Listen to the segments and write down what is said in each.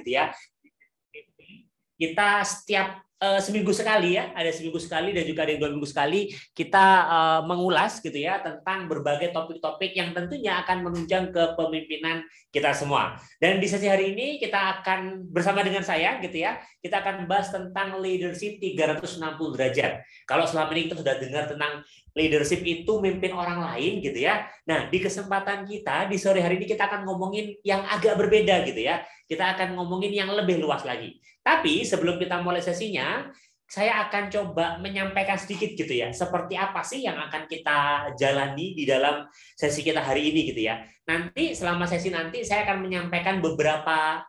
gitu ya. Kita setiap seminggu sekali ya, ada seminggu sekali dan juga ada yang 2 minggu sekali kita mengulas gitu ya tentang berbagai topik-topik yang tentunya akan menunjang kepemimpinan kita semua. Dan di sesi hari ini kita akan bersama dengan saya gitu ya, kita akan bahas tentang leadership 360 derajat. Kalau selama ini kita sudah dengar tentang leadership itu mimpin orang lain gitu ya. Nah, di kesempatan kita di sore hari ini kita akan ngomongin yang agak berbeda gitu ya. Kita akan ngomongin yang lebih luas lagi. Tapi sebelum kita mulai sesinya, saya akan coba menyampaikan sedikit gitu ya, seperti apa sih yang akan kita jalani di dalam sesi kita hari ini gitu ya. Nanti selama sesi nanti saya akan menyampaikan beberapa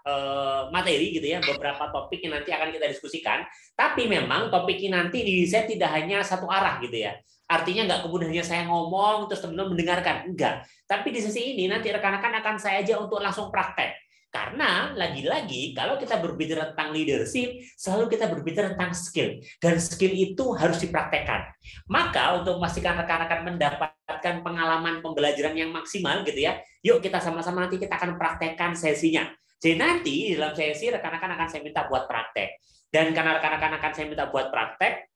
materi gitu ya, beberapa topik yang nanti akan kita diskusikan. Tapi memang topiknya nanti saya tidak hanya satu arah gitu ya. Artinya nggak kemudian hanya saya ngomong terus teman-teman mendengarkan, enggak. Tapi di sesi ini nanti rekan-rekan akan saya ajak untuk langsung praktek. Karena lagi-lagi kalau kita berbicara tentang leadership, selalu kita berbicara tentang skill. Dan skill itu harus dipraktekkan. Maka untuk memastikan rekan-rekan mendapatkan pengalaman pembelajaran yang maksimal gitu ya, yuk kita sama-sama nanti kita akan praktekkan sesinya. Jadi nanti di dalam sesi rekan-rekan akan saya minta buat praktek. Dan karena rekan-rekan akan saya minta buat praktek,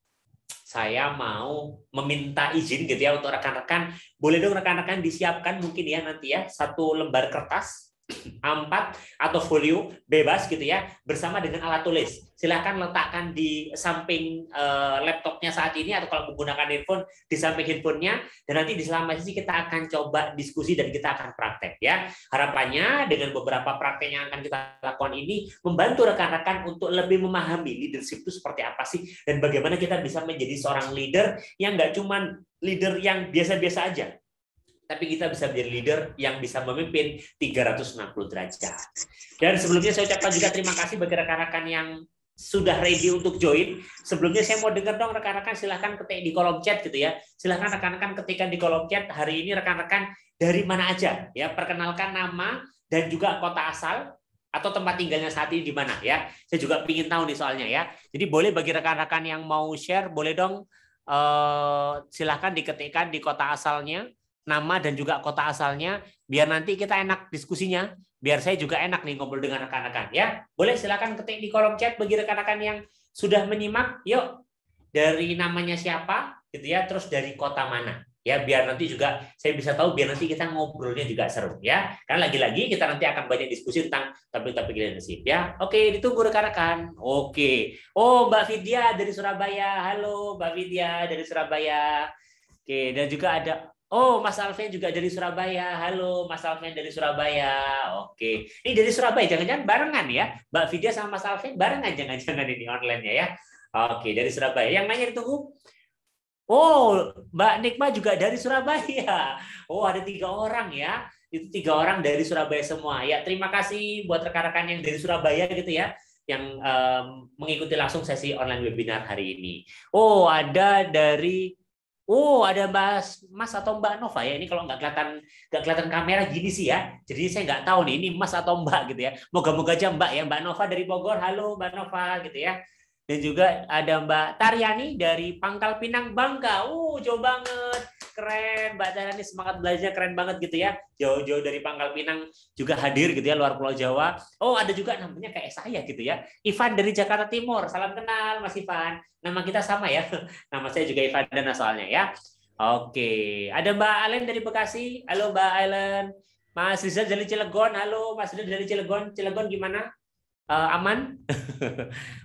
saya mau meminta izin gitu ya untuk rekan-rekan, boleh dong rekan-rekan disiapkan mungkin ya nanti ya satu lembar kertas A4 atau folio bebas gitu ya bersama dengan alat tulis. Silakan letakkan di samping laptopnya saat ini atau kalau menggunakan handphone di samping handphonenya, dan nanti di selama sesi kita akan coba diskusi dan kita akan praktek ya. Harapannya dengan beberapa praktek yang akan kita lakukan ini membantu rekan-rekan untuk lebih memahami leadership itu seperti apa sih dan bagaimana kita bisa menjadi seorang leader yang nggak cuman leader yang biasa-biasa aja, tapi kita bisa menjadi leader yang bisa memimpin 360 derajat. Dan sebelumnya saya ucapkan juga terima kasih bagi rekan-rekan yang sudah ready untuk join. Sebelumnya saya mau dengar dong rekan-rekan, silahkan ketik di kolom chat gitu ya. Silahkan rekan-rekan ketikkan di kolom chat hari ini rekan-rekan dari mana aja ya. Perkenalkan nama dan juga kota asal atau tempat tinggalnya saat ini di mana ya. Saya juga ingin tahu nih soalnya ya. Jadi boleh bagi rekan-rekan yang mau share, boleh dong silahkan diketikkan di kota asalnya, nama dan juga kota asalnya, biar nanti kita enak diskusinya, biar saya juga enak nih ngobrol dengan rekan-rekan ya. Boleh silakan ketik di kolom chat bagi rekan-rekan yang sudah menyimak. Yuk, dari namanya siapa gitu ya, terus dari kota mana ya, biar nanti juga saya bisa tahu, biar nanti kita ngobrolnya juga seru ya. Karena lagi-lagi kita nanti akan banyak diskusi tentang topik-topik leadership ya. Oke, ditunggu rekan-rekan. Oke. Oh, Mbak Vidya dari Surabaya. Halo Mbak Vidya dari Surabaya. Oke, dan juga ada Mas Alvin juga dari Surabaya. Halo Mas Alvin dari Surabaya. Oke. Ini dari Surabaya, jangan-jangan barengan ya. Mbak Vidya sama Mas Alvin barengan jangan-jangan ini online-nya ya. Oke, dari Surabaya. Yang lainnya ditunggu. Mbak Nikma juga dari Surabaya. Ada 3 orang ya. Itu 3 orang dari Surabaya semua. Ya, terima kasih buat rekan-rekan yang dari Surabaya gitu ya, yang mengikuti langsung sesi online webinar hari ini. Ada Mas atau Mbak Nova ya. Ini kalau nggak kelihatan kamera gini sih ya. Jadi saya nggak tahu nih ini Mas atau Mbak gitu ya. Moga-moga aja Mbak ya. Mbak Nova dari Bogor. Halo Mbak Nova gitu ya. Dan juga ada Mbak Taryani dari Pangkal Pinang, Bangka. Jauh banget. Keren. Mbak Taryani semangat belajarnya keren banget gitu ya. Jauh-jauh dari Pangkal Pinang juga hadir gitu ya, luar Pulau Jawa. Ada juga namanya kayak saya gitu ya. Ivan dari Jakarta Timur. Salam kenal Mas Ivan. Nama kita sama ya. Nama saya juga Ivan Dana soalnya ya. Oke. Ada Mbak Alen dari Bekasi. Halo Mbak Alen. Mas Rizal dari Cilegon. Halo Mas Rizal dari Cilegon. Cilegon gimana? Aman?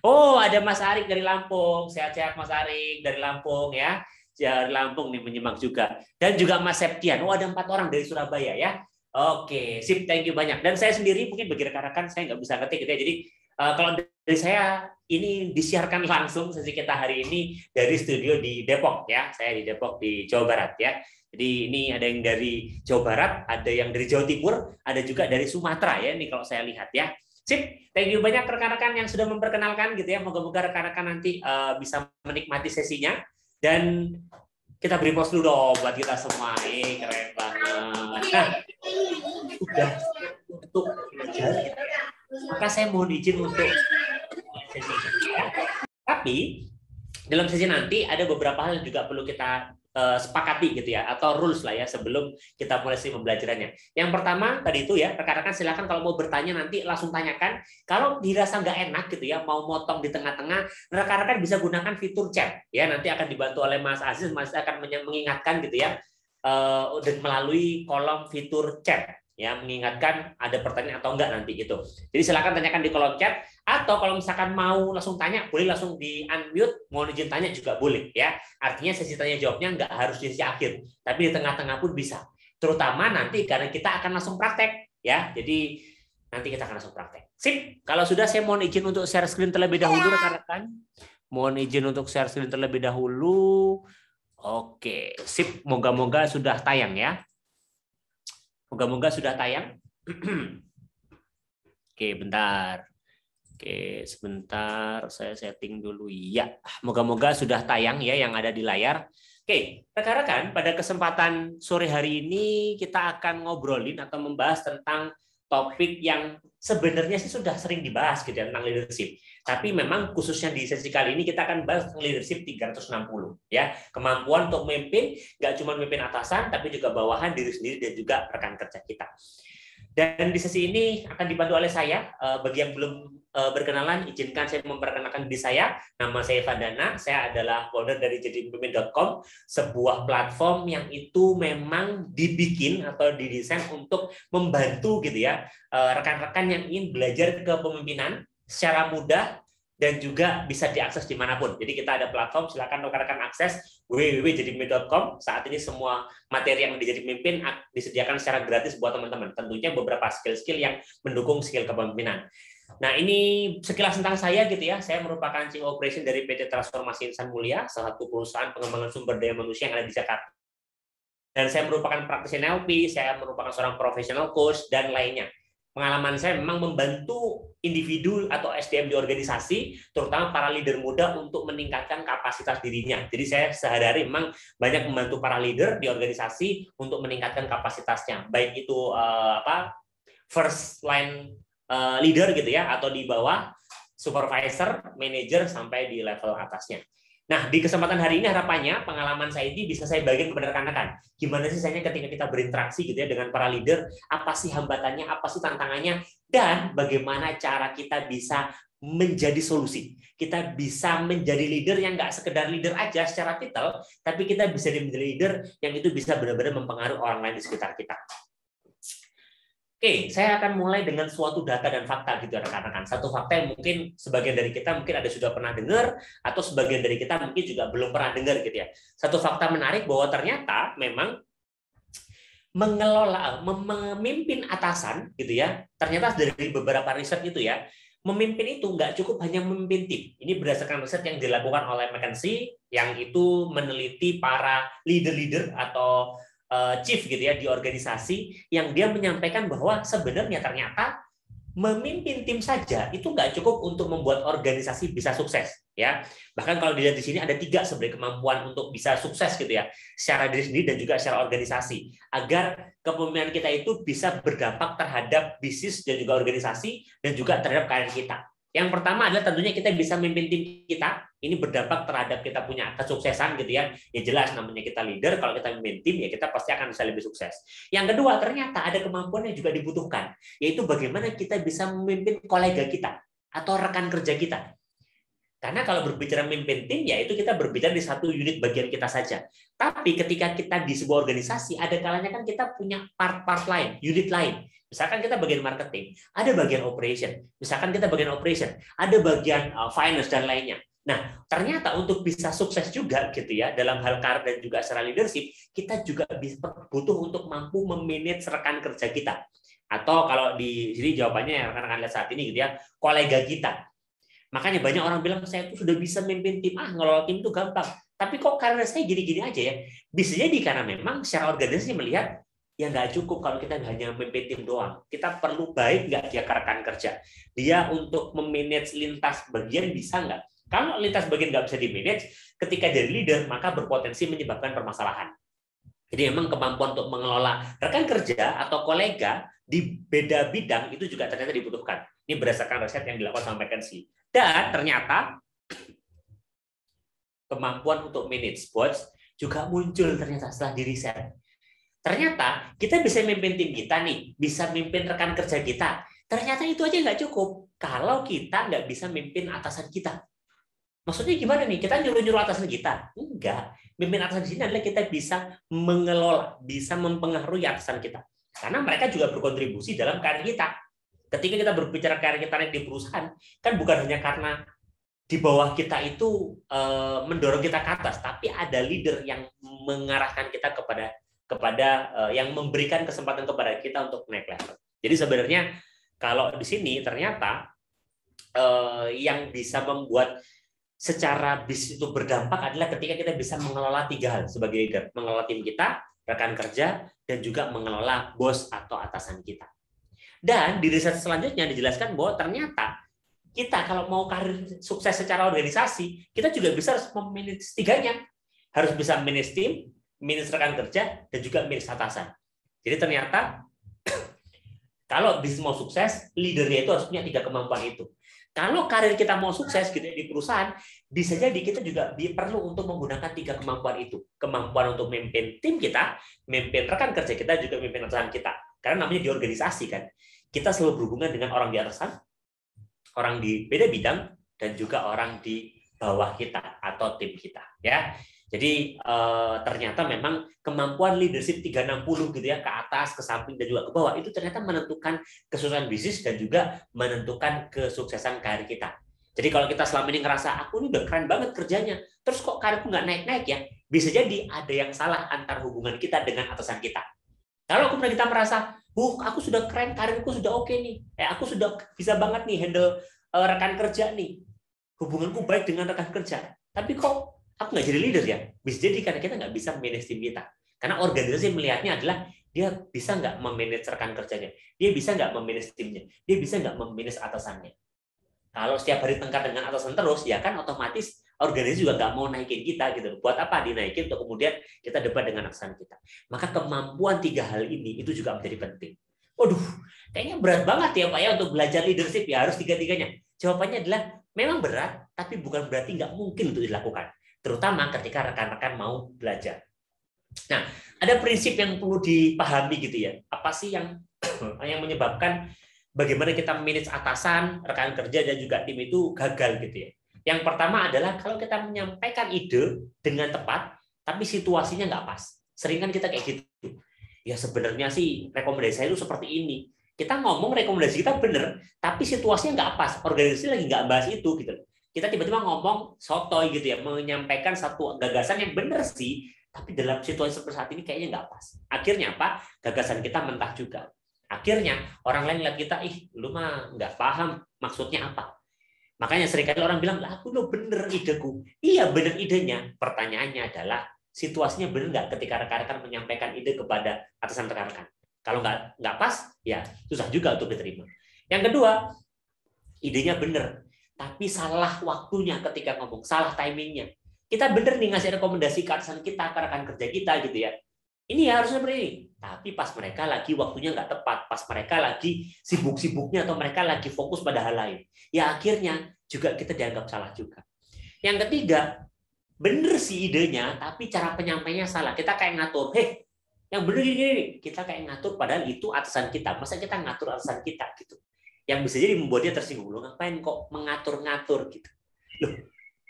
Ada Mas Arik dari Lampung. Sehat-sehat Mas Arik dari Lampung ya. Dari Lampung nih menyimak juga. Dan juga Mas Septian. Ada 4 orang dari Surabaya ya. Oke, sip, thank you banyak. Dan saya sendiri mungkin bagi rekan-rekan saya nggak bisa ketik gitu ya. Jadi kalau dari saya ini disiarkan langsung sesi kita hari ini dari studio di Depok ya. Saya di Depok di Jawa Barat ya. Jadi ini ada yang dari Jawa Barat, ada yang dari Jawa Timur, ada juga dari Sumatera ya. Ini kalau saya lihat ya. Sip, thank you banyak rekan-rekan yang sudah memperkenalkan gitu ya. Moga-moga rekan-rekan nanti bisa menikmati sesinya. Dan kita beri pause dulu dong buat kita semua. Keren banget. Udah untuk belajar, maka saya mohon izin untuk sesi ini. Tapi dalam sesi nanti ada beberapa hal yang juga perlu kita sepakati gitu ya, atau rules lah ya sebelum kita mulai pembelajarannya. Yang pertama tadi itu ya, rekan-rekan silakan kalau mau bertanya nanti langsung tanyakan. Kalau dirasa nggak enak gitu ya, mau motong di tengah-tengah, rekan-rekan bisa gunakan fitur chat ya. Nanti akan dibantu oleh Mas Aziz, Mas akan mengingatkan gitu ya, dan melalui kolom fitur chat ya, mengingatkan ada pertanyaan atau enggak nanti gitu. Jadi silakan tanyakan di kolom chat, atau kalau misalkan mau langsung tanya boleh langsung di unmute, mau izin tanya juga boleh ya. Artinya sesi tanya jawabnya enggak harus di sesi akhir, tapi di tengah-tengah pun bisa. Terutama nanti karena kita akan langsung praktek ya. Jadi nanti kita akan langsung praktek. Sip. Kalau sudah, saya mohon izin untuk share screen terlebih dahulu rekan-rekan. Mohon izin untuk share screen terlebih dahulu. Oke, sip. Moga-moga sudah tayang ya. Moga-moga sudah tayang. Oke, bentar. Oke, sebentar. Saya setting dulu. Ya, moga-moga sudah tayang ya yang ada di layar. Oke, rekan-rekan, pada kesempatan sore hari ini kita akan ngobrolin atau membahas tentang topik yang sebenarnya sih sudah sering dibahas gitu ya, tentang leadership. Tapi memang khususnya di sesi kali ini kita akan bahas tentang leadership 360 ya. Kemampuan untuk memimpin, nggak cuma memimpin atasan tapi juga bawahan, diri sendiri dan juga rekan kerja kita. Dan di sesi ini akan dibantu oleh saya. Bagi yang belum berkenalan, izinkan saya memperkenalkan diri saya. Nama saya Vandana, saya adalah founder dari jadipemimpin.com, sebuah platform yang itu memang dibikin atau didesain untuk membantu gitu ya rekan-rekan yang ingin belajar kepemimpinan secara mudah dan juga bisa diakses dimanapun. Jadi kita ada platform, silakan rekan-rekan akses www.jadipemimpin.com. Saat ini semua materi yang menjadi pemimpin disediakan secara gratis buat teman-teman. Tentunya beberapa skill-skill yang mendukung skill kepemimpinan. Nah, ini sekilas tentang saya gitu ya. Saya merupakan Chief Operation dari PT Transformasi Insan Mulia, salah satu perusahaan pengembangan sumber daya manusia yang ada di Jakarta. Dan saya merupakan praktisi NLP, saya merupakan seorang professional coach, dan lainnya. Pengalaman saya memang membantu individu atau SDM di organisasi, terutama para leader muda untuk meningkatkan kapasitas dirinya. Jadi saya sehari-hari memang banyak membantu para leader di organisasi untuk meningkatkan kapasitasnya, baik itu first line leader gitu ya, atau di bawah supervisor, manager sampai di level atasnya. Nah, di kesempatan hari ini harapannya pengalaman saya ini bisa saya bagikan kepada rekan-rekan. Gimana sih saya ketika kita berinteraksi gitu ya dengan para leader, apa sih hambatannya, apa sih tantangannya, dan bagaimana cara kita bisa menjadi solusi. Kita bisa menjadi leader yang nggak sekedar leader aja secara titel, tapi kita bisa menjadi leader yang itu bisa benar-benar mempengaruhi orang lain di sekitar kita. Oke, saya akan mulai dengan suatu data dan fakta gitu rekan-rekan. Satu fakta yang mungkin sebagian dari kita mungkin ada sudah pernah dengar, atau sebagian dari kita mungkin juga belum pernah dengar gitu ya. Satu fakta menarik bahwa ternyata memang memimpin atasan gitu ya, ternyata dari beberapa riset itu ya, memimpin itu nggak cukup hanya memimpin tim. Ini berdasarkan riset yang dilakukan oleh McKinsey yang itu meneliti para leader-leader atau chief gitu ya di organisasi, yang dia menyampaikan bahwa sebenarnya ternyata memimpin tim saja itu nggak cukup untuk membuat organisasi bisa sukses ya. Bahkan kalau dilihat di sini ada 3 sebenarnya kemampuan untuk bisa sukses gitu ya, secara diri sendiri dan juga secara organisasi, agar kepemimpinan kita itu bisa berdampak terhadap bisnis dan juga organisasi dan juga terhadap karir kita. Yang pertama adalah tentunya kita bisa memimpin tim kita. Ini berdampak terhadap kita punya kesuksesan gitu ya. Ya jelas namanya kita leader, kalau kita memimpin tim ya kita pasti akan bisa lebih sukses. Yang kedua, ternyata ada kemampuan yang juga dibutuhkan, yaitu bagaimana kita bisa memimpin kolega kita atau rekan kerja kita. Karena kalau berbicara memimpin tim, ya itu kita berbicara di satu unit bagian kita saja. Tapi ketika kita di sebuah organisasi, ada kalanya kan kita punya part-part lain, unit lain. Misalkan kita bagian marketing, ada bagian operation. Misalkan kita bagian operation, ada bagian finance dan lainnya. Nah, ternyata untuk bisa sukses juga gitu ya dalam hal karir dan juga secara leadership, kita juga butuh untuk mampu memanage rekan kerja kita. Atau kalau di sini jawabannya rekan-rekan lihat saat ini gitu ya, kolega kita. Makanya banyak orang bilang saya itu sudah bisa memimpin tim, ngelola tim itu gampang. Tapi kok karir saya gini-gini aja ya? Bisa jadi karena memang secara organisasi melihat ya nggak cukup kalau kita hanya memimpin tim doang. Kita perlu baik nggak dia rekan kerja. Dia untuk memanage lintas bagian bisa nggak? Kalau lintas bagian nggak bisa di-manage, ketika jadi leader maka berpotensi menyebabkan permasalahan. Jadi memang kemampuan untuk mengelola rekan kerja atau kolega di beda bidang itu juga ternyata dibutuhkan. Ini berdasarkan riset yang dilakukan sama McKinsey. Dan ternyata kemampuan untuk manage bots juga muncul ternyata setelah di riset. Ternyata kita bisa memimpin tim kita nih, bisa memimpin rekan kerja kita. Ternyata itu aja nggak cukup kalau kita nggak bisa memimpin atasan kita. Maksudnya gimana nih? Kita nyuruh-nyuruh atasan kita? Enggak. Memimpin atasan di sini adalah kita bisa mengelola, bisa mempengaruhi atasan kita. Karena mereka juga berkontribusi dalam karir kita. Ketika kita berbicara karir kita di perusahaan, kan bukan hanya karena di bawah kita itu mendorong kita ke atas, tapi ada leader yang mengarahkan kita kepada yang memberikan kesempatan kepada kita untuk naik level. Jadi sebenarnya kalau di sini ternyata yang bisa membuat secara bisnis itu berdampak adalah ketika kita bisa mengelola 3 hal sebagai leader, mengelola tim kita, rekan kerja, dan juga mengelola bos atau atasan kita. Dan di riset selanjutnya dijelaskan bahwa ternyata kita kalau mau karir sukses secara organisasi, kita juga bisa harus memanage 3-nya. Harus bisa manage tim, manage rekan kerja, dan juga manage atasan. Jadi ternyata kalau bisnis mau sukses, leadernya itu harus punya 3 kemampuan itu. Kalau karir kita mau sukses gitu di perusahaan, bisa jadi kita juga perlu untuk menggunakan 3 kemampuan itu. Kemampuan untuk memimpin tim kita, memimpin rekan kerja kita, juga memimpin atasan kita. Karena namanya di organisasi kan, kita selalu berhubungan dengan orang di atasan, orang di beda bidang, dan juga orang di bawah kita atau tim kita. Ya, jadi ternyata memang kemampuan leadership 360 gitu ya, ke atas, ke samping, dan juga ke bawah itu ternyata menentukan kesuksesan bisnis dan juga menentukan kesuksesan karir kita. Jadi kalau kita selama ini ngerasa aku ini udah keren banget kerjanya, terus kok karirku nggak naik-naik ya, bisa jadi ada yang salah antar hubungan kita dengan atasan kita. Kalau kemudian kita merasa, aku sudah keren, karirku sudah oke nih, aku sudah bisa banget nih handle rekan kerja nih, hubunganku baik dengan rekan kerja, tapi kok aku nggak jadi leader ya? Bisa jadi karena kita nggak bisa manage tim kita. Karena organisasi melihatnya adalah dia bisa nggak memanage rekan kerjanya, dia bisa nggak memanage timnya, dia bisa nggak memanage atasannya. Kalau setiap hari tengkar dengan atasan terus, ya kan otomatis organisasi juga nggak mau naikin kita gitu. Buat apa dinaikin untuk kemudian kita debat dengan atasan kita? Maka kemampuan 3 hal ini itu juga menjadi penting. Waduh, kayaknya berat banget ya Pak ya untuk belajar leadership ya, harus 3-tiganya. Jawabannya adalah memang berat, tapi bukan berarti nggak mungkin untuk dilakukan. Terutama ketika rekan-rekan mau belajar. Nah, ada prinsip yang perlu dipahami gitu ya. Apa sih yang menyebabkan bagaimana kita manage atasan, rekan kerja, dan juga tim itu gagal gitu ya. Yang pertama adalah kalau kita menyampaikan ide dengan tepat, tapi situasinya nggak pas. Sering kan kita kayak gitu. Ya sebenarnya sih rekomendasi saya itu seperti ini. Kita ngomong rekomendasi kita benar, tapi situasinya nggak pas. Organisasi lagi nggak bahas itu gitu. Kita tiba-tiba ngomong sotoy gitu ya, menyampaikan satu gagasan yang benar sih, tapi dalam situasi seperti saat ini kayaknya nggak pas. Akhirnya apa? Gagasan kita mentah juga. Akhirnya orang lain lihat kita, lu mah nggak paham maksudnya apa. Makanya seringkali orang bilang, aku lo bener ideku. Iya bener idenya. Pertanyaannya adalah situasinya bener nggak ketika rekan-rekan menyampaikan ide kepada atasan rekan-rekan. Kalau nggak pas, ya susah juga untuk diterima. Yang kedua, idenya bener, tapi salah waktunya ketika ngomong, salah timingnya. Kita bener nih ngasih rekomendasi ke atasan kita, ke rekan kerja kita gitu ya. Ini ya harusnya seperti ini. Tapi pas mereka lagi waktunya nggak tepat, pas mereka lagi sibuk-sibuknya atau mereka lagi fokus pada hal lain, ya akhirnya juga kita dianggap salah juga. Yang ketiga, bener sih idenya, tapi cara penyampainya salah. Kita kayak ngatur, yang bener gini, kita kayak ngatur padahal itu atasan kita. Masa kita ngatur atasan kita gitu? Yang bisa jadi membuat dia tersinggung. Loh, ngapain kok mengatur-ngatur gitu? Loh,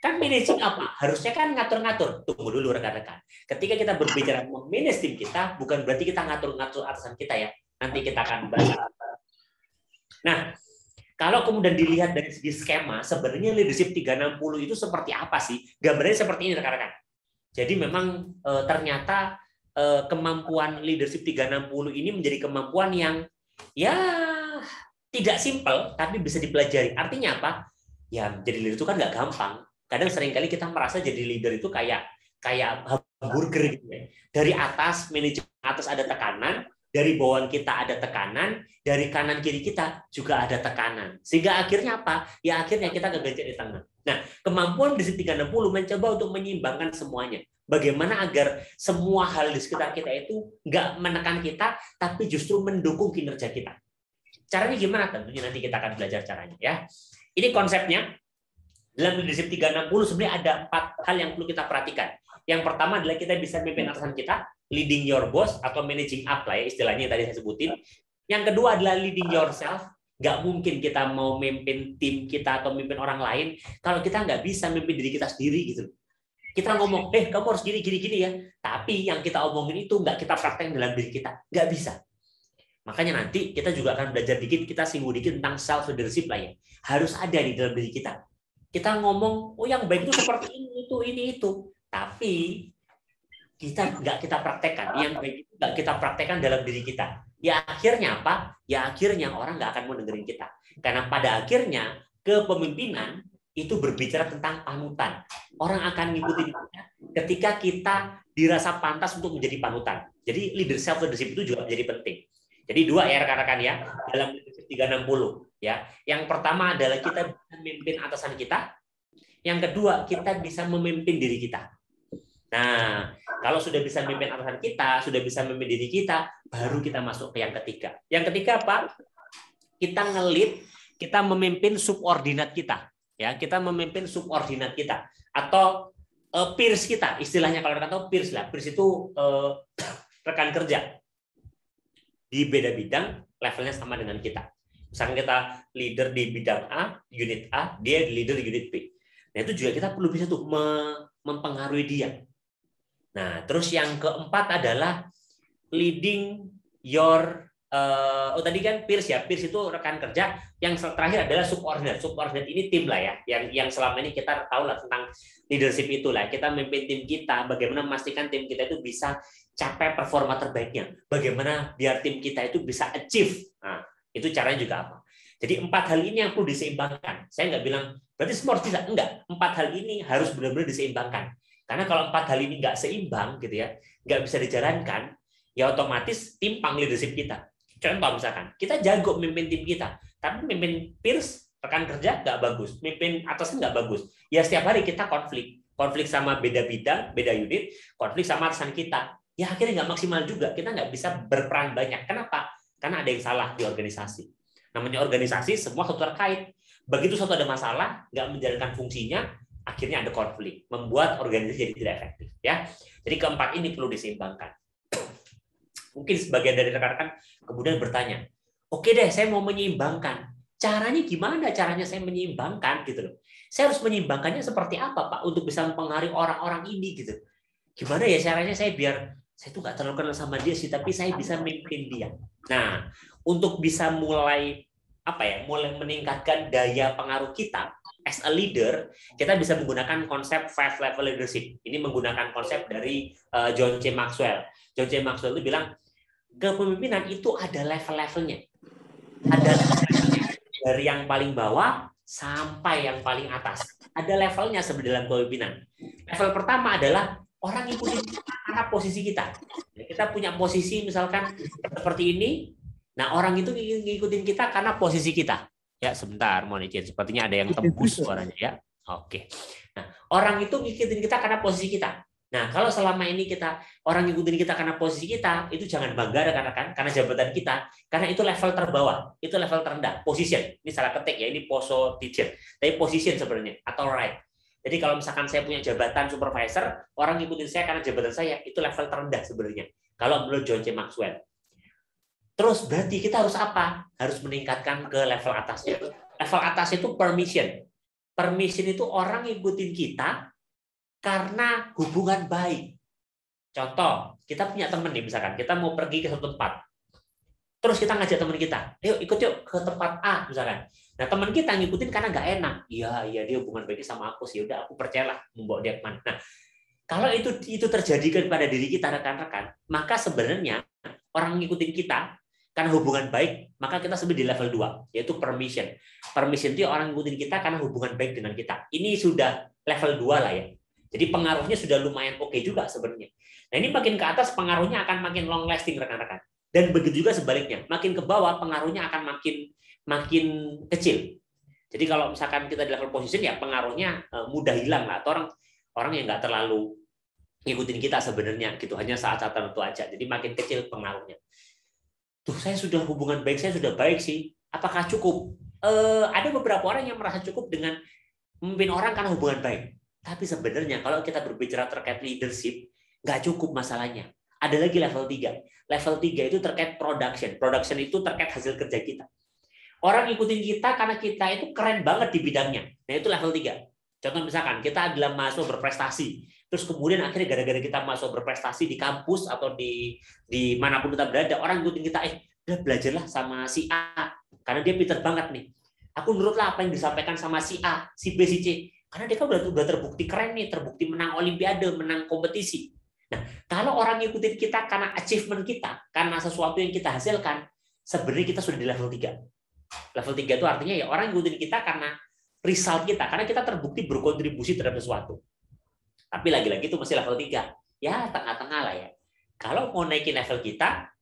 kan managing apa? Harusnya kan ngatur-ngatur. Tunggu dulu rekan-rekan. Ketika kita berbicara memanage tim kita, bukan berarti kita ngatur-ngatur atasan kita ya. Nanti kita akan bahas. Nah, kalau kemudian dilihat dari segi skema, sebenarnya leadership 360 itu seperti apa sih? Gambarnya seperti ini rekan-rekan. Jadi memang ternyata kemampuan leadership 360 ini menjadi kemampuan yang ya tidak simpel, tapi bisa dipelajari. Artinya apa? Ya jadi leader itu kan nggak gampang. Kadang seringkali kita merasa jadi leader itu kayak hamburger gitu ya. Dari atas, manajemen atas ada tekanan, dari bawah kita ada tekanan, dari kanan kiri kita juga ada tekanan. Sehingga akhirnya apa? Ya akhirnya kita kegencet di tengah. Nah, kemampuan di 360 mencoba untuk menyeimbangkan semuanya. Bagaimana agar semua hal di sekitar kita itu nggak menekan kita, tapi justru mendukung kinerja kita. Caranya gimana? Tentunya nanti kita akan belajar caranya ya. Ini konsepnya. Dalam leadership 360 sebenarnya ada 4 hal yang perlu kita perhatikan. Yang pertama adalah kita bisa memimpin atasan kita, leading your boss atau managing up lah ya istilahnya yang tadi saya sebutin. Yang kedua adalah leading yourself. Nggak mungkin kita mau memimpin tim kita atau memimpin orang lain kalau kita nggak bisa memimpin diri kita sendiri gitu. Kita ngomong, kamu harus gini ya. Tapi yang kita omongin itu nggak kita praktekkan dalam diri kita. Nggak bisa. Makanya nanti kita juga akan belajar dikit, kita singgung dikit tentang self leadership lah ya. Harus ada di dalam diri kita. Kita ngomong, oh yang baik itu seperti ini itu. Tapi kita nggak kita praktekkan. Yang baik itu nggak kita praktekkan dalam diri kita. Ya akhirnya apa? Ya akhirnya orang nggak akan mau dengerin kita. Karena pada akhirnya kepemimpinan itu berbicara tentang panutan. Orang akan ngikutin kita ketika kita dirasa pantas untuk menjadi panutan. Jadi self leadership itu juga menjadi penting. Jadi dua ya rekan-rekan ya dalam leadership 360 ya. Yang pertama adalah kita bisa memimpin atasan kita. Yang kedua kita bisa memimpin diri kita. Nah, kalau sudah bisa memimpin atasan kita, sudah bisa memimpin diri kita, baru kita masuk ke yang ketiga. Yang ketiga apa? Kita nge-lead, kita memimpin subordinat kita. Ya, kita memimpin subordinat kita atau peers kita. Istilahnya kalau rekan tahu peers lah. Peers itu rekan kerja. Di beda bidang, levelnya sama dengan kita. Misalkan kita leader di bidang A, unit A, dia leader di unit B. Nah, itu juga kita perlu bisa tuh mempengaruhi dia. Nah, terus yang keempat adalah leading your tadi kan peers ya. Peers itu rekan kerja. Yang terakhir adalah subordinate. Subordinate ini tim lah ya. Yang selama ini kita tahu lah tentang leadership itulah. Kita memimpin tim kita, bagaimana memastikan tim kita itu bisa capai performa terbaiknya. Bagaimana biar tim kita itu bisa achieve. Nah, itu caranya juga apa? Jadi 4 hal ini yang perlu diseimbangkan. Saya nggak bilang berarti semua harus bisa. Enggak. 4 hal ini harus benar-benar diseimbangkan. Karena kalau 4 hal ini nggak seimbang, gitu ya, nggak bisa dijalankan, ya otomatis timpang leadership kita. Contoh misalkan, kita jago memimpin tim kita, tapi memimpin peers, rekan kerja nggak bagus, memimpin atasan nggak bagus. Ya setiap hari kita konflik sama beda bidang, beda unit, konflik sama atasan kita. Ya akhirnya nggak maksimal juga, kita nggak bisa berperan banyak. Kenapa? Karena ada yang salah di organisasi. Namanya organisasi, semua satu terkait. Begitu suatu ada masalah, nggak menjalankan fungsinya, akhirnya ada konflik, membuat organisasi jadi tidak efektif. Ya, jadi keempat ini perlu diseimbangkan. Mungkin sebagian dari rekan-rekan kemudian bertanya, oke deh, saya mau menyeimbangkan. Caranya gimana? Caranya saya menyeimbangkan gitu loh. Saya harus menyeimbangkannya seperti apa, Pak, untuk bisa mempengaruhi orang-orang ini gitu. Gimana ya caranya saya biar saya tuh nggak terlalu kenal sama dia sih, tapi saya bisa memimpin dia. Nah, untuk bisa mulai mulai meningkatkan daya pengaruh kita as a leader, kita bisa menggunakan konsep 5 level leadership. Ini menggunakan konsep dari John C. Maxwell. John C. Maxwell itu bilang, kepemimpinan itu ada level-levelnya. Ada levelnya dari yang paling bawah sampai yang paling atas. Ada levelnya sebenarnya dalam kepemimpinan. Level pertama adalah orang ikutin karena posisi kita. Kita punya posisi misalkan seperti ini, nah orang itu ngikutin kita karena posisi kita. Ya, sebentar, mohon izin. Sepertinya ada yang tembus suaranya ya. Oke. Nah, orang itu ngikutin kita karena posisi kita. Nah, kalau selama ini orang ngikutin kita karena posisi kita, itu jangan bangga rekan-rekan karena jabatan kita, karena itu level terbawah, itu level terendah, position. Ini salah ketik ya, ini position. Tapi position sebenarnya atau right. Jadi kalau misalkan saya punya jabatan supervisor, orang ngikutin saya karena jabatan saya, itu level terendah sebenarnya. Kalau menurut John C. Maxwell. Terus berarti kita harus apa? Harus meningkatkan ke level atasnya. Level atas itu permission. Permission itu orang ngikutin kita karena hubungan baik. Contoh, kita punya teman nih, misalkan kita mau pergi ke satu tempat. Terus kita ngajak teman kita, ayo ikut yuk ke tempat A misalkan. Nah, teman kita ngikutin karena nggak enak. Iya, dia hubungan baiknya sama aku sih. Udah, aku percayalah membawa dia kemana. Nah, kalau itu terjadi pada diri kita rekan-rekan, maka sebenarnya orang ngikutin kita karena hubungan baik, maka kita sebenarnya di level 2, yaitu permission. Permission itu orang ngikutin kita karena hubungan baik dengan kita. Ini sudah level 2 lah ya. Jadi pengaruhnya sudah lumayan oke juga sebenarnya. Nah, ini makin ke atas pengaruhnya akan makin long lasting rekan-rekan. Dan begitu juga sebaliknya, makin ke bawah pengaruhnya akan makin kecil. Jadi kalau misalkan kita di level position ya pengaruhnya mudah hilang lah, atau orang yang nggak terlalu ngikutin kita sebenarnya gitu, hanya saat-saat tertentu aja. Jadi makin kecil pengaruhnya. Tuh, saya sudah hubungan baik, saya sudah baik sih. Apakah cukup? Ada beberapa orang yang merasa cukup dengan memimpin orang karena hubungan baik. Tapi sebenarnya kalau kita berbicara terkait leadership, nggak cukup masalahnya. Ada lagi level 3. Level 3 itu terkait production. Production itu terkait hasil kerja kita. Orang ikutin kita karena kita itu keren banget di bidangnya. Nah, itu level 3. Contoh misalkan kita adalah mahasiswa berprestasi. Terus kemudian akhirnya gara-gara kita mahasiswa berprestasi di kampus atau di manapun kita berada, orang ikutin kita, udah belajarlah sama si A karena dia pinter banget nih. Aku nurutlah apa yang disampaikan sama si A, si B, si C. Karena dia kan udah terbukti keren nih, terbukti menang olimpiade, menang kompetisi. Nah, kalau orang ngikutin kita karena achievement kita, karena sesuatu yang kita hasilkan, sebenarnya kita sudah di level 3. Level 3 itu artinya ya orang ngikutin kita karena result kita, karena kita terbukti berkontribusi terhadap sesuatu. Tapi lagi-lagi itu masih level 3. Ya, tengah-tengah lah ya. Kalau mau naikin level kita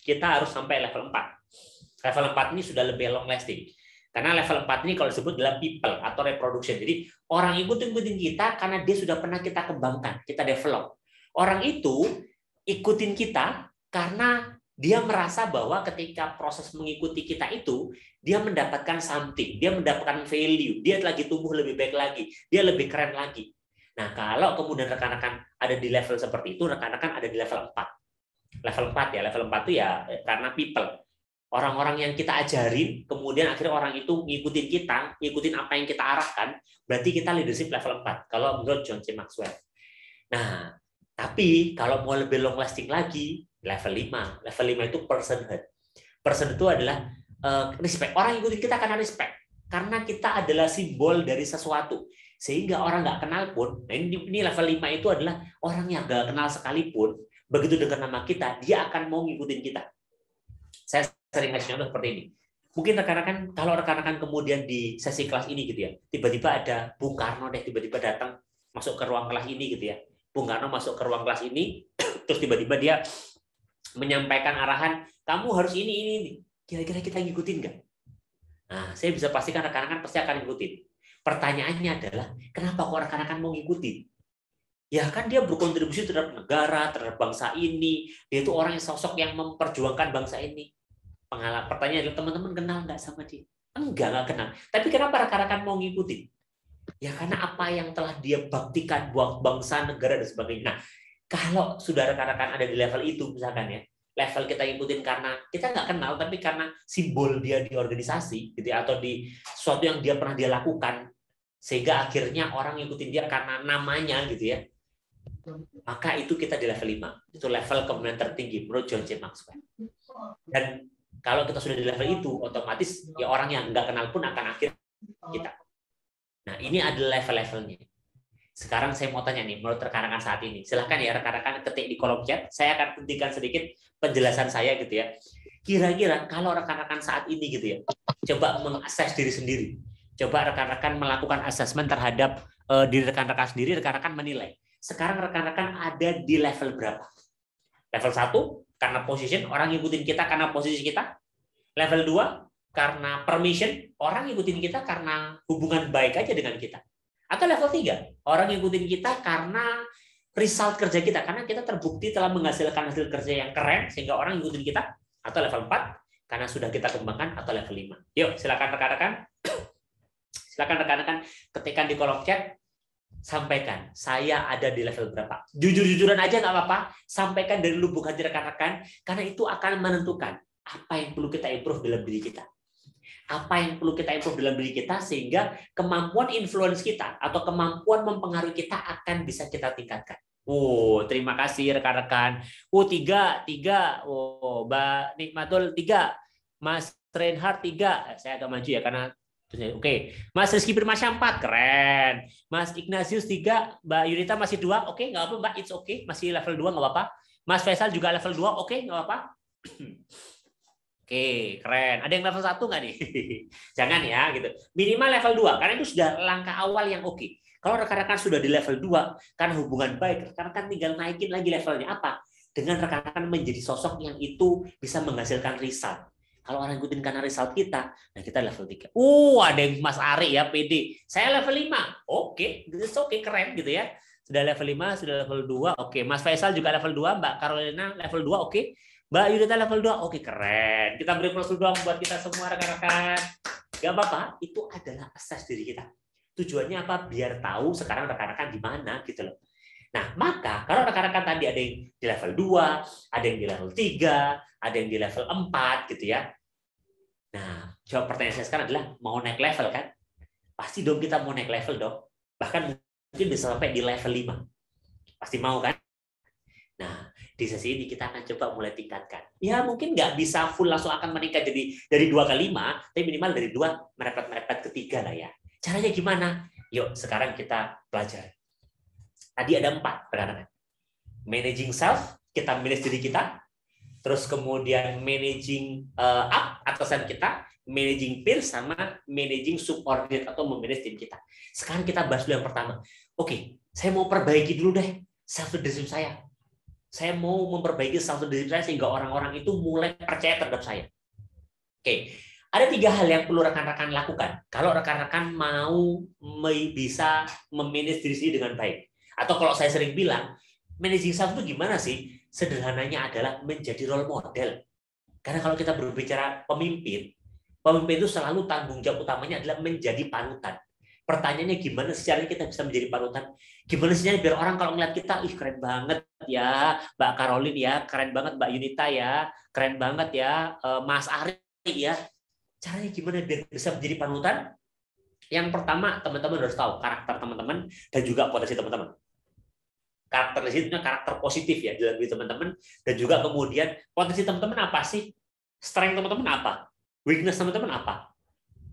harus sampai level 4. Level 4 ini sudah lebih long lasting. Karena level 4 ini kalau disebut adalah people atau reproduction. Jadi orang ikutin kita karena dia sudah pernah kita kembangkan, kita develop. Orang itu ikutin kita karena dia merasa bahwa ketika proses mengikuti kita itu, dia mendapatkan something, dia mendapatkan value, dia lagi tumbuh lebih baik lagi, dia lebih keren lagi. Nah, kalau kemudian rekan-rekan ada di level seperti itu, rekan-rekan ada di level 4. Level 4 ya, level 4 itu ya karena people. Orang-orang yang kita ajarin, kemudian akhirnya orang itu ngikutin kita, ngikutin apa yang kita arahkan, berarti kita leadership level 4, kalau menurut John C. Maxwell. Nah, tapi kalau mau lebih long lasting lagi, level 5. Level 5 itu personhood. Person itu adalah respect. Orang ikutin kita karena respect. Karena kita adalah simbol dari sesuatu. Sehingga orang nggak kenal pun, nah ini level 5 itu adalah orang yang nggak kenal sekalipun, begitu dengar nama kita, dia akan mau ngikutin kita. Saya sering ngasih contoh seperti ini. Mungkin rekan-rekan, kalau rekan-rekan kemudian di sesi kelas ini gitu ya, tiba-tiba ada Bung Karno deh, tiba-tiba datang masuk ke ruang kelas ini gitu ya. Bung Karno masuk ke ruang kelas ini, terus tiba-tiba dia menyampaikan arahan, kamu harus ini. Kira-kira kita ngikutin nggak? Nah, saya bisa pastikan rekan-rekan pasti akan ngikutin. Pertanyaannya adalah, kenapa kok rekan-rekan mau ngikutin? Ya kan dia berkontribusi terhadap negara, terhadap bangsa ini. Dia itu orang yang sosok yang memperjuangkan bangsa ini. Pertanyaan adalah, teman-teman kenal nggak sama dia? Enggak kenal. Tapi kenapa rekan-rekan mau ngikutin? Ya karena apa yang telah dia baktikan buat bangsa, negara, dan sebagainya. Nah, kalau sudah rekan-rekan ada di level itu, misalkan ya, level kita ikutin karena kita nggak kenal, tapi karena simbol dia di organisasi, gitu ya, atau di sesuatu yang dia pernah dia lakukan, sehingga akhirnya orang ngikutin dia karena namanya, gitu ya. Maka itu kita di level 5. Itu level kepemimpinan tertinggi menurut John C. Maxwell. Dan kalau kita sudah di level itu, otomatis ya orang yang nggak kenal pun akan akhir kita. Nah, ini adalah level-levelnya. Sekarang saya mau tanya nih, menurut rekan-rekan saat ini, silahkan ya rekan-rekan ketik di kolom chat, saya akan hentikan sedikit penjelasan saya gitu ya. Kira-kira kalau rekan-rekan saat ini gitu ya, coba mengakses diri sendiri. Coba rekan-rekan melakukan assessment terhadap diri rekan-rekan sendiri, rekan-rekan menilai. Sekarang rekan-rekan ada di level berapa? Level 1, karena position, orang ngikutin kita karena posisi kita. Level 2, karena permission, orang ngikutin kita karena hubungan baik aja dengan kita. Atau level 3, orang ngikutin kita karena result kerja kita, karena kita terbukti telah menghasilkan hasil kerja yang keren sehingga orang ngikutin kita. Atau level 4, karena sudah kita kembangkan. Atau level 5. Yuk, silakan rekan-rekan. Silakan rekan-rekan ketikkan di kolom chat, sampaikan saya ada di level berapa. Jujur-jujuran aja nggak apa-apa, sampaikan dari lubuk hati rekan-rekan, karena itu akan menentukan apa yang perlu kita improve dalam diri kita. Apa yang perlu kita improve dalam diri kita sehingga kemampuan influence kita atau kemampuan mempengaruhi kita akan bisa kita tingkatkan. Terima kasih rekan-rekan. 3. Mbak Nikmatul 3. Mas Reinhard 3. Saya agak maju ya karena oke. Mas Rizky Firmansyah 4. Keren. Mas Ignatius 3. Mbak Yunita masih 2. Oke, nggak apa-apa Mbak. It's okay. Masih level 2 nggak apa-apa. Mas Faisal juga level 2. Oke, nggak apa-apa. Oke, keren. Ada yang level 1 nggak nih? Jangan ya, gitu. Minimal level 2, karena itu sudah langkah awal yang oke. Kalau rekan-rekan sudah di level 2, karena hubungan baik, rekan-rekan tinggal naikin lagi levelnya. Apa? Dengan rekan-rekan menjadi sosok yang itu bisa menghasilkan result. Kalau orang ikutin karena result kita, nah kita level 3. Ada yang Mas Ari ya, PD. Saya level 5. Oke, oke, keren gitu ya. Sudah level 5, sudah level 2. Oke, Mas Faisal juga level 2, Mbak Carolina level 2, oke. Mbak Yudita level 2, oke keren. Kita beri plus dong buat kita semua rekan-rekan. Gak apa-apa, itu adalah akses diri kita. Tujuannya apa? Biar tahu sekarang rekan-rekan di mana gitu loh. Nah, maka kalau rekan-rekan tadi ada yang di level 2, ada yang di level 3, ada yang di level 4 gitu ya. Nah, jawab pertanyaan saya sekarang adalah mau naik level kan? Pasti dong kita mau naik level dong. Bahkan mungkin bisa sampai di level 5. Pasti mau kan? Nah, di sesi ini kita akan coba mulai tingkatkan. Ya, mungkin nggak bisa full langsung akan meningkat jadi dari 2 ke 5, tapi minimal dari 2 merepet-merepet ke 3 lah ya. Caranya gimana? Yuk, sekarang kita pelajari. Tadi ada 4, rekan-rekan. Managing self, kita manage diri kita. Terus kemudian managing up, atasan kita. Managing peer, sama managing subordinate atau memanage tim kita. Sekarang kita bahas dulu yang pertama. Oke, saya mau perbaiki dulu deh self-leadership saya. Saya mau memperbaiki self-leadership saya sehingga orang-orang itu mulai percaya terhadap saya. Oke, ada 3 hal yang perlu rekan-rekan lakukan kalau rekan-rekan mau bisa memanage diri sendiri dengan baik. Atau kalau saya sering bilang, managing self itu gimana sih? Sederhananya adalah menjadi role model. Karena kalau kita berbicara pemimpin itu selalu tanggung jawab utamanya adalah menjadi panutan. Pertanyaannya gimana sih caranya kita bisa menjadi panutan? Gimana sih biar orang kalau ngeliat kita, ih keren banget ya Mbak Caroline ya, keren banget Mbak Yunita ya, keren banget ya Mas Ari ya. Caranya gimana biar bisa menjadi panutan? Yang pertama, teman-teman harus tahu karakter teman-teman dan juga potensi teman-teman. Karakter di situ karakter positif ya dalam diri teman-teman, dan juga kemudian potensi teman-teman apa sih? Strength teman-teman apa? Weakness teman-teman apa?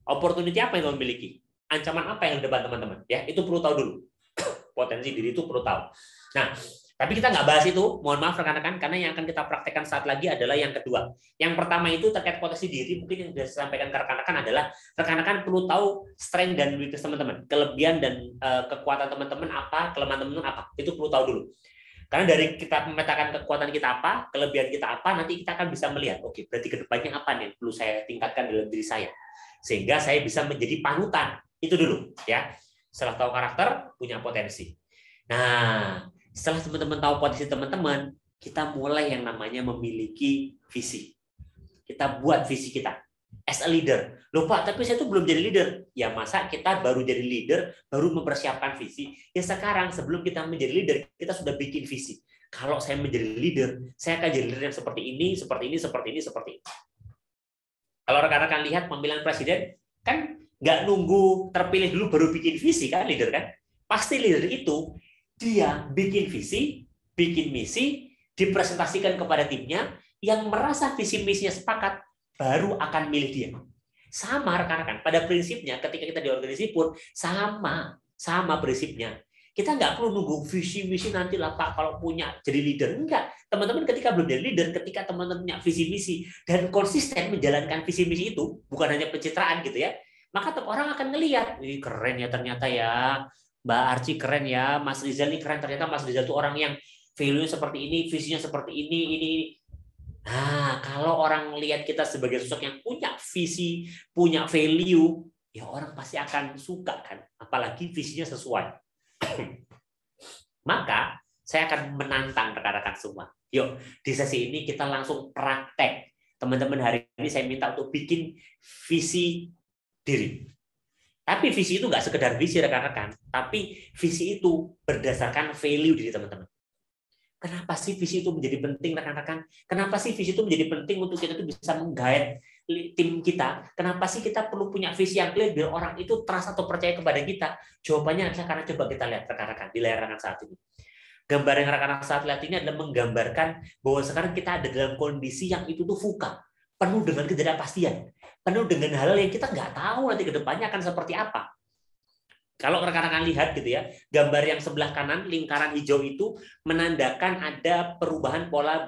Opportunity apa yang teman miliki? Ancaman apa yang di depan teman-teman? Ya, itu perlu tahu dulu. Potensi diri itu perlu tahu. Nah, tapi kita nggak bahas itu, mohon maaf rekan-rekan, karena yang akan kita praktekkan saat lagi adalah yang kedua. Yang pertama itu terkait potensi diri, mungkin yang sudah saya sampaikan ke rekan-rekan adalah rekan-rekan perlu tahu strength dan weakness teman-teman, kelebihan dan kekuatan teman-teman apa, kelemahan teman-teman apa, itu perlu tahu dulu. Karena dari kita memetakan kekuatan kita apa, kelebihan kita apa, nanti kita akan bisa melihat, oke, berarti kedepannya apa nih yang perlu saya tingkatkan dalam diri saya, sehingga saya bisa menjadi panutan. Itu dulu, ya. Setelah tahu karakter, punya potensi. Nah, setelah teman-teman tahu potensi teman-teman, kita mulai yang namanya memiliki visi. Kita buat visi kita. As a leader. Loh Pak, tapi saya tuh belum jadi leader. Ya masa kita baru jadi leader, baru mempersiapkan visi. Ya sekarang sebelum kita menjadi leader, kita sudah bikin visi. Kalau saya menjadi leader, saya akan jadi leader yang seperti ini, seperti ini, seperti ini, seperti ini. Kalau rekan-rekan lihat pemilihan presiden, kan nggak nunggu terpilih dulu baru bikin visi kan leader kan? Pasti leader itu dia bikin visi, bikin misi, dipresentasikan kepada timnya, yang merasa visi misinya sepakat, baru akan milih dia. Sama rekan-rekan, pada prinsipnya ketika kita di organisasi pun sama prinsipnya. Kita nggak perlu nunggu visi misi nanti lah Pak kalau punya jadi leader. Enggak, teman-teman ketika belum jadi leader, ketika teman-teman punya visi misi dan konsisten menjalankan visi misi itu, bukan hanya pencitraan gitu ya, maka orang akan ngelihat, ih keren ya ternyata ya, Mbak Arci keren ya, Mas Rizal ini keren, ternyata Mas Rizal itu orang yang value seperti ini, visinya seperti ini. Nah, kalau orang lihat kita sebagai sosok yang punya visi, punya value, ya orang pasti akan suka kan, apalagi visinya sesuai. Maka saya akan menantang rekan-rekan semua. Yuk, di sesi ini kita langsung praktek. Teman-teman hari ini saya minta untuk bikin visi diri. Tapi visi itu nggak sekedar visi rekan-rekan, tapi visi itu berdasarkan value diri teman-teman. Kenapa sih visi itu menjadi penting rekan-rekan? Kenapa sih visi itu menjadi penting untuk kita itu bisa meng-guide tim kita? Kenapa sih kita perlu punya visi yang clear biar orang itu trust atau percaya kepada kita? Jawabannya adalah karena coba kita lihat rekan-rekan di layar rekan saat ini. Gambar yang rekan-rekan saat lihat ini adalah menggambarkan bahwa sekarang kita ada dalam kondisi yang itu tuh VUCA, penuh dengan ketidakpastian, penuh dengan hal yang kita nggak tahu nanti ke depannya akan seperti apa. Kalau rekan-rekan lihat gitu ya, gambar yang sebelah kanan lingkaran hijau itu menandakan ada perubahan pola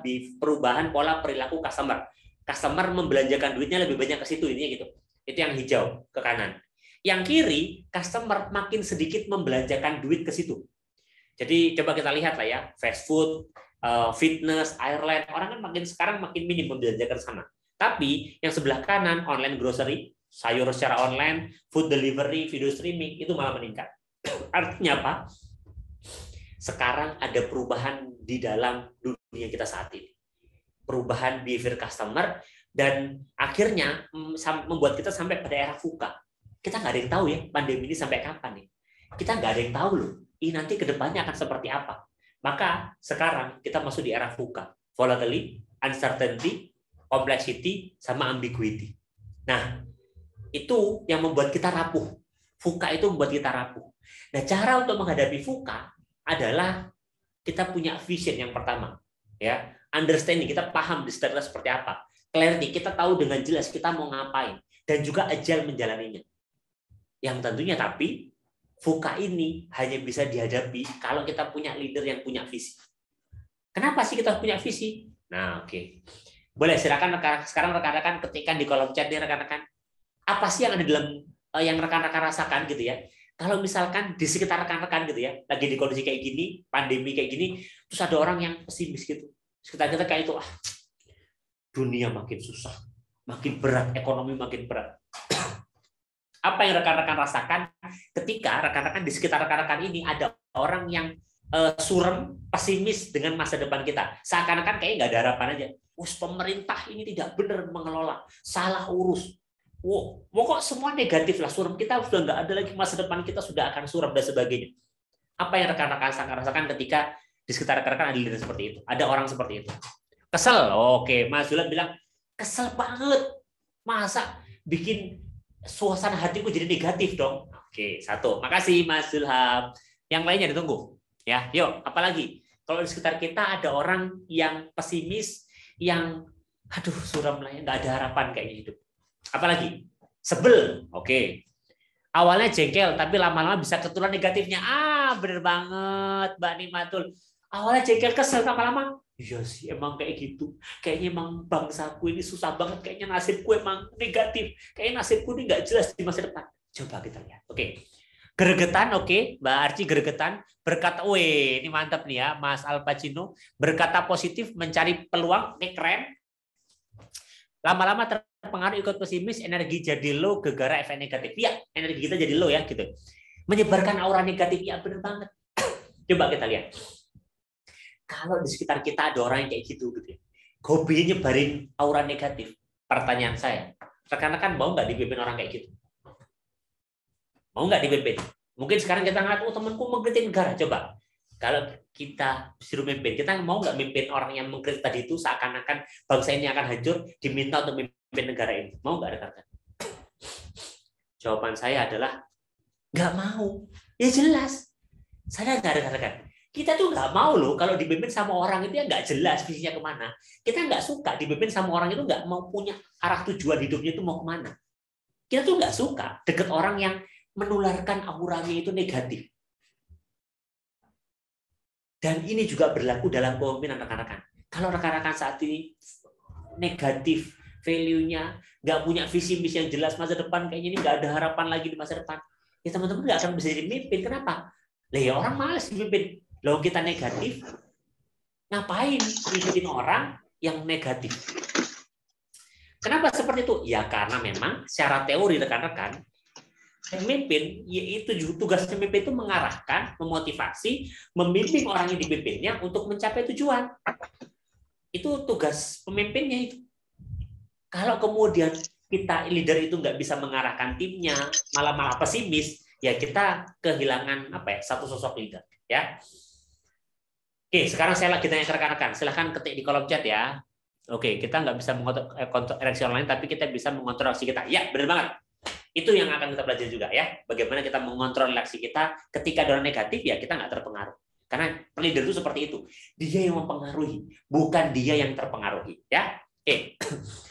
perilaku customer. Customer membelanjakan duitnya lebih banyak ke situ ini gitu. Itu yang hijau ke kanan. Yang kiri, customer makin sedikit membelanjakan duit ke situ. Jadi coba kita lihat lah ya, fast food, fitness, airline, orang kan sekarang makin minim membelanjakan sana. Tapi yang sebelah kanan online grocery, sayur secara online, food delivery, video streaming, itu malah meningkat. Artinya apa? Sekarang ada perubahan di dalam dunia kita saat ini. Perubahan behavior customer, dan akhirnya membuat kita sampai pada era VUCA. Kita nggak ada yang tahu ya pandemi ini sampai kapan nih. Kita nggak ada yang tahu loh. Ini nanti kedepannya akan seperti apa. Maka sekarang kita masuk di era VUCA. Volatility, uncertainty, complexity, sama ambiguity. Nah, itu yang membuat kita rapuh. VUCA itu membuat kita rapuh. Nah, cara untuk menghadapi VUCA adalah kita punya vision yang pertama. Ya, understanding, kita paham di status seperti apa. Clarity, kita tahu dengan jelas kita mau ngapain. Dan juga agile menjalaninya. Yang tentunya tapi VUCA ini hanya bisa dihadapi kalau kita punya leader yang punya visi. Kenapa sih kita punya visi? Nah, oke. Boleh silakan sekarang rekan-rekan ketikkan di kolom chat nih rekan-rekan. Apa sih yang ada dalam yang rekan-rekan rasakan gitu ya? Kalau misalkan di sekitar rekan-rekan gitu ya, lagi di kondisi kayak gini, pandemi kayak gini, terus ada orang yang pesimis gitu. Sekitar kita kayak itu, dunia makin susah, makin berat, ekonomi makin berat. Apa yang rekan-rekan rasakan ketika rekan-rekan di sekitar rekan-rekan ini ada orang yang surem, pesimis dengan masa depan kita. Seakan-akan kayaknya nggak ada harapan aja. Pemerintah ini tidak benar mengelola, salah urus. Kok semua negatif lah, suram, kita sudah nggak ada lagi, masa depan kita sudah akan suram dan sebagainya. Apa yang rekan-rekan rasakan ketika di sekitar rekan-rekan ada leader seperti itu, ada orang seperti itu? Kesel, oke, Mas Zulham bilang kesel banget, masa bikin suasana hatiku jadi negatif dong. Oke, satu, makasih Mas Zulham. Yang lainnya ditunggu, ya. Yuk, apalagi kalau di sekitar kita ada orang yang pesimis, yang aduh suram lah, nggak ada harapan kayaknya hidup. Apalagi sebel, oke. Awalnya jengkel, tapi lama-lama bisa keturunan negatifnya. Bener banget, Mbak Nimatul. Awalnya jengkel, kesel, lama-lama. Iya sih, emang kayak gitu. Kayaknya emang bangsaku ini susah banget. Kayaknya nasibku emang negatif. Kayaknya nasibku ini nggak jelas di masa depan. Coba kita lihat. Oke. Gregetan, oke. Mbak Arci gregetan. Berkata, ini mantap nih ya, Mas Al Pacino. Berkata positif, mencari peluang. Ini keren. Lama-lama terpengaruh ikut pesimis, energi jadi low, gegara efek negatif. Ya, energi kita jadi low ya, gitu. Menyebarkan aura negatif, ya benar banget. Coba kita lihat. Kalau di sekitar kita ada orang yang kayak gitu, gitu. Hobinya nyebarin aura negatif. Pertanyaan saya, rekan-rekan mau nggak dipimpin orang kayak gitu? Mau nggak dipimpin? Mungkin sekarang kita ngeliat, temanku mengkritik negara. Coba. Kalau kita disuruh mimpin, kita mau nggak mimpin orang yang mengkritik tadi itu seakan-akan bangsa ini akan hancur, diminta untuk mimpin negara ini? Mau nggak rekan-rekan? Jawaban saya adalah nggak mau. Ya jelas. Saya nggak rekan-rekan. Kita tuh nggak mau loh kalau dipimpin sama orang itu yang nggak jelas visinya kemana. Kita nggak suka dipimpin sama orang itu nggak mau punya arah tujuan hidupnya itu mau kemana. Kita tuh nggak suka deket orang yang menularkan auranya itu negatif. Dan ini juga berlaku dalam kepemimpinan rekan-rekan. Kalau rekan-rekan saat ini negatif, value-nya, nggak punya visi misi yang jelas masa depan, kayaknya ini nggak ada harapan lagi di masa depan, ya teman-teman nggak akan bisa jadi pemimpin. Kenapa? Lah ya orang malas dipimpin. Lalu kita negatif, ngapain ngikutin orang yang negatif? Kenapa seperti itu? Ya karena memang secara teori rekan-rekan, pemimpin, yaitu tugas pemimpin itu mengarahkan, memotivasi, membimbing orang yang dipimpinnya untuk mencapai tujuan. Itu tugas pemimpinnya itu. Kalau kemudian kita leader itu nggak bisa mengarahkan timnya, malah pesimis, ya kita kehilangan satu sosok leader. Ya. Oke, sekarang saya lagi tanya ke rekan-rekan. Silahkan ketik di kolom chat ya. Oke, kita nggak bisa mengontrol reaksi online, tapi kita bisa mengontrol reaksi kita. Ya, benar banget. Itu yang akan kita pelajari juga ya. Bagaimana kita mengontrol reaksi kita ketika ada orang negatif, ya kita nggak terpengaruh. Karena leader itu seperti itu. Dia yang mempengaruhi, bukan dia yang terpengaruhi. Ya. Oke.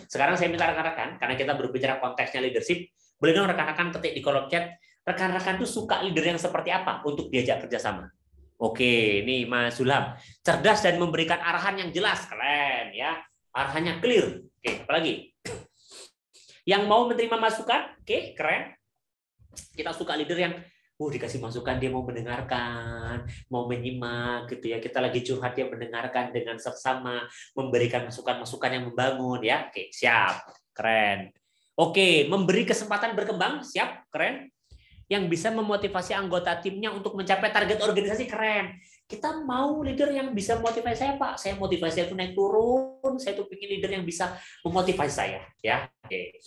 Sekarang saya minta rekan-rekan, karena kita berbicara konteksnya leadership, boleh dong rekan-rekan ketik di kolom chat, rekan-rekan itu suka leader yang seperti apa untuk diajak kerjasama. Oke, ini Mas Zulham. Cerdas dan memberikan arahan yang jelas. Keren ya. Arahannya clear. Oke, apalagi? Yang mau menerima masukan, oke, keren. Kita suka leader yang dikasih masukan, dia mau mendengarkan, mau menyimak gitu ya. Kita lagi curhat, dia mendengarkan dengan seksama, memberikan masukan-masukan yang membangun ya. Oke, siap. Keren. Oke, memberi kesempatan berkembang, siap, keren. Yang bisa memotivasi anggota timnya untuk mencapai target organisasi, keren. Kita mau leader yang bisa memotivasi saya, Pak. Saya motivasi itu naik turun, saya tuh ingin leader yang bisa memotivasi saya, ya. Oke.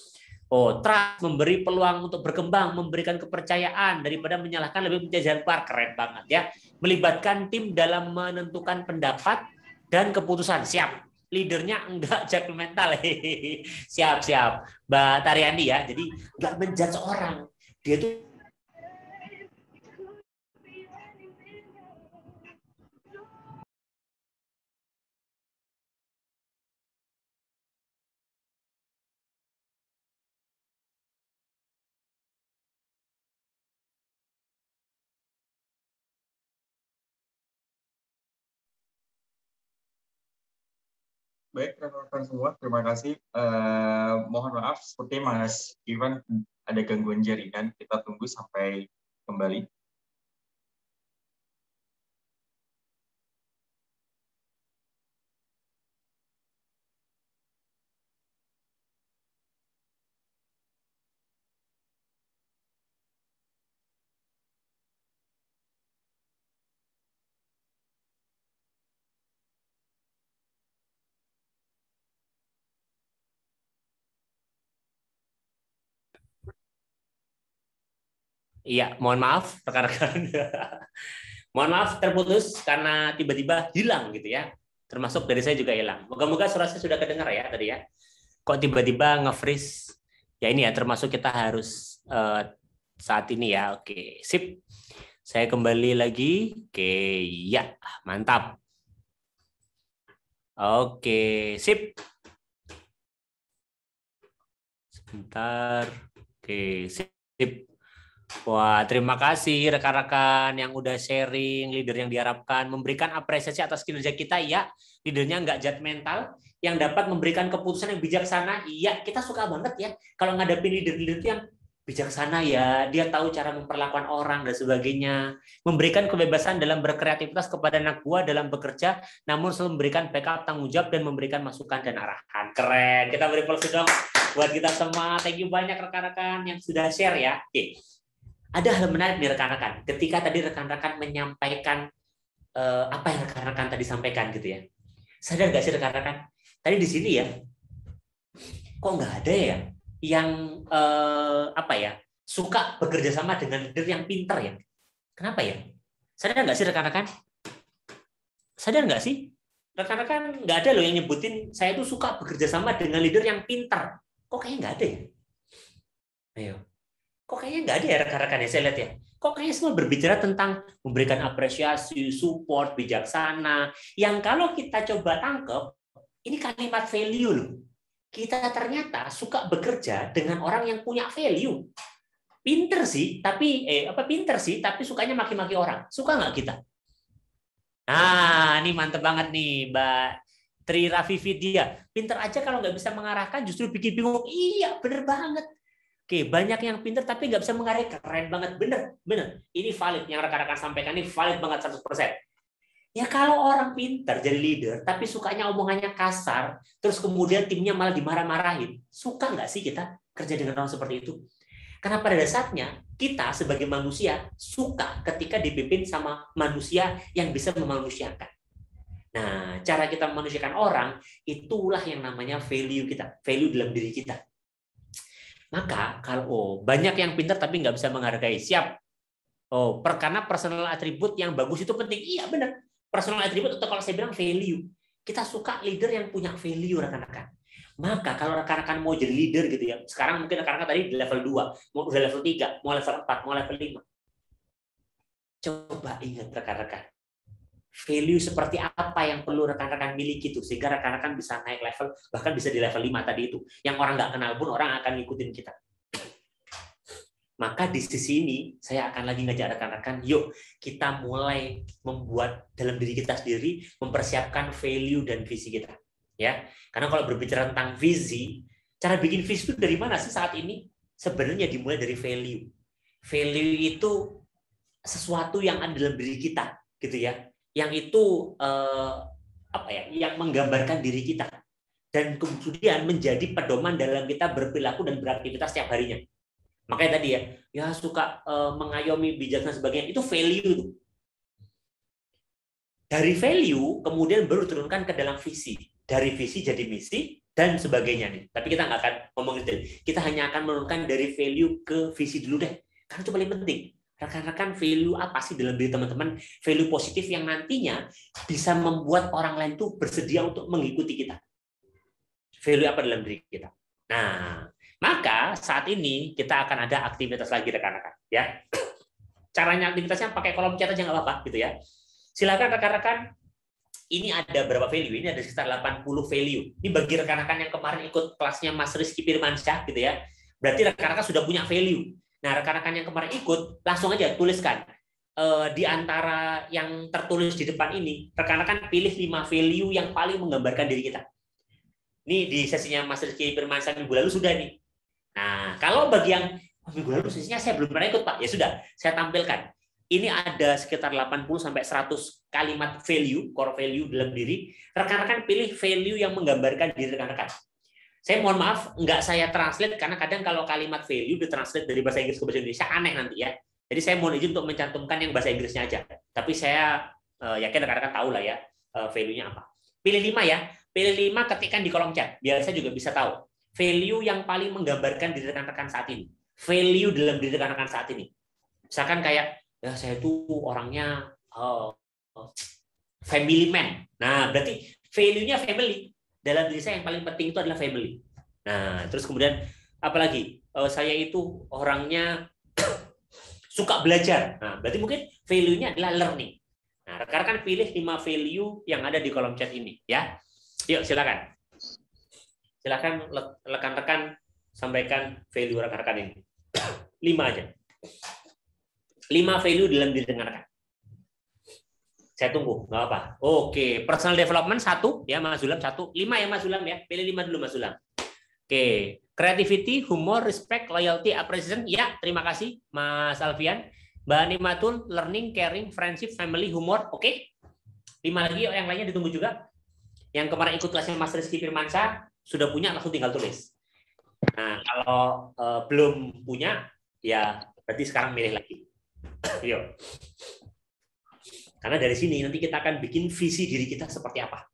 Oh, trust, memberi peluang untuk berkembang, memberikan kepercayaan daripada menyalahkan, lebih mencari jalan keluar. Keren banget ya. Melibatkan tim dalam menentukan pendapat dan keputusan. Siap. Leadernya enggak judgmental. Siap, siap. Mbak Tariani ya. Jadi enggak menjudge orang. Dia tuh Baik, rekan-rekan semua, terima kasih. Mohon maaf, seperti Mas Ivan ada gangguan jaringan. Kita tunggu sampai kembali. iya, mohon maaf rekan-rekan. Mohon maaf terputus karena tiba-tiba hilang gitu ya. Termasuk dari saya juga hilang. Moga-moga suara saya sudah kedengar ya tadi ya. Kok tiba-tiba nge-freeze? Ya ini ya, termasuk kita harus saat ini ya. Oke, sip. Saya kembali lagi. Oke, ya, mantap. Oke, sip. Sebentar. Oke, sip. Wah, terima kasih rekan-rekan yang udah sharing, leader yang diharapkan, memberikan apresiasi atas kinerja kita, ya. Leadernya nggak judgmental, yang dapat memberikan keputusan yang bijaksana, iya, kita suka banget ya. Kalau ngadepin leader-leader itu yang bijaksana ya, dia tahu cara memperlakukan orang dan sebagainya, memberikan kebebasan dalam berkreativitas kepada anak buah dalam bekerja, namun selalu memberikan backup, tanggung jawab, dan memberikan masukan dan arahan. Keren, kita beri aplaus dong buat kita semua. Thank you banyak rekan-rekan yang sudah share ya. Oke. Ada hal menarik nih rekan-rekan. Ketika tadi rekan-rekan menyampaikan apa yang rekan-rekan tadi sampaikan gitu ya. Sadar nggak sih rekan-rekan? Tadi di sini ya, kok nggak ada ya yang apa ya suka bekerja sama dengan leader yang pintar ya? Kenapa ya? Sadar nggak sih rekan-rekan? Sadar nggak sih? Rekan-rekan nggak ada loh yang nyebutin saya tuh suka bekerja sama dengan leader yang pintar. Kok kayaknya nggak ada ya? Ayo. Kok kayaknya nggak ada ya rekan-rekan ya, saya lihat ya. Kok kayaknya semua berbicara tentang memberikan apresiasi, support, bijaksana. Yang kalau kita coba tangkep, ini kalimat value loh. Kita ternyata suka bekerja dengan orang yang punya value. Pinter sih, tapi pinter sih, tapi sukanya maki-maki orang. Suka nggak kita? Nah, ini mantep banget nih, Mbak Tri Rafifi dia. Pinter aja kalau nggak bisa mengarahkan justru bikin bingung. Iya, bener banget. Oke, banyak yang pinter tapi nggak bisa mengarahkan. Keren banget, bener. Ini valid, yang rekan-rekan sampaikan ini valid banget 100%. Ya kalau orang pinter jadi leader, tapi sukanya omongannya kasar, terus kemudian timnya malah dimarah-marahin, suka nggak sih kita kerja dengan orang seperti itu? Karena pada dasarnya, kita sebagai manusia suka ketika dipimpin sama manusia yang bisa memanusiakan. Nah, cara kita memanusiakan orang, itulah yang namanya value kita, value dalam diri kita. Maka kalau banyak yang pintar tapi nggak bisa menghargai, siap. Karena personal atribut yang bagus itu penting. Iya benar. Personal atribut atau kalau saya bilang value. Kita suka leader yang punya value rekan-rekan. Maka kalau rekan-rekan mau jadi leader gitu ya, sekarang mungkin rekan-rekan tadi di level 2, mau udah level 3, mau level 4, mau level 5. Coba ingat rekan-rekan. Value seperti apa yang perlu rekan-rekan miliki itu sehingga rekan-rekan bisa naik level, bahkan bisa di level 5 tadi itu. Yang orang nggak kenal pun orang akan ngikutin kita. Maka di sisi ini saya akan lagi ngajak rekan-rekan, yuk kita mulai membuat dalam diri kita sendiri, mempersiapkan value dan visi kita. Ya, karena kalau berbicara tentang visi, cara bikin visi itu dari mana sih saat ini? Sebenarnya dimulai dari value. Value itu sesuatu yang ada dalam diri kita, gitu ya. Yang itu yang menggambarkan diri kita dan kemudian menjadi pedoman dalam kita berperilaku dan beraktivitas setiap harinya. Makanya tadi ya suka mengayomi, bijaksana sebagainya, itu value itu. Dari value kemudian baru turunkan ke dalam visi. Dari visi jadi misi, dan sebagainya nih. Tapi kita nggak akan ngomong detail. Kita hanya akan menurunkan dari value ke visi dulu deh. Karena itu paling penting. Rekan-rekan, value apa sih dalam diri teman-teman? Value positif yang nantinya bisa membuat orang lain tuh bersedia untuk mengikuti kita. Value apa dalam diri kita? Nah, maka saat ini kita akan ada aktivitas lagi rekan-rekan, ya. Caranya aktivitasnya pakai kolom chat aja nggak apa-apa, gitu ya. Silakan rekan-rekan. Ini ada berapa value? Ini ada sekitar 80 value. Ini bagi rekan-rekan yang kemarin ikut kelasnya Mas Rizky Firmansyah, gitu ya. Berarti rekan-rekan sudah punya value. Nah, rekan-rekan yang kemarin ikut, langsung aja tuliskan. Di antara yang tertulis di depan ini, rekan-rekan pilih 5 value yang paling menggambarkan diri kita. Ini di sesinya Mas Rizky Firmansyah minggu lalu sudah nih. Nah, kalau bagi yang minggu lalu sesinya saya belum pernah ikut, Pak. Ya sudah, saya tampilkan. Ini ada sekitar 80-100 kalimat value, core value dalam diri. Rekan-rekan pilih value yang menggambarkan diri rekan-rekan. Saya mohon maaf, nggak saya translate karena kadang kalau kalimat value ditranslate dari bahasa Inggris ke bahasa Indonesia aneh nanti ya. Jadi saya mohon izin untuk mencantumkan yang bahasa Inggrisnya aja. Tapi saya yakin rekan-rekan tahu lah ya value-nya apa. Pilih 5 ya. Pilih 5, ketikkan di kolom chat. Biar saya juga bisa tahu. Value yang paling menggambarkan diri rekan-rekan saat ini. Value dalam diri rekan-rekan saat ini. Misalkan kayak, ya saya itu orangnya family man. Nah, berarti value-nya family. Dalam diri saya yang paling penting itu adalah family. Nah, terus kemudian apalagi saya itu orangnya suka belajar. Nah, berarti mungkin value-nya adalah learning. Nah, rekan-rekan pilih 5 value yang ada di kolom chat ini, ya. Yuk, silakan. Silakan rekan-rekan sampaikan value rekan-rekan ini. 5 aja. 5 value dalam diri rekan-rekan. Saya tunggu, nggak apa. Oke, personal development 1 ya Mas Zulam 1. 5 ya Mas Zulam ya. Pilih 5 dulu Mas Zulam. Oke, creativity, humor, respect, loyalty, appreciation. Ya, terima kasih Mas Alfian. Mbak Animatul, learning, caring, friendship, family, humor. Oke. 5 lagi yang lainnya ditunggu juga. Yang kemarin ikut kelasnya Mas Rizky Firmansyah sudah punya, langsung tinggal tulis. Nah, kalau belum punya, ya berarti sekarang milih lagi. Yuk. Karena dari sini nanti kita akan bikin visi diri kita seperti apa.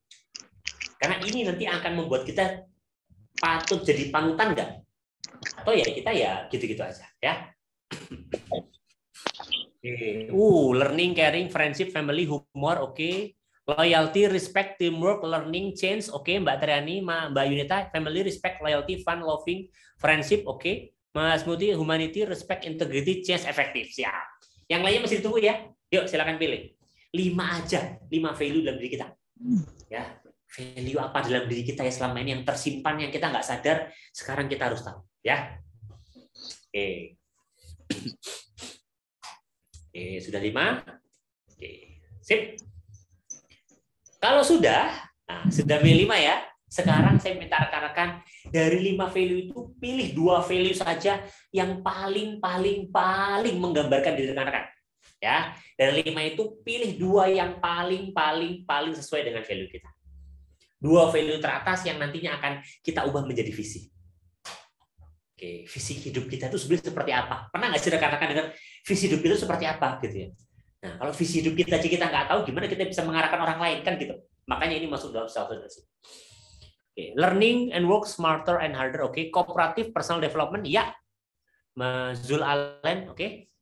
Karena ini nanti akan membuat kita patut jadi panutan nggak? Atau ya kita ya gitu-gitu aja ya. Learning, caring, friendship, family, humor, oke. Loyalty, respect, teamwork, learning, change, oke. Mbak Triani, Mbak Yunita, family, respect, loyalty, fun, loving, friendship, oke. Mas Muti, humanity, respect, integrity, change, effective. Siap. Yang lainnya masih ditunggu ya. Yuk silakan pilih. 5 aja, 5 value dalam diri kita. Ya, value apa dalam diri kita ya selama ini yang tersimpan yang kita nggak sadar, sekarang kita harus tahu, ya. Oke. Oke, sudah 5. Oke, sip. Kalau sudah, nah, sudah pilih 5 ya. Sekarang saya minta rekan-rekan dari 5 value itu pilih 2 value saja yang paling menggambarkan diri rekan-rekan. Ya, dari 5 itu pilih 2 yang paling sesuai dengan value kita. 2 value teratas yang nantinya akan kita ubah menjadi visi. Oke, visi hidup kita itu sebenarnya seperti apa? Pernah nggak sih rekan-rekan dengar visi hidup itu seperti apa gitu ya? Nah, kalau visi hidup kita aja kita nggak tahu, gimana kita bisa mengarahkan orang lain kan gitu? Makanya ini masuk dalam self-leadership. Oke, learning and work smarter and harder. Oke, cooperative personal development. Ya, Mas Zul Allen. Oke.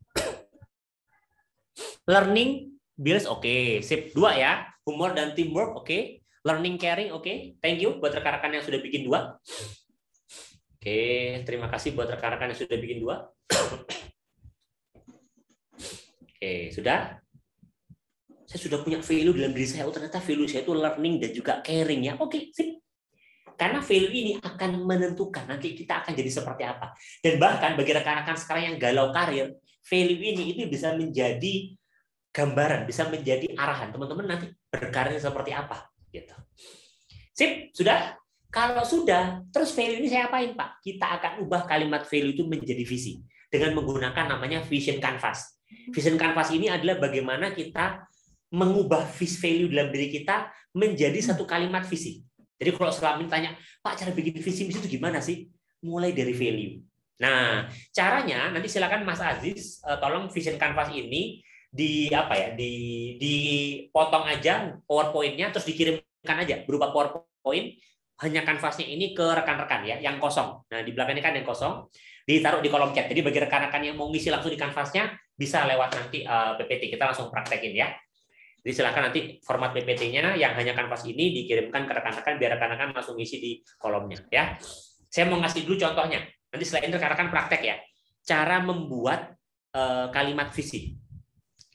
Learning, builds, oke. Sip, 2 ya. Humor dan teamwork, oke. Learning, caring, oke. Thank you buat rekan-rekan yang sudah bikin 2. Oke, terima kasih buat rekan-rekan yang sudah bikin 2. Oke, sudah? Saya sudah punya value dalam diri saya. Oh, ternyata value saya itu learning dan juga caring ya. Oke, sip. Karena value ini akan menentukan nanti kita akan jadi seperti apa. Dan bahkan bagi rekan-rekan sekarang yang galau karir, value ini itu bisa menjadi gambaran, bisa menjadi arahan teman-teman nanti berkarir seperti apa gitu. Sip, sudah? Kalau sudah, terus value ini saya apain, Pak? Kita akan ubah kalimat value itu menjadi visi dengan menggunakan namanya vision canvas. Vision canvas ini adalah bagaimana kita mengubah value dalam diri kita menjadi satu kalimat visi. Jadi kalau selama ini tanya, Pak, cara bikin visi misi itu gimana sih? Mulai dari value. Nah, caranya nanti silakan Mas Aziz tolong vision canvas ini dipotong aja PowerPoint-nya terus dikirimkan aja berupa PowerPoint hanya kanvasnya ini ke rekan-rekan ya, yang kosong. Nah, di belakangnya kan yang kosong, ditaruh di kolom chat. Jadi bagi rekan-rekan yang mau ngisi langsung di kanvasnya, bisa lewat nanti PPT. Kita langsung praktekin ya. Jadi silakan nanti format PPT-nya yang hanya kanvas ini dikirimkan ke rekan-rekan, biar rekan-rekan langsung ngisi di kolomnya ya. Saya mau ngasih dulu contohnya. Nanti selain rekan-rekan praktek ya. Cara membuat kalimat visi.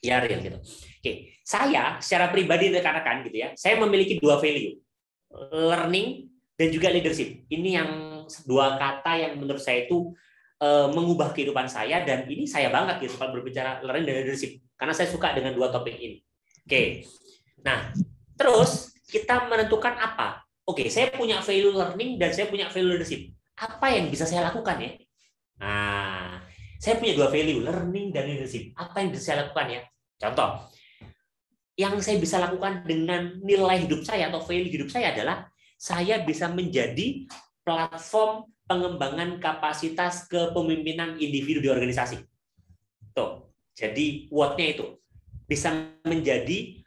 Ya, real gitu. Oke, saya secara pribadi rekan-rekan gitu ya, saya memiliki 2 value. Learning dan juga leadership. Ini yang 2 kata yang menurut saya itu mengubah kehidupan saya, dan ini saya banget gitu kalau berbicara learning dan leadership, karena saya suka dengan 2 topik ini. Oke. Nah, terus kita menentukan apa? Oke, saya punya value learning dan saya punya value leadership. Apa yang bisa saya lakukan ya? Nah, saya punya 2 value, learning dan leadership. Apa yang bisa saya lakukan ya? Contoh, yang saya bisa lakukan dengan nilai hidup saya atau value hidup saya adalah saya bisa menjadi platform pengembangan kapasitas kepemimpinan individu di organisasi. Tuh, jadi what-nya itu bisa menjadi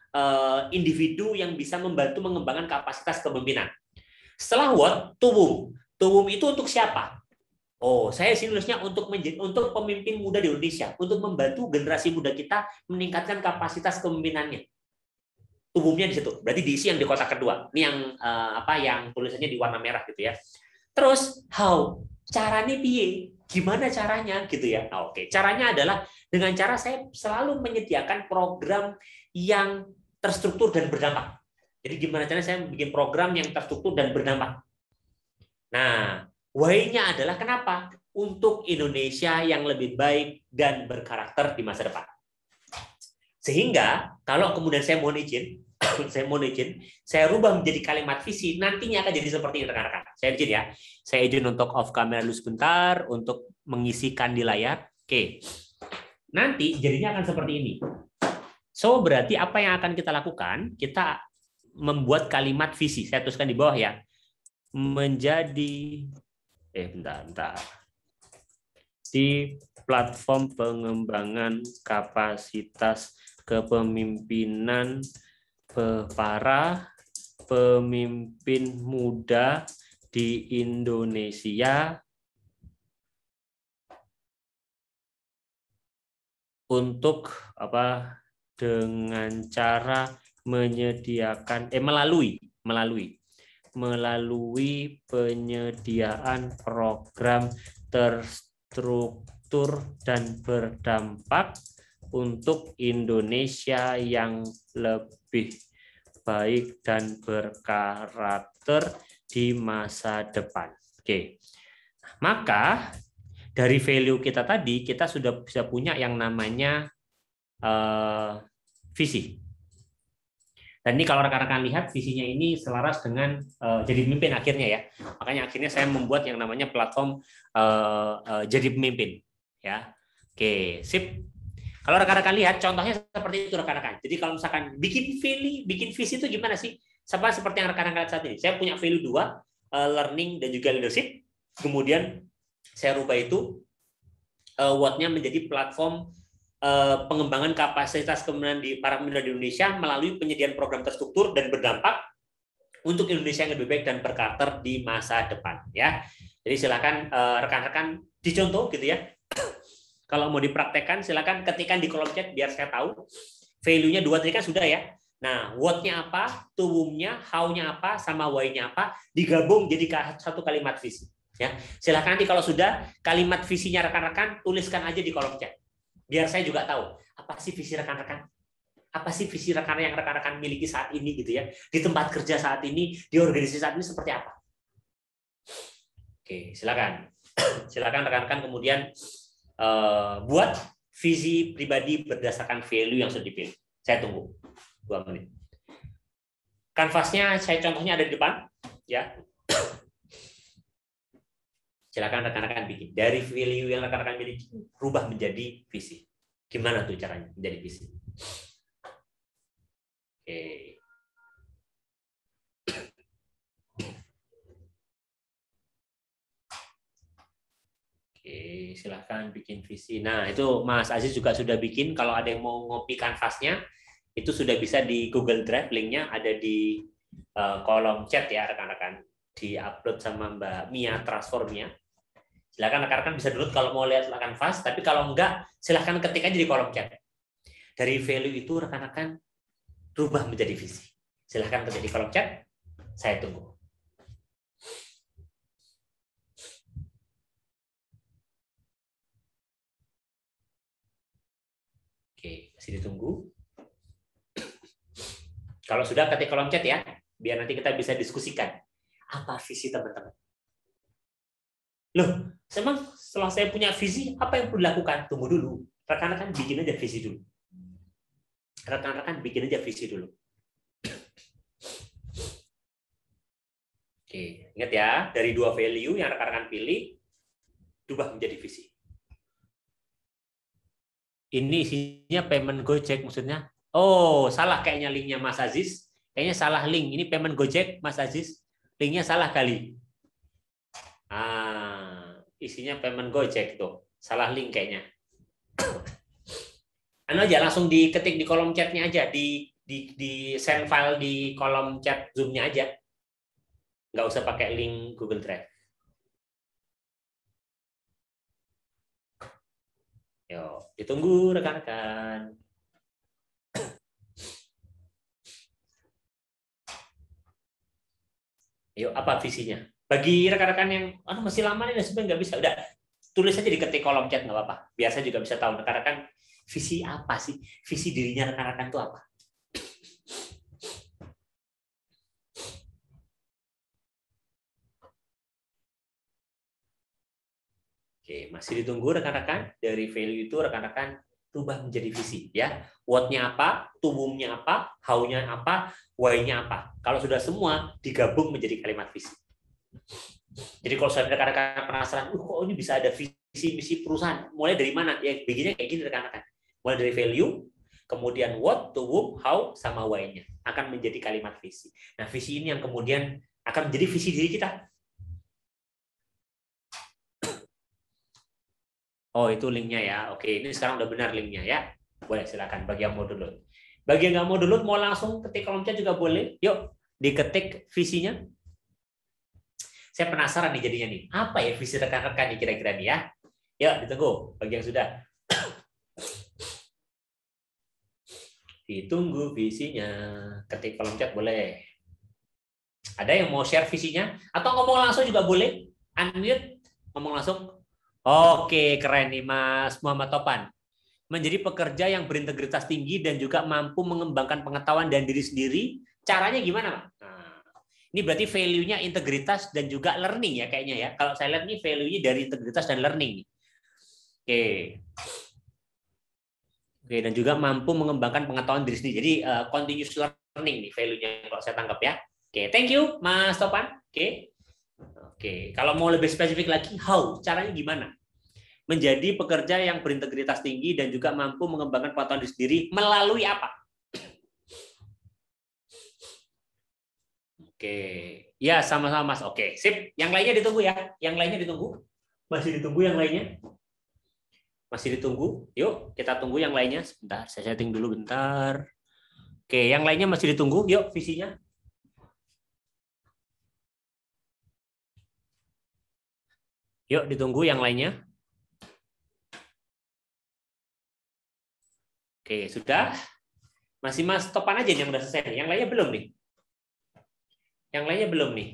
individu yang bisa membantu mengembangkan kapasitas kepemimpinan. Setelah what, to whom. To whom itu untuk siapa? Oh, saya sini nulisnya untuk pemimpin muda di Indonesia, untuk membantu generasi muda kita meningkatkan kapasitas kepemimpinannya. Umumnya di situ. Berarti diisi yang di kotak kedua. Ini yang yang tulisannya di warna merah gitu ya. Terus how? Caranya piye? Gimana caranya gitu ya. Nah, oke. Caranya adalah dengan cara saya selalu menyediakan program yang terstruktur dan berdampak. Jadi gimana caranya saya bikin program yang terstruktur dan berdampak. Nah, why-nya adalah kenapa? Untuk Indonesia yang lebih baik dan berkarakter di masa depan. Sehingga kalau kemudian saya mohon izin, saya rubah menjadi kalimat visi, nantinya akan jadi seperti ini rekan-rekan. Saya izin ya. Saya izin untuk off kamera dulu sebentar untuk mengisikan di layar. Oke. Nanti jadinya akan seperti ini. So berarti apa yang akan kita lakukan? Kita membuat kalimat visi. Saya tuliskan di bawah ya. Menjadi bentar. Di platform pengembangan kapasitas kepemimpinan para pemimpin muda di Indonesia untuk dengan cara menyediakan melalui penyediaan program terstruktur dan berdampak untuk Indonesia yang lebih baik dan berkarakter di masa depan. Oke. Maka dari value kita tadi kita sudah bisa punya yang namanya visi. Dan ini kalau rekan-rekan lihat visinya ini selaras dengan jadi pemimpin akhirnya ya. Makanya akhirnya saya membuat yang namanya platform jadi pemimpin ya. Oke, sip. Kalau rekan-rekan lihat contohnya seperti itu rekan-rekan. Jadi kalau misalkan bikin visi itu gimana sih? Seperti yang rekan-rekan lihat saat ini. Saya punya value 2, learning dan juga leadership. Kemudian saya rubah itu what-nya menjadi platform pengembangan kapasitas kepemimpinan di para pemimpin di Indonesia melalui penyediaan program terstruktur dan berdampak untuk Indonesia yang lebih baik dan berkarakter di masa depan ya. Jadi silakan rekan-rekan dicontoh gitu ya. Kalau mau dipraktekkan silakan ketikkan di kolom chat biar saya tahu. Value-nya 2 tadi kan sudah ya. Nah, what-nya apa, to whom-nya, how-nya apa, sama why-nya apa, digabung jadi satu kalimat visi. Ya, silakan nanti kalau sudah kalimat visinya rekan-rekan tuliskan aja di kolom chat. Biar saya juga tahu apa sih visi rekan-rekan. Apa sih visi rekan-rekan yang rekan-rekan miliki saat ini gitu ya. Di tempat kerja saat ini, di organisasi saat ini seperti apa. Oke, silakan. Silakan rekan-rekan kemudian buat visi pribadi berdasarkan value yang sudah dipilih. Saya tunggu 2 menit. Kanvasnya saya contohnya ada di depan ya. Silakan rekan-rekan bikin. Dari value yang rekan-rekan miliki rubah menjadi visi. Gimana tuh caranya menjadi visi? Oke. Oke, silahkan bikin visi. Nah, itu Mas Aziz juga sudah bikin. Kalau ada yang mau ngopi kanvasnya, itu sudah bisa di Google Drive. Linknya ada di kolom chat ya, rekan-rekan. Di-upload sama Mbak Mia Transformnya. Silakan rekan-rekan bisa download kalau mau lihat kanvas, tapi kalau enggak silakan ketik aja di kolom chat. Dari value itu rekan-rekan rubah menjadi visi. Silakan ketik di kolom chat. Saya tunggu. Oke, masih ditunggu. Kalau sudah ketik kolom chat ya, biar nanti kita bisa diskusikan apa visi teman-teman. Loh, memang setelah saya punya visi, apa yang perlu dilakukan? Tunggu dulu. Rekan-rekan bikin aja visi dulu. Rekan-rekan bikin aja visi dulu. Oke, ingat ya, dari 2 value yang rekan-rekan pilih, ubah menjadi visi. Ini isinya payment Gojek maksudnya. Oh, salah kayaknya linknya Mas Aziz. Kayaknya salah link. Ini payment Gojek, Mas Aziz. Linknya salah kali. Isinya payment Gojek tuh. Salah link kayaknya. Anu aja langsung diketik di kolom chatnya aja, di send file di kolom chat Zoom-nya aja. Nggak usah pakai link Google Drive. Yo, ditunggu rekan-rekan. Yuk, apa visinya? Bagi rekan-rekan yang masih lama nih sebenarnya nggak bisa, udah tulis aja di ketik kolom chat nggak apa-apa. Biasa juga bisa tahu rekan-rekan visi apa sih? Visi dirinya rekan-rekan itu apa? Oke, masih ditunggu rekan-rekan. Dari value itu rekan-rekan rubah menjadi visi ya. What-nya apa, to whom-nya apa, how-nya apa, why-nya apa. Kalau sudah semua digabung menjadi kalimat visi. Jadi kalau saya rekan-rekan penasaran, kok ini bisa ada visi misi perusahaan? Mulai dari mana? Ya begini kayak gini rekan-rekan. Mulai dari value, kemudian what, to whom, how, sama why-nya akan menjadi kalimat visi. Nah, visi ini yang kemudian akan menjadi visi diri kita. Oh, itu linknya ya. Oke, ini sekarang udah benar linknya ya. Boleh, silakan bagi yang mau download. Bagi yang nggak mau download, mau langsung ketik kolom chat juga boleh. Yuk, diketik visinya. Saya penasaran nih jadinya nih. Apa ya visi rekan-rekan nih kira-kira nih ya? Yuk, ditunggu. Bagi yang sudah. Ditunggu visinya. Ketik kolom chat boleh. Ada yang mau share visinya? Atau ngomong langsung juga boleh. Unmute, ngomong langsung. Oke, keren nih Mas Muhammad Topan. Menjadi pekerja yang berintegritas tinggi dan juga mampu mengembangkan pengetahuan dan diri sendiri. Caranya gimana, Pak? Nah, ini berarti value-nya integritas dan juga learning ya kayaknya ya. Kalau saya lihat nih value-nya dari integritas dan learning. Oke. Oke, dan juga mampu mengembangkan pengetahuan diri sendiri. Jadi continuous learning nih value-nya kalau saya tangkap ya. Oke, thank you Mas Topan. Oke. Oke, kalau mau lebih spesifik lagi, how? Caranya gimana? Menjadi pekerja yang berintegritas tinggi dan juga mampu mengembangkan pengetahuan diri sendiri melalui apa? Oke, ya sama-sama Mas. Oke, sip. Yang lainnya ditunggu ya. Yang lainnya ditunggu. Masih ditunggu yang lainnya? Masih ditunggu. Yuk, kita tunggu yang lainnya. Sebentar, saya setting dulu bentar. Oke, yang lainnya masih ditunggu. Yuk, visinya. Yuk, ditunggu yang lainnya. Oke, sudah. Masih Mas Topan aja yang udah selesai. Yang lainnya belum nih. Yang lainnya belum nih.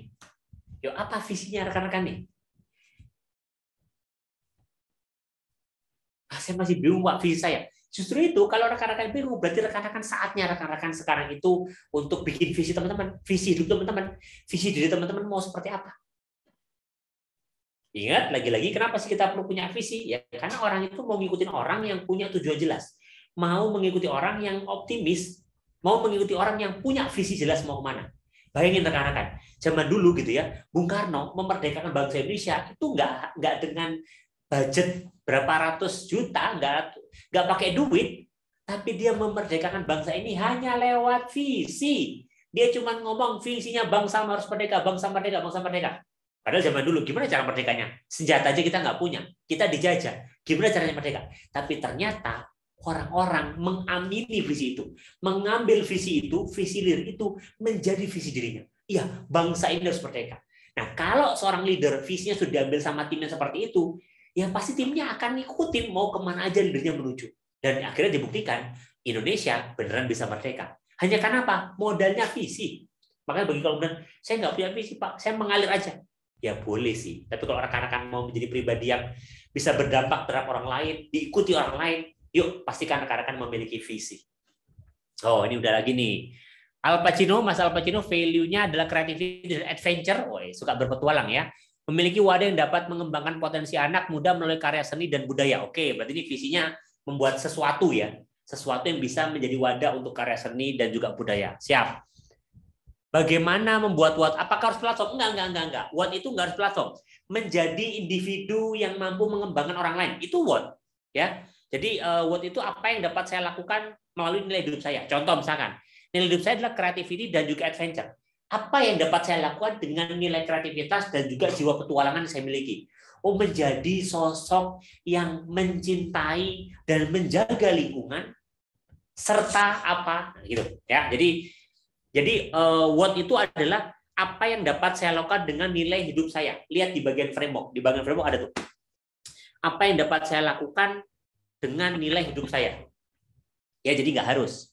Yuk, apa visinya rekan-rekan nih? Saya masih bingung Pak visi saya. Justru itu kalau rekan-rekan bingung berarti rekan-rekan saatnya rekan-rekan sekarang itu untuk bikin visi teman-teman, visi hidup teman-teman, visi diri teman-teman mau seperti apa. Ingat lagi-lagi kenapa sih kita perlu punya visi? Ya karena orang itu mau ngikutin orang yang punya tujuan jelas, mau mengikuti orang yang optimis, mau mengikuti orang yang punya visi jelas mau kemana. Bayangin rekan-rekan, zaman dulu gitu ya, Bung Karno memerdekakan bangsa Indonesia itu nggak dengan budget berapa ratus juta, nggak pakai duit, tapi dia memerdekakan bangsa ini hanya lewat visi. Dia cuma ngomong visinya bangsa harus merdeka, bangsa merdeka, bangsa merdeka. Padahal zaman dulu gimana cara merdekanya? Senjata aja kita nggak punya, kita dijajah. Gimana caranya merdeka? Tapi ternyata orang-orang mengamini visi itu, mengambil visi itu, visi diri itu menjadi visi dirinya. Iya, bangsa ini harus merdeka. Nah, kalau seorang leader visinya sudah diambil sama timnya seperti itu, ya pasti timnya akan ngikutin mau kemana aja leadernya menuju. Dan akhirnya dibuktikan Indonesia beneran bisa merdeka. Hanya karena apa? Modalnya visi. Makanya bagi kalau kemudian saya nggak punya visi Pak, saya mengalir aja. Ya boleh sih. Tapi kalau rekan-rekan mau menjadi pribadi yang bisa berdampak terhadap orang lain, diikuti orang lain, yuk pastikan rekan-rekan memiliki visi. Oh ini udah lagi nih. Mas Al Pacino value-nya adalah creativity dan adventure. Oh, suka berpetualang ya. Memiliki wadah yang dapat mengembangkan potensi anak muda melalui karya seni dan budaya. Oke, berarti ini visinya membuat sesuatu ya. Sesuatu yang bisa menjadi wadah untuk karya seni dan juga budaya. Siap. Bagaimana membuat Watt? Apakah harus platform? Enggak. Watt itu enggak harus platform. Menjadi individu yang mampu mengembangkan orang lain. Itu Watt. Ya. Jadi Watt itu apa yang dapat saya lakukan melalui nilai hidup saya. Contoh misalkan, nilai hidup saya adalah creativity dan juga adventure. Apa yang dapat saya lakukan dengan nilai kreativitas dan juga jiwa petualangan yang saya miliki? Oh, menjadi sosok yang mencintai dan menjaga lingkungan serta apa gitu ya. Jadi what itu adalah apa yang dapat saya lakukan dengan nilai hidup saya. Lihat di bagian framework. Di bagian framework ada tuh. Apa yang dapat saya lakukan dengan nilai hidup saya. Ya, jadi nggak harus.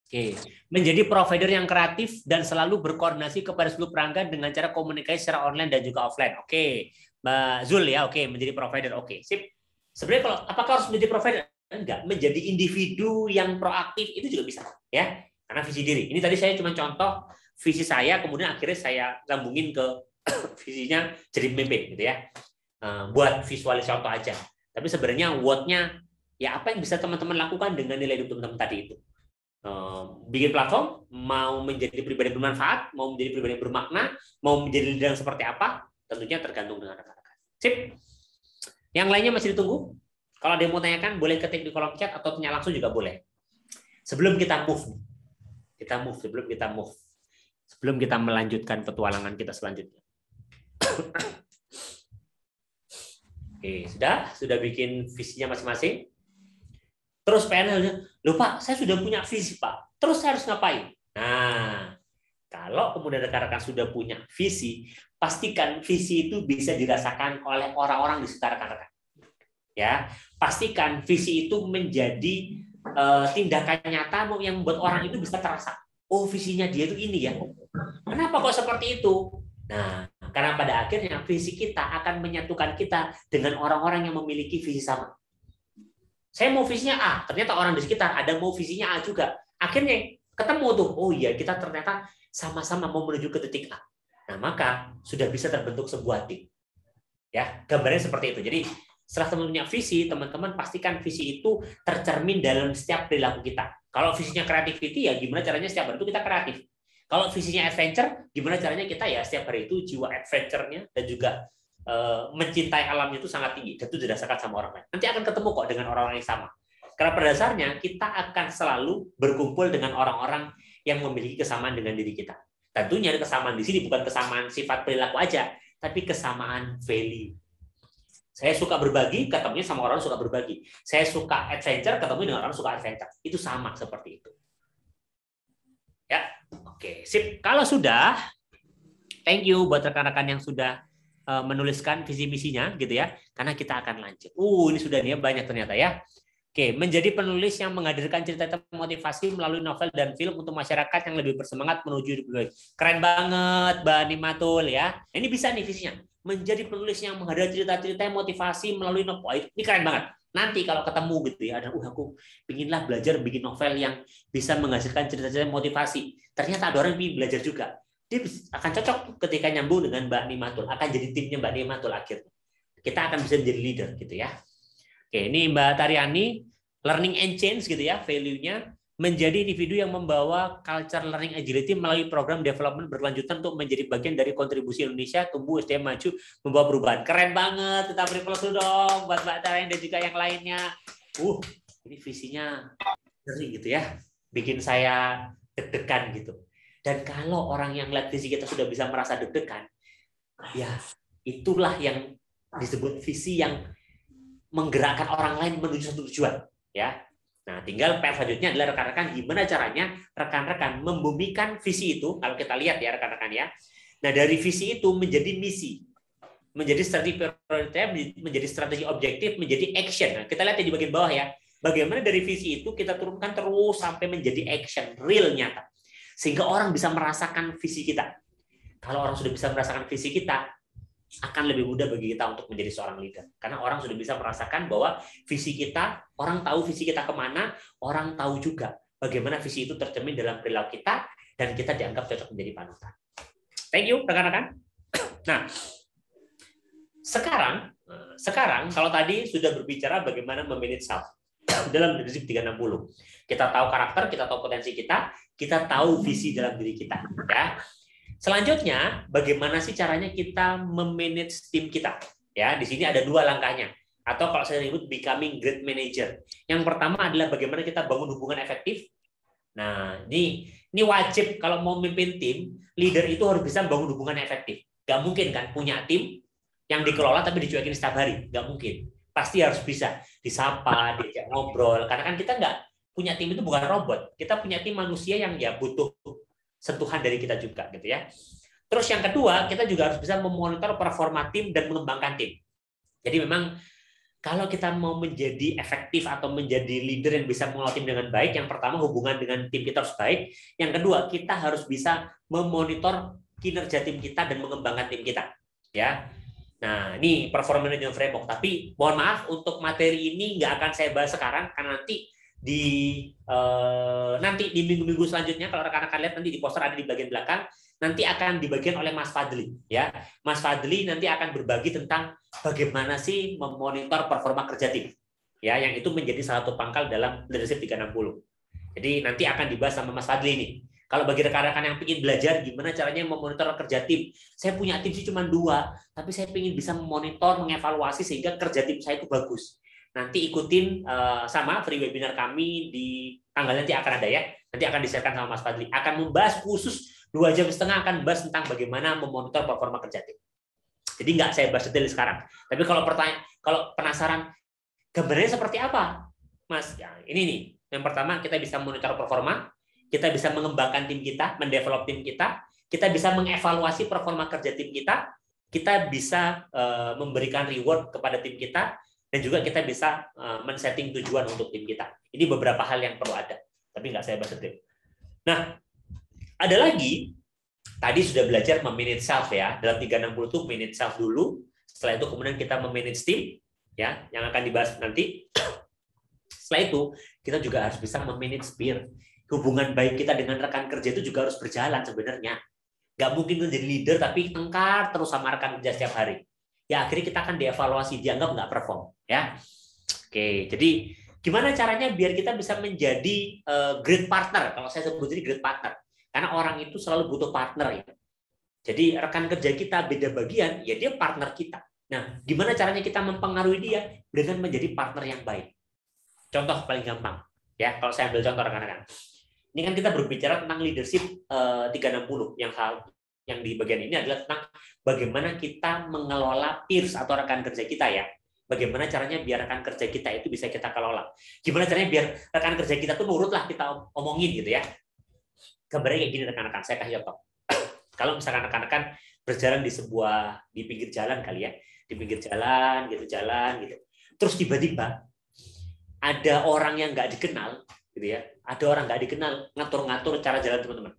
Oke. Menjadi provider yang kreatif dan selalu berkoordinasi kepada seluruh pelanggan dengan cara komunikasi secara online dan juga offline. Oke. Mbak Zul ya, oke. Menjadi provider. Oke, sip. Sebenarnya kalau apakah harus menjadi provider? Enggak. Menjadi individu yang proaktif itu juga bisa. Ya. Karena visi diri. Ini tadi saya cuma contoh visi saya, kemudian akhirnya saya sambungin ke visinya jadi pemimpin, gitu ya. Buat visualis contoh aja. Tapi sebenarnya what-nya, ya apa yang bisa teman-teman lakukan dengan nilai hidup teman-teman tadi itu. Bikin platform, mau menjadi pribadi bermanfaat, mau menjadi pribadi bermakna, mau menjadi leader yang seperti apa, tentunya tergantung dengan rekan-rekan. Sip. Yang lainnya masih ditunggu. Kalau ada yang mau tanyakan, boleh ketik di kolom chat atau tanya langsung juga boleh. Sebelum kita move, sebelum kita melanjutkan petualangan kita selanjutnya. Oke, sudah bikin visinya masing-masing. Terus PNL, loh Pak, saya sudah punya visi Pak. Terus saya harus ngapain? Nah, kalau kemudian rekan-rekan sudah punya visi, pastikan visi itu bisa dirasakan oleh orang-orang di sekitar rekan-rekan. Ya, pastikan visi itu menjadi tindakan nyata yang membuat orang itu bisa terasa, oh visinya dia itu ini ya. Kenapa kok seperti itu? Nah, karena pada akhirnya visi kita akan menyatukan kita dengan orang-orang yang memiliki visi sama. Saya mau visinya A, ternyata orang di sekitar ada mau visinya A juga. Akhirnya ketemu tuh, oh iya kita ternyata sama-sama mau menuju ke titik A. Nah, maka sudah bisa terbentuk sebuah tim. Ya, gambarnya seperti itu. Jadi setelah teman punya visi, teman-teman pastikan visi itu tercermin dalam setiap perilaku kita. Kalau visinya creativity, ya gimana caranya setiap hari itu kita kreatif. Kalau visinya adventure, gimana caranya kita ya setiap hari itu jiwa adventure-nya dan juga mencintai alamnya itu sangat tinggi. Dan itu dirasakan sama orang lain. Nanti akan ketemu kok dengan orang-orang yang sama. Karena pada dasarnya kita akan selalu berkumpul dengan orang-orang yang memiliki kesamaan dengan diri kita. Tentunya kesamaan di sini bukan kesamaan sifat perilaku aja, tapi kesamaan value. Saya suka berbagi, ketemunya sama orang suka berbagi. Saya suka adventure, ketemu dengan orang suka adventure. Itu sama seperti itu. Ya, oke, sip. Kalau sudah, thank you buat rekan-rekan yang sudah menuliskan visi misinya, gitu ya. Karena kita akan lanjut. Ini sudah nih banyak ternyata ya. Oke, menjadi penulis yang menghadirkan cerita motivasi melalui novel dan film untuk masyarakat yang lebih bersemangat menuju hidup lebih baik. Keren banget, Mbak Nimatul ya. Ini bisa nih visinya. Menjadi penulis yang menghadirkan cerita-cerita motivasi melalui novel. Ini keren banget. Nanti kalau ketemu gitu ya, ada aku pinginlah belajar bikin novel yang bisa menghasilkan cerita-cerita motivasi. Ternyata ada orang yang belajar juga. Dia akan cocok ketika nyambung dengan Mbak Nimatul. Akan jadi timnya Mbak Nimatul akhirnya. Kita akan bisa menjadi leader gitu ya. Oke, ini Mbak Taryani, learning and change gitu ya, value-nya menjadi individu yang membawa culture learning agility melalui program development berkelanjutan untuk menjadi bagian dari kontribusi Indonesia tumbuh SDM maju membawa perubahan. Keren banget, kita beri aplaus dong buat Mbak Taryani dan juga yang lainnya. Ini visinya ngeri gitu ya, bikin saya deg-degan gitu. Dan kalau orang yang lihat visi kita sudah bisa merasa deg-degan, ya itulah yang disebut visi yang menggerakkan orang lain menuju satu tujuan, ya. Nah, tinggal PR selanjutnya adalah rekan-rekan gimana caranya rekan-rekan membumikan visi itu. Kalau kita lihat ya rekan-rekan ya, Nah, dari visi itu menjadi misi, menjadi strategi prioriter, menjadi strategi objektif, menjadi action. Nah, kita lihat di bagian bawah ya. Bagaimana dari visi itu kita turunkan terus sampai menjadi action, real, nyata. Sehingga orang bisa merasakan visi kita. Kalau orang sudah bisa merasakan visi kita, akan lebih mudah bagi kita untuk menjadi seorang leader. Karena orang sudah bisa merasakan bahwa visi kita, orang tahu visi kita kemana, orang tahu juga bagaimana visi itu tercermin dalam perilaku kita, dan kita dianggap cocok menjadi panutan. Thank you, rekan-rekan. Nah, sekarang kalau tadi sudah berbicara bagaimana memanage self dalam leadership 360. Kita tahu karakter, kita tahu potensi kita tahu visi dalam diri kita. Ya. Selanjutnya, bagaimana sih caranya kita memanage tim kita? Ya, di sini ada 2 langkahnya. Atau kalau saya sebut becoming great manager. Yang pertama adalah bagaimana kita bangun hubungan efektif. Nah, ini wajib kalau mau memimpin tim, leader itu harus bisa bangun hubungan efektif. Gak mungkin kan punya tim yang dikelola tapi dicuekin setiap hari. Gak mungkin. Pasti harus bisa disapa, diajak ngobrol. Karena kan kita nggak punya tim itu bukan robot. Kita punya tim manusia yang ya butuh sentuhan dari kita juga gitu ya. Terus yang kedua, kita juga harus bisa memonitor performa tim dan mengembangkan tim. Jadi memang kalau kita mau menjadi efektif atau menjadi leader yang bisa mengelola tim dengan baik, yang pertama hubungan dengan tim kita harus baik. Yang kedua, kita harus bisa memonitor kinerja tim kita dan mengembangkan tim kita. Ya. Nah, ini performance management framework. Tapi mohon maaf untuk materi ini nggak akan saya bahas sekarang karena nanti di minggu-minggu selanjutnya kalau rekan-rekan lihat nanti di poster ada di bagian belakang nanti akan dibagikan oleh Mas Fadli ya. Mas Fadli nanti akan berbagi tentang bagaimana sih memonitor performa kerja tim. Ya, yang itu menjadi salah satu pangkal dalam leadership 360. Jadi nanti akan dibahas sama Mas Fadli ini. Kalau bagi rekan-rekan yang ingin belajar gimana caranya memonitor kerja tim, saya punya tim sih cuma 2, tapi saya ingin bisa memonitor, mengevaluasi sehingga kerja tim saya itu bagus. Nanti ikutin sama free webinar kami di tanggal nanti akan ada ya. Nanti akan di-share-kan sama Mas Fadli. Akan membahas khusus 2,5 jam akan membahas tentang bagaimana memonitor performa kerja tim. Jadi nggak saya bahas detail sekarang. Tapi kalau penasaran gambarnya seperti apa, Mas? Ya, ini nih. Yang pertama kita bisa monitor performa. Kita bisa mengembangkan tim kita, mendevelop tim kita bisa mengevaluasi performa kerja tim kita bisa memberikan reward kepada tim kita, dan juga kita bisa men-setting tujuan untuk tim kita. Ini beberapa hal yang perlu ada, tapi nggak saya bahas detail. Nah, ada lagi, tadi sudah belajar memanage self ya, dalam 360 itu manage self dulu, setelah itu kemudian kita memanage tim, ya, yang akan dibahas nanti. Setelah itu, kita juga harus bisa memanage peer. Hubungan baik kita dengan rekan kerja itu juga harus berjalan sebenarnya. Nggak mungkin menjadi leader tapi tengkar terus sama rekan kerja setiap hari. Ya akhirnya kita akan dievaluasi, dianggap nggak perform. Ya, oke. Jadi gimana caranya biar kita bisa menjadi great partner? Kalau saya sebut jadi great partner, karena orang itu selalu butuh partner ya. Jadi rekan kerja kita beda bagian, ya dia partner kita. Nah, gimana caranya kita mempengaruhi dia dengan menjadi partner yang baik? Contoh paling gampang, ya. Kalau saya ambil contoh rekan-rekan. Ini kan kita berbicara tentang leadership 360. Yang di bagian ini adalah tentang bagaimana kita mengelola peers atau rekan kerja kita ya. Bagaimana caranya biar rekan kerja kita itu bisa kita kelola. Gimana caranya biar rekan kerja kita tuh nurut lah kita omongin gitu ya. Gambarnya kayak gini rekan-rekan, saya kasih contoh. Kalau misalkan rekan-rekan berjalan di pinggir jalan kali ya, di pinggir jalan gitu. Terus tiba-tiba ada orang yang nggak dikenal gitu ya. Ada orang nggak dikenal ngatur-ngatur cara jalan teman-teman.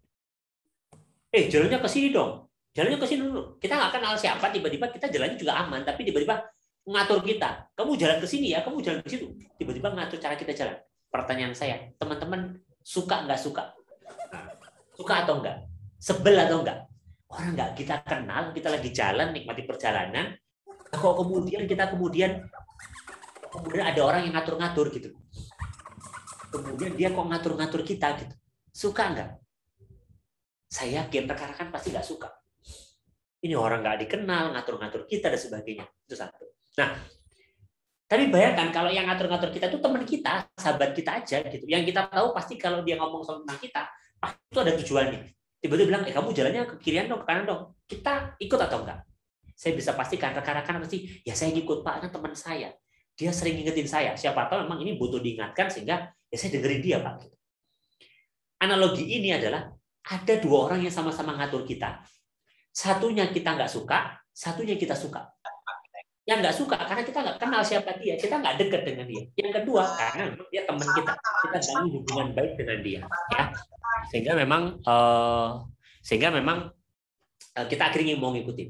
Jalannya ke sini dong. Jalannya ke sini dulu. Kita nggak kenal siapa, tiba-tiba kita jalannya juga aman, tapi tiba-tiba ngatur kita. Kamu jalan ke sini ya, kamu jalan ke situ. Tiba-tiba ngatur cara kita jalan. Pertanyaan saya, teman-teman suka nggak suka? Suka atau enggak? Sebel atau enggak? Orang nggak kita kenal, kita lagi jalan, nikmati perjalanan. Kok kemudian ada orang yang ngatur-ngatur gitu. Kemudian dia kok ngatur-ngatur kita gitu. Suka nggak? Saya yakin rekan-rekan pasti nggak suka. Ini orang nggak dikenal, ngatur-ngatur kita dan sebagainya. Itu satu. Nah, tapi bayangkan kalau yang ngatur-ngatur kita itu teman kita, sahabat kita aja gitu. Yang kita tahu pasti kalau dia ngomong tentang kita, pasti itu ada tujuannya. Tiba-tiba bilang, kamu jalannya ke kirian dong, ke kanan dong. Kita ikut atau enggak? Saya bisa pastikan rekan-rekan pasti, ya saya ikut Pak, kan teman saya. Dia sering ngingetin saya. Siapa tahu memang ini butuh diingatkan sehingga ya saya dengerin dia, Pak. Analogi ini adalah ada 2 orang yang sama-sama ngatur kita. Satunya kita nggak suka, satunya kita suka. Yang nggak suka karena kita nggak kenal siapa dia, kita nggak dekat dengan dia. Yang kedua karena dia teman kita bangun hubungan baik dengan dia, ya. Sehingga memang kita akhirnya mau ngikutin.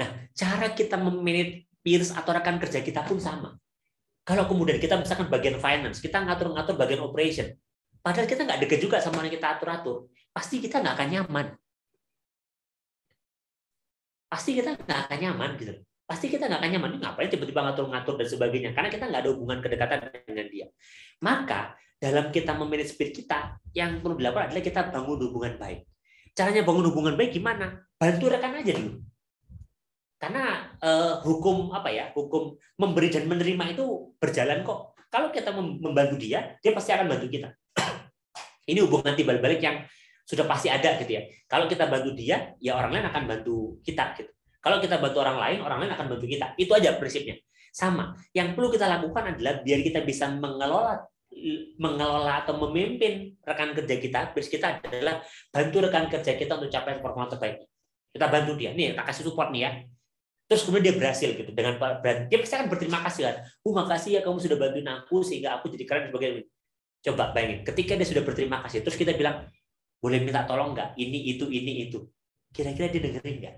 Nah, cara kita memanage peers atau rekan kerja kita pun sama. Kalau kemudian kita misalkan bagian finance, kita ngatur-ngatur bagian operation, padahal kita nggak dekat juga sama yang kita atur-atur, pasti kita nggak akan nyaman. Pasti kita nggak akan nyaman gitu. Pasti kita nggak akan nyaman. Ngapain tiba-tiba ngatur-ngatur dan sebagainya? Karena kita nggak ada hubungan kedekatan dengan dia. Maka dalam kita memanage peer kita, yang perlu dilakukan adalah kita bangun hubungan baik. Caranya bangun hubungan baik gimana? Bantu rekan aja dulu. Karena hukum memberi dan menerima itu berjalan kok. Kalau kita membantu dia pasti akan bantu kita. Ini hubungan timbal balik yang sudah pasti ada gitu ya. Kalau kita bantu dia, ya orang lain akan bantu kita gitu. Kalau kita bantu orang lain akan bantu kita. Itu aja prinsipnya. Sama. Yang perlu kita lakukan adalah biar kita bisa mengelola atau memimpin rekan kerja kita, peers kita adalah bantu rekan kerja kita untuk capai performa terbaik. Kita bantu dia. Nih, kita kasih support nih ya. Terus kemudian dia berhasil gitu dengan dia pasti akan berterima kasih kan. Makasih ya kamu sudah bantuin aku sehingga aku jadi keren sebagai. Coba bayangin, ketika dia sudah berterima kasih, terus kita bilang, boleh minta tolong nggak? Ini itu. Kira-kira dia dengerin nggak?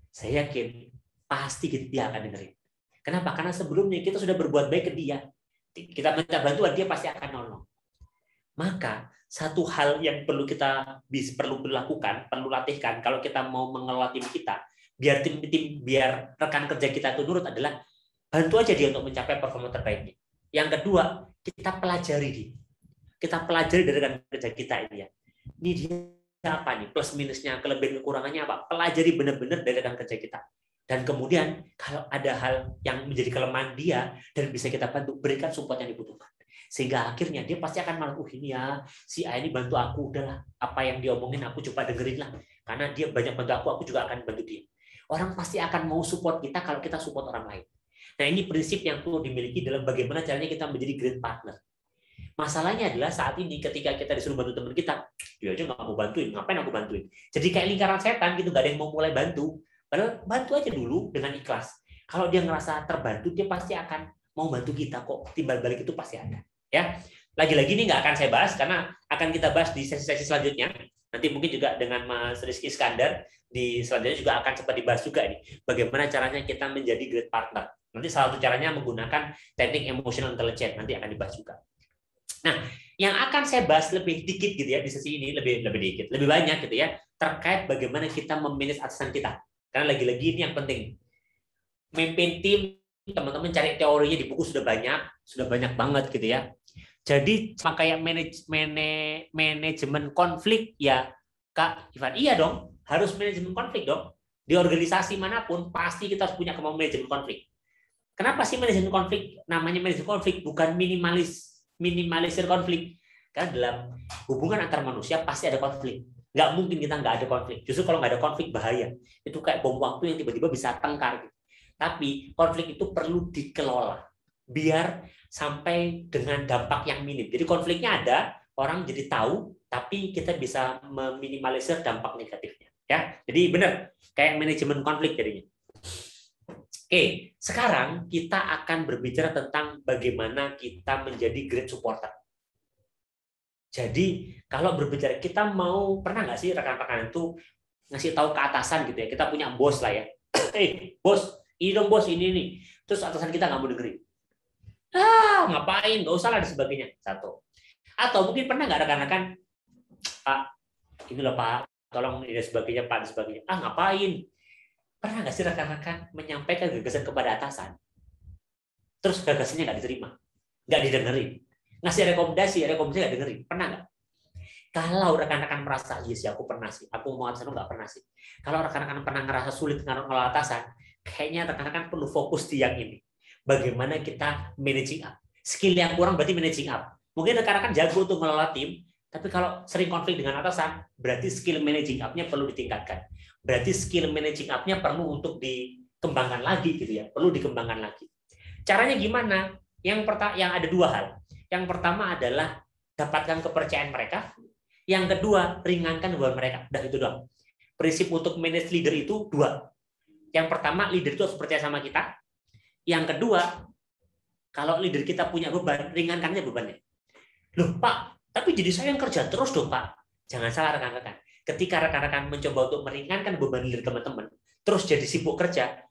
Saya yakin pasti dia akan dengerin. Kenapa? Karena sebelumnya kita sudah berbuat baik ke dia. Kita minta bantuan, dia pasti akan nolong. Maka satu hal yang perlu lakukan, perlu latihkan kalau kita mau mengelola tim kita, biar rekan kerja kita itu nurut adalah bantu aja dia untuk mencapai performa terbaiknya. Yang kedua, kita pelajari dia. Kita pelajari dari rekan kerja kita ini ya. Ini dia apa nih? Plus minusnya, kelebihan kekurangannya apa? Pelajari benar-benar dari rekan kerja kita. Dan kemudian kalau ada hal yang menjadi kelemahan dia dan bisa kita bantu, berikan support yang dibutuhkan. Sehingga akhirnya dia pasti akan malah, ini ya, si A ini bantu aku, udahlah, apa yang dia omongin aku coba dengerin lah. Karena dia banyak bantu aku juga akan bantu dia. Orang pasti akan mau support kita kalau kita support orang lain. Nah, ini prinsip yang perlu dimiliki dalam bagaimana caranya kita menjadi great partner. Masalahnya adalah saat ini ketika kita disuruh bantu teman kita, dia aja nggak mau bantuin, ngapain aku bantuin? Jadi kayak lingkaran setan gitu, nggak ada yang mau mulai bantu. Padahal bantu aja dulu dengan ikhlas. Kalau dia ngerasa terbantu, dia pasti akan mau bantu kita kok. Timbal balik itu pasti ada. Ya, lagi-lagi ini nggak akan saya bahas karena akan kita bahas di sesi-sesi selanjutnya. Nanti mungkin juga dengan Mas Rizky Iskandar di selanjutnya juga akan sempat dibahas juga ini. Bagaimana caranya kita menjadi great partner. Nanti salah satu caranya menggunakan teknik emotional intelligence. Nanti akan dibahas juga. Nah, yang akan saya bahas lebih dikit gitu ya di sesi ini, lebih banyak gitu ya, terkait bagaimana kita memanage atasan kita. Karena lagi-lagi ini yang penting. Memimpin tim, teman-teman cari teorinya di buku sudah banyak banget gitu ya. Jadi sama kayak manajemen konflik ya, Kak Ivan. Iya dong, harus manajemen konflik dong. Di organisasi manapun pasti kita harus punya kemampuan manajemen konflik. Kenapa sih manajemen konflik? Namanya manajemen konflik bukan minimalisir konflik. Karena dalam hubungan antar manusia pasti ada konflik. Nggak mungkin kita nggak ada konflik. Justru kalau nggak ada konflik bahaya. Itu kayak bom waktu yang tiba-tiba bisa tengkar. Gitu. Tapi konflik itu perlu dikelola. Biar sampai dengan dampak yang minim. Jadi konfliknya ada, orang jadi tahu, tapi kita bisa meminimalisir dampak negatifnya. Ya, jadi benar kayak manajemen konflik jadinya. Oke, sekarang kita akan berbicara tentang bagaimana kita menjadi great supporter. Jadi kalau berbicara kita pernah nggak sih rekan-rekan itu ngasih tahu ke atasan gitu ya, kita punya bos lah ya. Bos, ini dong bos ini nih. Terus atasan kita nggak mau dengerin. Ngapain? Nggak usah lah dan sebagainya. Satu. Atau mungkin pernah nggak rekan-rekan, Pak, ini loh Pak, tolong ini dan sebagainya, Pak dan sebagainya. Ngapain? Pernah nggak sih rekan-rekan menyampaikan gagasan kepada atasan? Terus gagasannya nggak diterima, nggak didengerin. Ngasih rekomendasi nggak dengerin. Pernah nggak? Kalau rekan-rekan merasa, iya sih aku pernah sih, aku mau atasan nggak pernah sih. Kalau rekan-rekan pernah ngerasa sulit ngelola atasan, kayaknya rekan-rekan perlu fokus di yang ini. Bagaimana kita managing up. Skill yang kurang berarti managing up. Mungkin rekan-rekan jago untuk ngelola tim, tapi kalau sering konflik dengan atasan, berarti skill managing up-nya perlu ditingkatkan. Berarti skill managing up-nya perlu untuk dikembangkan lagi gitu ya, perlu dikembangkan lagi. Caranya gimana? Yang ada dua hal. Yang pertama adalah dapatkan kepercayaan mereka. Yang kedua, ringankan beban mereka. Udah itu doang. Prinsip untuk manage leader itu dua. Yang pertama, leader itu harus percaya sama kita. Yang kedua, kalau leader kita punya beban, ringankan aja bebannya. Loh Pak, tapi jadi saya yang kerja terus dong Pak. Jangan salah rekan-rekan. Ketika rekan-rekan mencoba untuk meringankan beban leader teman-teman, terus jadi sibuk kerja,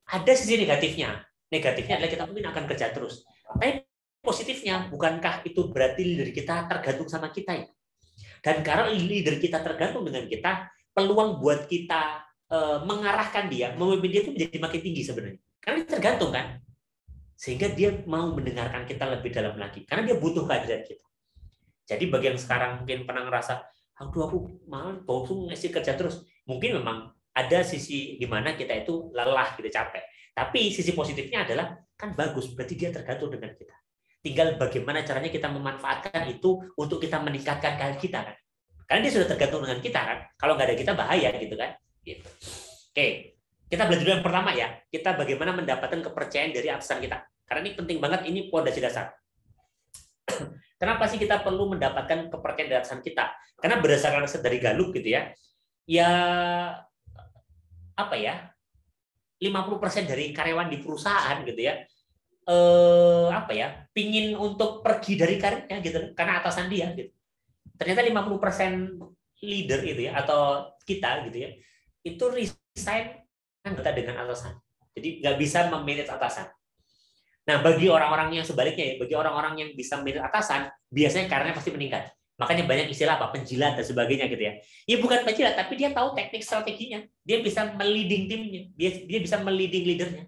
ada sisi negatifnya. Negatifnya adalah kita mungkin akan kerja terus. Tapi positifnya, bukankah itu berarti leader kita tergantung sama kita ya? Dan karena leader kita tergantung dengan kita, peluang buat kita mengarahkan dia, memimpin dia itu menjadi makin tinggi sebenarnya. Karena dia tergantung kan, sehingga dia mau mendengarkan kita lebih dalam lagi, karena dia butuh kehadiran kita. Jadi bagi yang sekarang mungkin pernah ngerasa, aduh aku malah bosku ngasih kerja terus, mungkin memang ada sisi di mana kita itu lelah, kita capek. Tapi sisi positifnya adalah kan bagus, berarti dia tergantung dengan kita. Tinggal bagaimana caranya kita memanfaatkan itu untuk kita meningkatkan karir kita kan. Karena dia sudah tergantung dengan kita kan. Kalau nggak ada kita bahaya gitu kan. Gitu. Oke, kita belajar dulu yang pertama ya. Kita bagaimana mendapatkan kepercayaan dari atasan kita. Karena ini penting banget, ini pondasi dasar. Kenapa sih kita perlu mendapatkan kepercayaan dari atasan kita? Karena berdasarkan riset dari Gallup gitu ya. Ya apa ya? 50% dari karyawan di perusahaan gitu ya. Pingin untuk pergi dari karirnya gitu karena atasan dia gitu. Ternyata 50% leader itu ya atau kita gitu ya, itu resign anggota dengan atasan. Jadi nggak bisa memanage atasan. Nah, bagi orang-orang yang sebaliknya ya, bagi orang-orang yang bisa memanage atasan, biasanya karirnya pasti meningkat. Makanya banyak istilah apa penjilat dan sebagainya gitu ya. Ya bukan penjilat, tapi dia tahu teknik strateginya. Dia bisa meliding timnya, dia bisa meliding leadernya.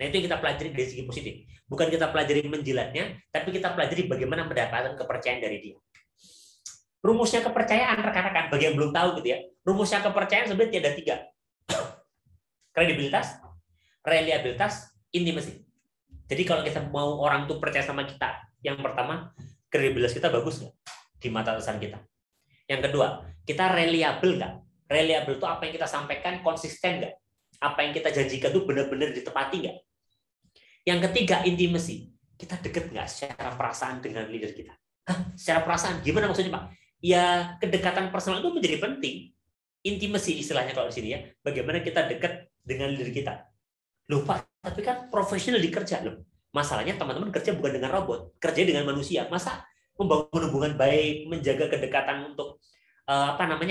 Nah, itu yang kita pelajari dari segi positif. Bukan kita pelajari menjilatnya, tapi kita pelajari bagaimana mendapatkan kepercayaan dari dia. Rumusnya kepercayaan, rekan-rekan, bagi yang belum tahu gitu ya. Rumusnya kepercayaan sebenarnya ada 3. Kredibilitas, reliabilitas, intimasi. Jadi kalau kita mau orang tuh percaya sama kita, yang pertama, kredibilitas kita bagus nggak di mata atasan kita. Yang kedua, kita reliable nggak? Reliable itu apa yang kita sampaikan konsisten nggak? Apa yang kita janjikan itu benar-benar ditepati nggak? Yang ketiga, intimasi. Kita deket nggak secara perasaan dengan leader kita? Hah? Secara perasaan? Gimana maksudnya, Pak? Ya, kedekatan personal itu menjadi penting. Intimasi istilahnya kalau di sini ya. Bagaimana kita dekat dengan leader kita. Loh, Pak, tapi kan profesional di kerja. Loh, masalahnya teman-teman kerja bukan dengan robot. Kerja dengan manusia. Masa membangun hubungan baik, menjaga kedekatan untuk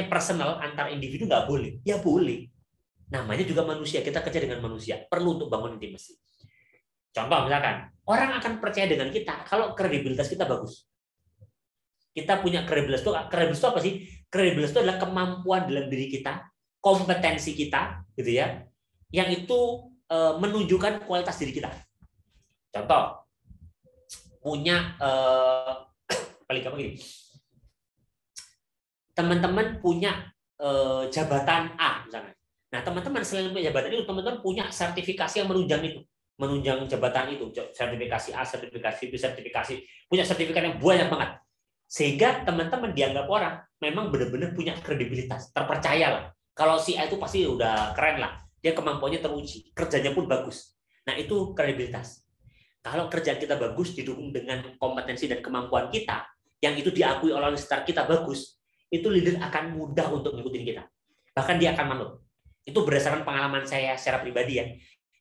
personal antar individu nggak boleh? Ya boleh. Namanya juga manusia. Kita kerja dengan manusia. Perlu untuk bangun intimasi. Contoh misalkan, orang akan percaya dengan kita kalau kredibilitas kita bagus. Kita punya kredibilitas itu apa sih? Kredibilitas itu adalah kemampuan dalam diri kita, kompetensi kita, gitu ya, yang itu menunjukkan kualitas diri kita. Contoh, punya paling gampang gini, teman-teman punya jabatan A misalnya. Nah, teman-teman selain punya jabatan itu, teman-teman punya sertifikasi yang menunjang jabatan itu, sertifikasi A, sertifikasi B, punya sertifikat yang banyak banget. Sehingga teman-teman dianggap orang memang benar-benar punya kredibilitas, terpercaya lah. Kalau si A itu pasti udah keren lah, dia kemampuannya teruji, kerjanya pun bagus. Nah, itu kredibilitas. Kalau kerjaan kita bagus, didukung dengan kompetensi dan kemampuan kita, yang itu diakui oleh sekitar kita bagus, itu leader akan mudah untuk ngikutin kita. Bahkan dia akan manut. Itu berdasarkan pengalaman saya secara pribadi ya.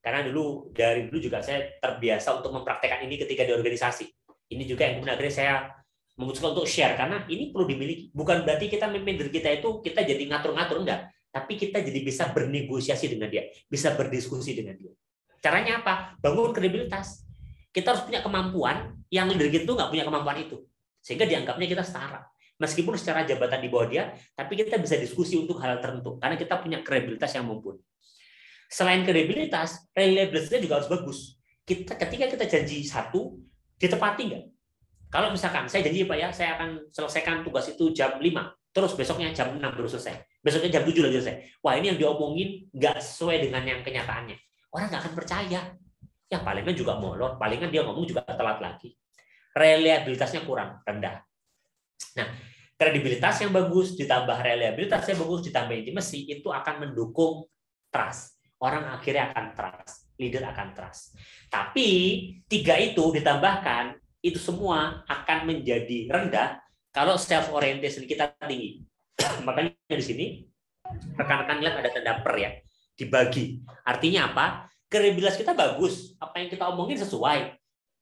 Karena dari dulu juga saya terbiasa untuk mempraktekkan ini ketika di organisasi. Ini juga yang kemudian akhirnya saya memutuskan untuk share, karena ini perlu dimiliki. Bukan berarti kita memimpin diri kita itu kita jadi ngatur-ngatur, enggak. Tapi kita jadi bisa bernegosiasi dengan dia, bisa berdiskusi dengan dia. Caranya apa? Bangun kredibilitas. Kita harus punya kemampuan yang leader kita itu nggak punya kemampuan itu. Sehingga dianggapnya kita setara. Meskipun secara jabatan di bawah dia, tapi kita bisa diskusi untuk hal tertentu. Karena kita punya kredibilitas yang mumpuni. Selain kredibilitas, reliabilitasnya juga harus bagus. Ketika kita janji satu, ditepati nggak? Kalau misalkan saya janji Pak ya, saya akan selesaikan tugas itu jam 5, terus besoknya jam 6 baru selesai. Besoknya jam 7 lagi selesai. Wah, ini yang diomongin nggak sesuai dengan yang kenyataannya. Orang nggak akan percaya. Ya palingan juga molor, palingan dia ngomong juga telat lagi. Reliabilitasnya kurang, rendah. Nah, kredibilitas yang bagus ditambah reliabilitas yang bagus ditambah intimasi itu akan mendukung trust. Orang akhirnya akan trust, leader akan trust. Tapi 3 itu ditambahkan, itu semua akan menjadi rendah kalau self orientation kita tinggi. Makanya di sini Rekan-rekan lihat ada tanda per ya, dibagi. Artinya apa? Kredibilitas kita bagus, apa yang kita omongin sesuai.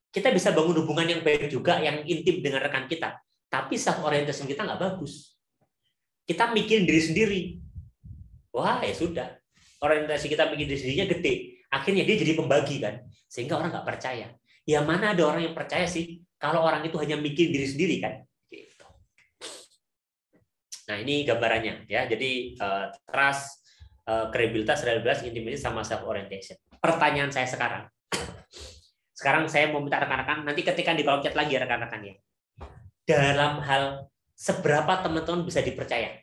Kita bisa bangun hubungan yang baik juga, yang intim dengan rekan kita. Tapi self orientation kita nggak bagus. Kita mikirin diri sendiri. Wah, ya sudah. Orientasi kita bikin diri sendirinya gede. Akhirnya dia jadi pembagi kan. Sehingga orang nggak percaya. Ya mana ada orang yang percaya sih kalau orang itu hanya mikirin diri sendiri kan? Gitu. Nah, ini gambarannya ya. Jadi trust, kredibilitas, reliabilitas, intimidasi sama self orientation. Pertanyaan saya sekarang. Sekarang saya mau minta rekan-rekan nanti ketika di kolom chat lagi ya rekan-rekannya. Dalam hal seberapa teman-teman bisa dipercaya?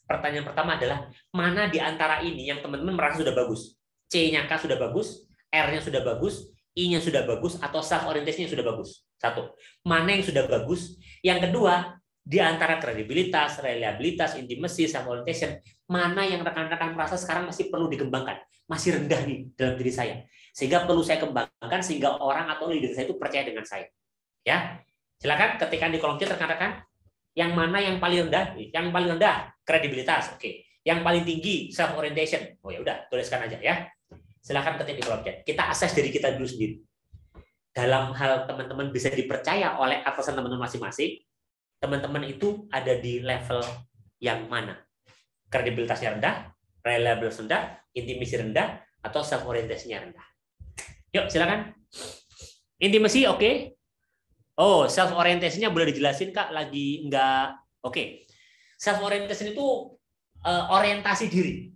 Pertanyaan pertama adalah mana di antara ini yang teman-teman merasa sudah bagus? C-nya K sudah bagus, R-nya sudah bagus, I-nya sudah bagus, atau self orientasinya sudah bagus? Satu. Mana yang sudah bagus? Yang kedua, di antara kredibilitas, reliabilitas, intimacy, self orientation, mana yang rekan-rekan merasa sekarang masih perlu dikembangkan? Masih rendah nih dalam diri saya. Sehingga perlu saya kembangkan sehingga orang atau leader saya itu percaya dengan saya. Ya. Silakan ketikkan di kolom chat rekan-rekan. Yang mana yang paling rendah? Yang paling rendah kredibilitas. Oke. Yang paling tinggi self orientation. Oh ya udah, tuliskan aja ya. Silakan ketik di kolom chat. Kita assess diri kita dulu sendiri. Dalam hal teman-teman bisa dipercaya oleh atasan teman-teman masing-masing, teman-teman itu ada di level yang mana? Kredibilitasnya rendah, reliabilitas rendah, intimasi rendah, atau self orientasinya rendah. Yuk, silakan. Intimasi oke. Okay. Oh, self orientasinya boleh dijelasin Kak? Lagi enggak? Oke. Okay. Self orientation itu orientasi diri.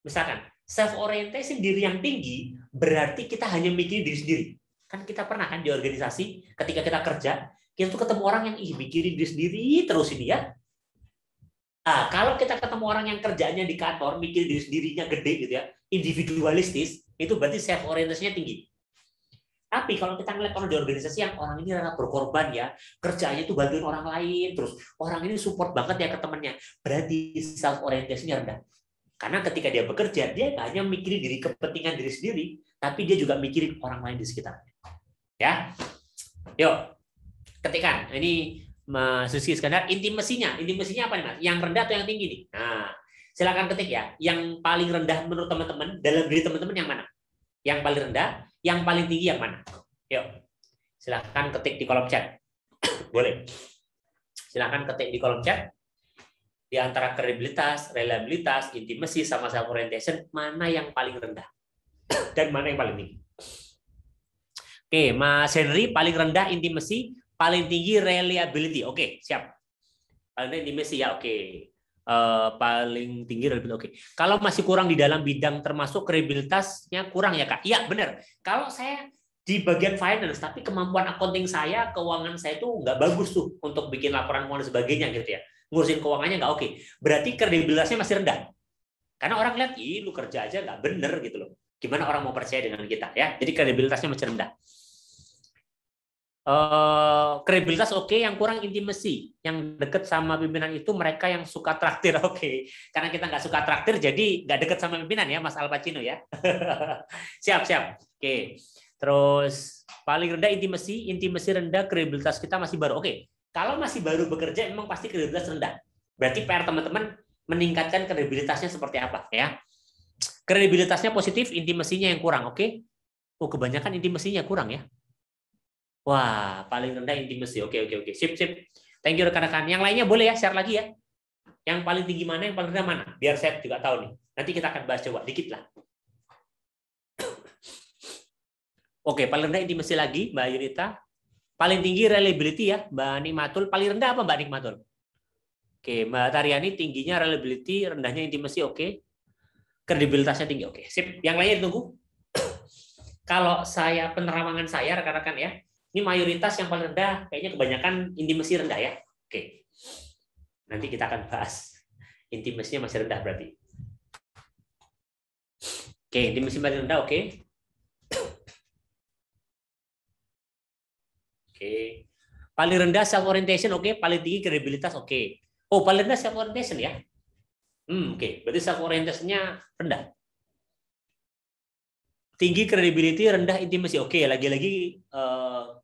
Misalkan self orientation diri yang tinggi berarti kita hanya mikirin diri sendiri. Kan kita pernah kan di organisasi ketika kita kerja, kita tuh ketemu orang yang mikirin diri sendiri terus ini ya. Nah, kalau kita ketemu orang yang kerjanya di kantor mikirin diri sendirinya gede gitu ya, individualistis, itu berarti self orientasinya tinggi. Tapi kalau kita ngeliat orang di organisasi yang orang ini rela berkorban ya, kerjanya itu bantuin orang lain, terus orang ini support banget ya ke temannya, berarti self orientasinya rendah. Karena ketika dia bekerja, dia nggak hanya mikirin diri kepentingan diri sendiri, tapi dia juga mikirin orang lain di sekitarnya. Ya, yuk ketikkan. Ini Mas Rizky Iskandar, intimasinya apa nih Mas? Yang rendah atau yang tinggi nih? Nah, silakan ketik ya. Yang paling rendah menurut teman-teman dalam diri teman-teman yang mana? Yang paling rendah, yang paling tinggi yang mana? Yuk, silakan ketik di kolom chat. Boleh. Silakan ketik di kolom chat. Di antara kredibilitas, reliabilitas, intimasi, sama self orientation, mana yang paling rendah dan mana yang paling tinggi? Oke, Mas Henry paling rendah intimasi, paling tinggi reliability. Oke, siap. Paling rendah intimasi ya, oke. Paling tinggi reliability. Oke. Kalau masih kurang di dalam bidang termasuk kredibilitasnya kurang ya Kak? Iya benar. Kalau saya di bagian finance, tapi kemampuan accounting saya, keuangan saya tuh nggak bagus tuh untuk bikin laporan keuangan dan sebagainya gitu ya. Ngurusin keuangannya nggak oke. Berarti kredibilitasnya masih rendah. Karena orang lihat, ih lu kerja aja nggak bener gitu loh. Gimana orang mau percaya dengan kita ya? Jadi kredibilitasnya masih rendah. Kredibilitas oke, yang kurang intimasi. Yang deket sama pimpinan itu mereka yang suka traktir. Oke. Karena kita nggak suka traktir, jadi nggak deket sama pimpinan ya, Mas Al Pacino ya. Siap. Oke. Terus paling rendah intimasi rendah, kredibilitas kita masih baru. Oke. Kalau masih baru bekerja, memang pasti kredibilitas rendah. Berarti PR teman-teman meningkatkan kredibilitasnya seperti apa ya? Kredibilitasnya positif, intimasinya yang kurang. Oke. Oh, kebanyakan intimasinya kurang ya. Wah, paling rendah intimasi. Oke. Sip. Thank you rekan-rekan. Yang lainnya boleh ya share lagi ya. Yang paling tinggi mana, yang paling rendah mana? Biar saya juga tahu nih. Nanti kita akan bahas coba dikit lah. Oke, paling rendah intimasi lagi, Mbak Yunita. Paling tinggi reliability ya, Mbak Nikmatul. Paling rendah apa Mbak Nikmatul? Oke, Mbak Taryani tingginya reliability, rendahnya intimasi. Oke. Kredibilitasnya tinggi. Oke, sip. Yang lainnya ditunggu. Kalau saya penerawangan saya rekan-rekan ya, ini mayoritas yang paling rendah, kayaknya kebanyakan intimasi rendah ya. Oke. Nanti kita akan bahas. Intimasinya masih rendah berarti. Oke, intimasi paling rendah, oke. Oke. Paling rendah self orientation, oke. Paling tinggi kredibilitas, oke. Oh, paling rendah self orientation ya. Oke. Berarti self orientation-nya rendah. Tinggi credibility, rendah intimasi. Oke, lagi-lagi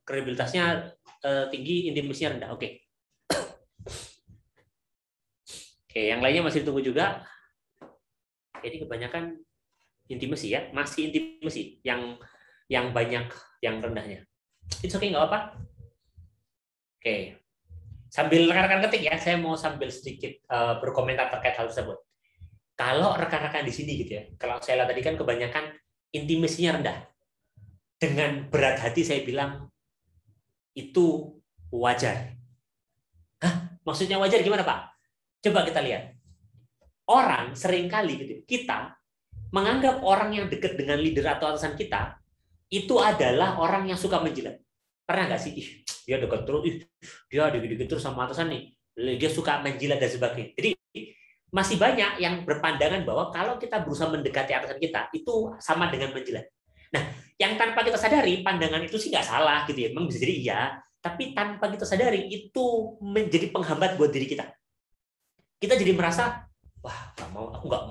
kredibilitasnya tinggi, intimasinya rendah. Oke. Oke, yang lainnya masih ditunggu juga. Ini kebanyakan intimasi ya, masih intimasi yang banyak yang rendahnya. It's okay, nggak apa-apa. Oke, sambil rekan-rekan ketik ya, saya mau sambil sedikit berkomentar terkait hal tersebut. Kalau rekan-rekan di sini gitu ya, kalau saya lihat tadi kan kebanyakan intimasinya rendah. Dengan berat hati saya bilang itu wajar. Hah? Maksudnya wajar gimana, Pak? Coba kita lihat. Orang seringkali gitu, kita menganggap orang yang dekat dengan leader atau atasan kita itu adalah orang yang suka menjilat. Pernah nggak sih? Dia dekat terus, dia dikit-dikit terus sama atasan nih. Dia suka menjilat dan sebagainya. Jadi masih banyak yang berpandangan bahwa kalau kita berusaha mendekati atasan kita itu sama dengan menjilat. Nah, yang tanpa kita sadari pandangan itu sih nggak salah gitu ya. Memang bisa jadi iya, tapi tanpa kita sadari itu menjadi penghambat buat diri kita. Kita jadi merasa, wah, aku nggak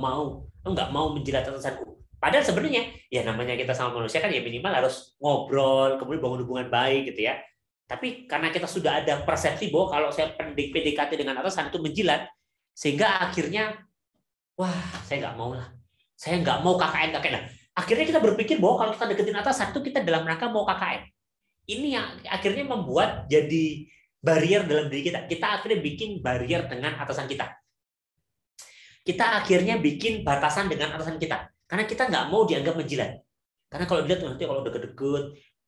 mau menjilat atasanku. Padahal sebenarnya ya namanya kita sama manusia kan ya minimal harus ngobrol, kemudian bangun hubungan baik gitu ya. Tapi karena kita sudah ada persepsi bahwa kalau saya PDKT dengan atasan itu menjilat, sehingga akhirnya wah saya nggak mau lah, saya nggak mau KKN. Akhirnya kita berpikir bahwa kalau kita deketin atasan itu kita dalam rangka mau KKN. Ini yang akhirnya membuat jadi barrier dalam diri kita. Kita akhirnya bikin barrier dengan atasan kita. Kita akhirnya bikin batasan dengan atasan kita. Karena kita nggak mau dianggap menjilat. Karena kalau dilihat nanti kalau deket-deket,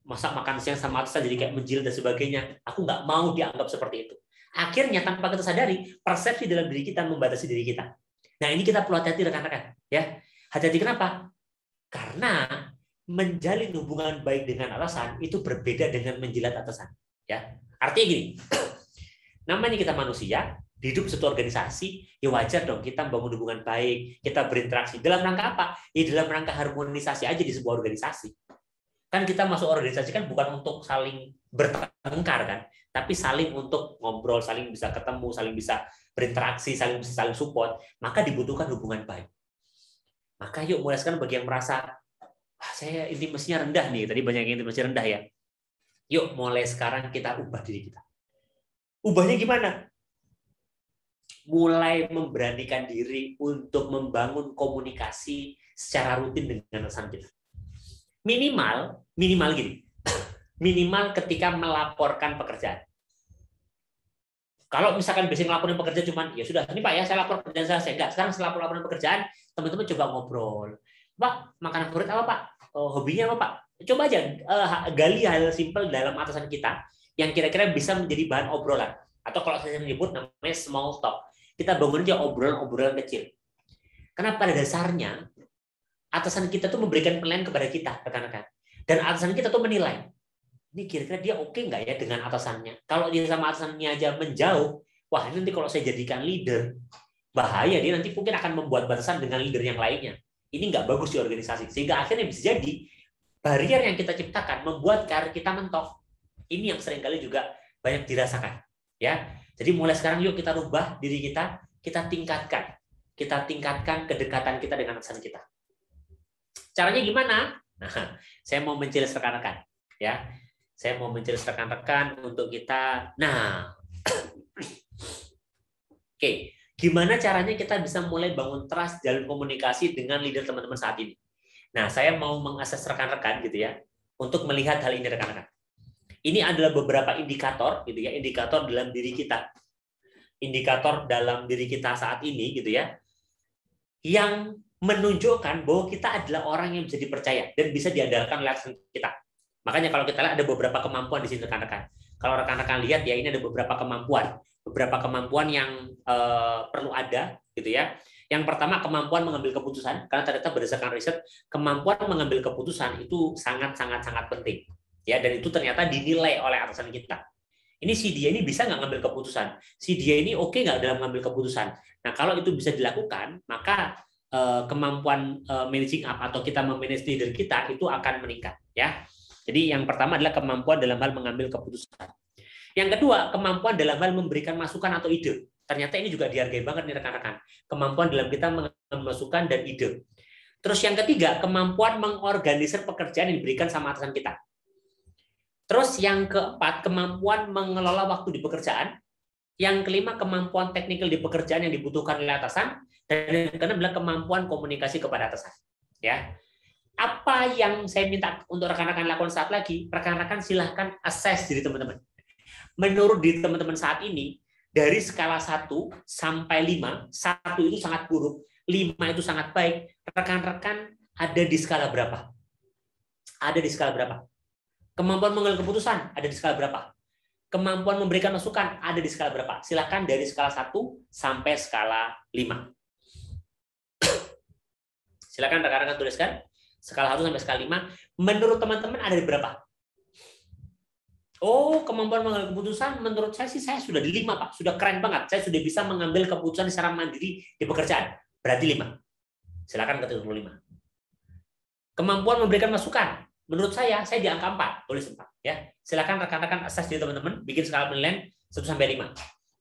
masak makan siang sama atasan jadi kayak menjilat dan sebagainya. Aku nggak mau dianggap seperti itu. Akhirnya tanpa kita sadari, persepsi dalam diri kita membatasi diri kita. Nah ini kita perlu hati-hati rekan-rekan. Ya, hati-hati kenapa? Karena menjalin hubungan baik dengan atasan itu berbeda dengan menjilat atasan. Ya, artinya gini. Namanya kita manusia, hidup satu organisasi, ya wajar dong kita membangun hubungan baik, kita berinteraksi. Dalam rangka apa? Ya dalam rangka harmonisasi aja di sebuah organisasi. Kan kita masuk organisasi kan bukan untuk saling bertengkar kan, tapi saling untuk ngobrol, saling bisa ketemu, saling bisa berinteraksi, saling support. Maka dibutuhkan hubungan baik. Maka yuk mulai sekarang bagi yang merasa, saya intimasinya rendah nih, tadi banyak yang intimasi rendah ya. Yuk mulai sekarang kita ubah diri kita. Ubahnya gimana? Mulai memberanikan diri untuk membangun komunikasi secara rutin dengan atasan kita. Minimal gini. Minimal ketika melaporkan pekerjaan. Kalau misalkan biasanya ngelaporin pekerjaan cuman ya sudah ini Pak ya saya lapor pekerjaan saya enggak. Sekarang setelah laporan pekerjaan teman-teman coba ngobrol. Pak, makanan favorit apa Pak? Hobinya apa Pak? Coba aja gali hal simpel dalam atasan kita yang kira-kira bisa menjadi bahan obrolan. Atau kalau saya menyebut namanya small talk. Kita bangun aja obrolan-obrolan kecil. Karena pada dasarnya atasan kita tuh memberikan penilaian kepada kita, rekan-rekan. Dan atasan kita tuh menilai, ini kira-kira dia oke nggak ya dengan atasannya. Kalau dia sama atasannya aja menjauh, wah ini nanti kalau saya jadikan leader, bahaya, dia nanti mungkin akan membuat batasan dengan leader yang lainnya. Ini nggak bagus di organisasi. Sehingga akhirnya bisa jadi, barrier yang kita ciptakan membuat karir kita mentok. Ini yang seringkali juga banyak dirasakan. Ya, jadi mulai sekarang yuk kita rubah diri kita tingkatkan kedekatan kita dengan atasan kita. Caranya gimana? Nah, saya mau menjelas rekan-rekan, ya. Saya mau menjelas rekan-rekan untuk kita. Nah, oke, gimana caranya kita bisa mulai bangun trust dalam komunikasi dengan leader teman-teman saat ini? Nah, saya mau mengakses rekan-rekan gitu ya, untuk melihat hal ini rekan-rekan. Ini adalah beberapa indikator gitu ya, indikator dalam diri kita. Indikator dalam diri kita saat ini gitu ya. Yang menunjukkan bahwa kita adalah orang yang bisa dipercaya dan bisa diandalkan oleh kita. Makanya kalau kita lihat ada beberapa kemampuan di sini rekan-rekan. Kalau rekan-rekan lihat ya ini ada beberapa kemampuan yang perlu ada gitu ya. Yang pertama kemampuan mengambil keputusan, karena ternyata berdasarkan riset kemampuan mengambil keputusan itu sangat penting. Ya, dan itu ternyata dinilai oleh atasan kita. Ini si dia ini bisa nggak ngambil keputusan? Si dia ini oke nggak dalam ngambil keputusan? Nah, kalau itu bisa dilakukan, maka kemampuan managing up atau kita memanage leader kita itu akan meningkat. Ya. Jadi yang pertama adalah kemampuan dalam hal mengambil keputusan. Yang kedua, kemampuan dalam hal memberikan masukan atau ide. Ternyata ini juga dihargai banget nih rekan-rekan. Kemampuan dalam kita mengambil masukan dan ide. Terus yang ketiga, kemampuan mengorganisir pekerjaan yang diberikan sama atasan kita. Terus yang keempat, kemampuan mengelola waktu di pekerjaan. Yang kelima, kemampuan teknikal di pekerjaan yang dibutuhkan oleh atasan. Dan yang keenam adalah kemampuan komunikasi kepada atasan. Ya, apa yang saya minta untuk rekan-rekan lakukan saat lagi? Rekan-rekan silahkan assess diri teman-teman. Menurut diri teman-teman saat ini, dari skala 1 sampai 5, 1 itu sangat buruk, 5 itu sangat baik. Rekan-rekan ada di skala berapa? Ada di skala berapa? Kemampuan mengambil keputusan ada di skala berapa? Kemampuan memberikan masukan ada di skala berapa? Silakan dari skala 1 sampai skala 5. Silakan rekan-rekan tuliskan. Skala 1 sampai skala 5. Menurut teman-teman ada di berapa? Oh, kemampuan mengambil keputusan menurut saya sih saya sudah di 5, Pak. Sudah keren banget. Saya sudah bisa mengambil keputusan secara mandiri di pekerjaan. Berarti 5. Silakan ke 5. Kemampuan memberikan masukan. Menurut saya di angka 4. Tulis 4. Ya. Silakan rekan-rekan assess diri teman-teman. Bikin skala penilaian 1 sampai 5.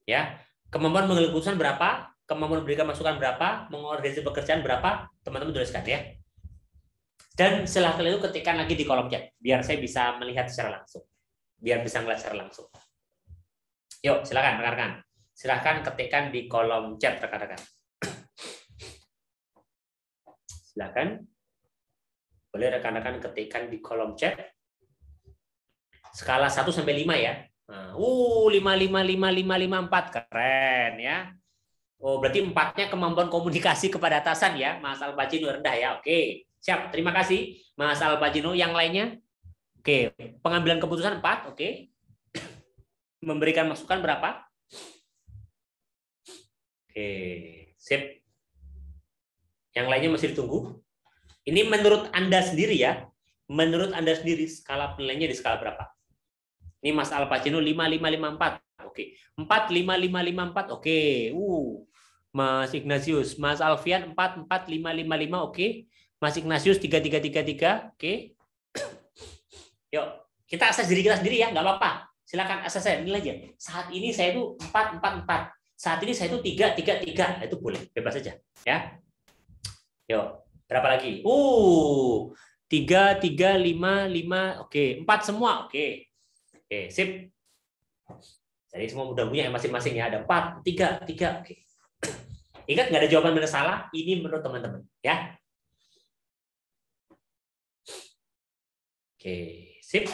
Ya. Kemampuan mengambil keputusan berapa? Kemampuan memberikan masukan berapa? Mengorganisasi pekerjaan berapa? Teman-teman tuliskan ya. Dan setelah itu ketikkan lagi di kolom chat. Biar saya bisa melihat secara langsung. Biar bisa ngeliat secara langsung. Yuk, silakan rekan-rekan. Silakan ketikkan di kolom chat rekan-rekan. Silakan. Boleh rekan-rekan ketikkan di kolom chat. Skala 1 sampai 5 ya. 5 4 keren ya. Oh, berarti 4-nya kemampuan komunikasi kepada atasan ya. Mas Alpacino rendah ya. Oke. Siap. Terima kasih Mas Alpacino. Yang lainnya? Oke, pengambilan keputusan 4, oke. Memberikan masukan berapa? Oke, sip. Yang lainnya masih ditunggu. Ini menurut Anda sendiri ya. Menurut Anda sendiri skala penilaiannya di skala berapa? Ini Mas Alpacino 5554. Oke. 45554. Oke. Mas Ignatius, Mas Alfian 44555. Oke. Mas Ignatius 3333. Oke. Yuk, kita akses diri kita sendiri ya, nggak apa-apa. Silakan akses saya, nilai aja. Saat ini saya itu 444. Saat ini saya itu 333. Itu boleh, bebas saja. Ya. Yuk, berapa lagi? 3, 3, 5, 5. Oke, 4 semua. Oke. Oke, sip. Jadi semua udah punya masing-masing ya. Ada 4, 3, 3. Oke. Ingat, nggak ada jawaban benar salah. Ini menurut teman-teman. Ya. Oke. Sip.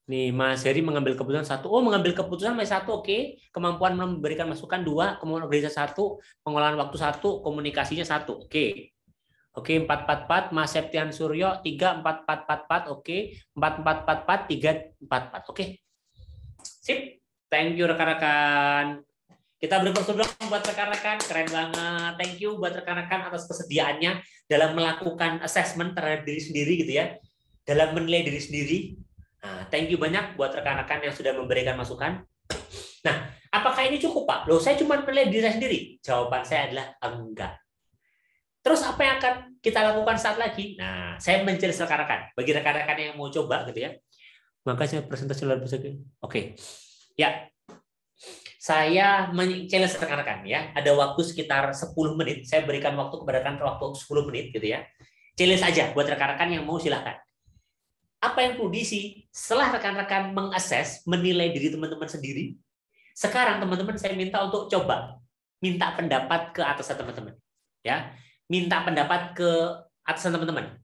Nih Mas Heri mengambil keputusan 1. Mengambil keputusan masih 1, oke. Kemampuan memberikan masukan 2, kemampuan organisasi 1, pengolahan waktu 1, komunikasinya 1, oke. Oke, 444, Mas Septian Suryo 3444, oke. 4444, 344, oke. Sip. Thank you rekan-rekan. Kita beri tepuk tangan buat rekan-rekan, keren banget. Thank you buat rekan-rekan atas kesediaannya dalam melakukan assessment terhadap diri sendiri gitu ya. Dalam menilai diri sendiri. Nah, thank you banyak buat rekan-rekan yang sudah memberikan masukan. Nah, apakah ini cukup, Pak? Loh, saya cuma menilai diri saya sendiri. Jawaban saya adalah enggak. Terus apa yang akan kita lakukan saat lagi? Nah, saya mencari rekan-rekan. Bagi rekan-rekan yang mau coba gitu ya. Maka saya presentasi luar biasa. Oke. Ya. Saya men-challenge rekan-rekan ya. Ada waktu sekitar 10 menit. Saya berikan waktu kepada rekan waktu 10 menit gitu ya. Challenge aja buat rekan-rekan yang mau silahkan. Apa yang perlu diisi? Setelah rekan-rekan mengakses, menilai diri teman-teman sendiri, sekarang teman-teman saya minta untuk coba minta pendapat ke atasan teman-teman. Ya, minta pendapat ke atasan teman-teman.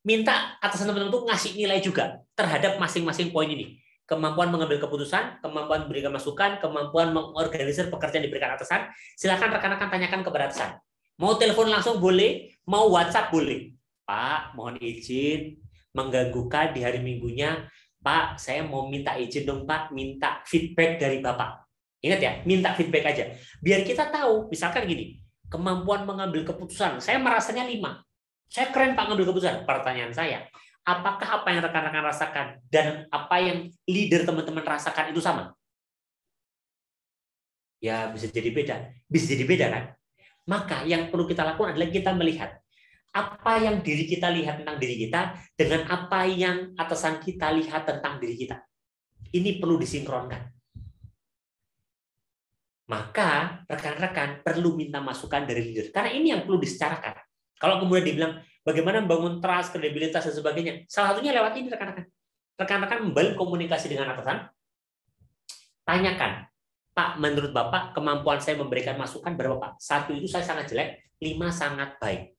Minta atasan teman-teman untuk ngasih nilai juga terhadap masing-masing poin ini. Kemampuan mengambil keputusan, kemampuan memberikan masukan, kemampuan mengorganisir pekerjaan diberikan atasan. Silakan rekan-rekan tanyakan kepada atasan. Mau telepon langsung boleh, mau WhatsApp boleh. Pak, mohon izin mengganggukan di hari Minggunya, Pak, saya mau minta izin dong Pak, minta feedback dari Bapak. Ingat ya, minta feedback aja. Biar kita tahu, misalkan gini, kemampuan mengambil keputusan, saya merasanya 5. Saya keren Pak ngambil keputusan. Pertanyaan saya, apakah apa yang rekan-rekan rasakan dan apa yang leader teman-teman rasakan itu sama? Ya, bisa jadi beda. Bisa jadi beda kan? Maka yang perlu kita lakukan adalah kita melihat apa yang diri kita lihat tentang diri kita dengan apa yang atasan kita lihat tentang diri kita. Ini perlu disinkronkan. Maka rekan-rekan perlu minta masukan dari leader. Karena ini yang perlu dibicarakan. Kalau kemudian dibilang bagaimana membangun trust, kredibilitas, dan sebagainya. Salah satunya lewat ini rekan-rekan. Rekan-rekan membangun komunikasi dengan atasan. Tanyakan, Pak, menurut Bapak kemampuan saya memberikan masukan berapa, Pak? 1 itu saya sangat jelek, 5 sangat baik.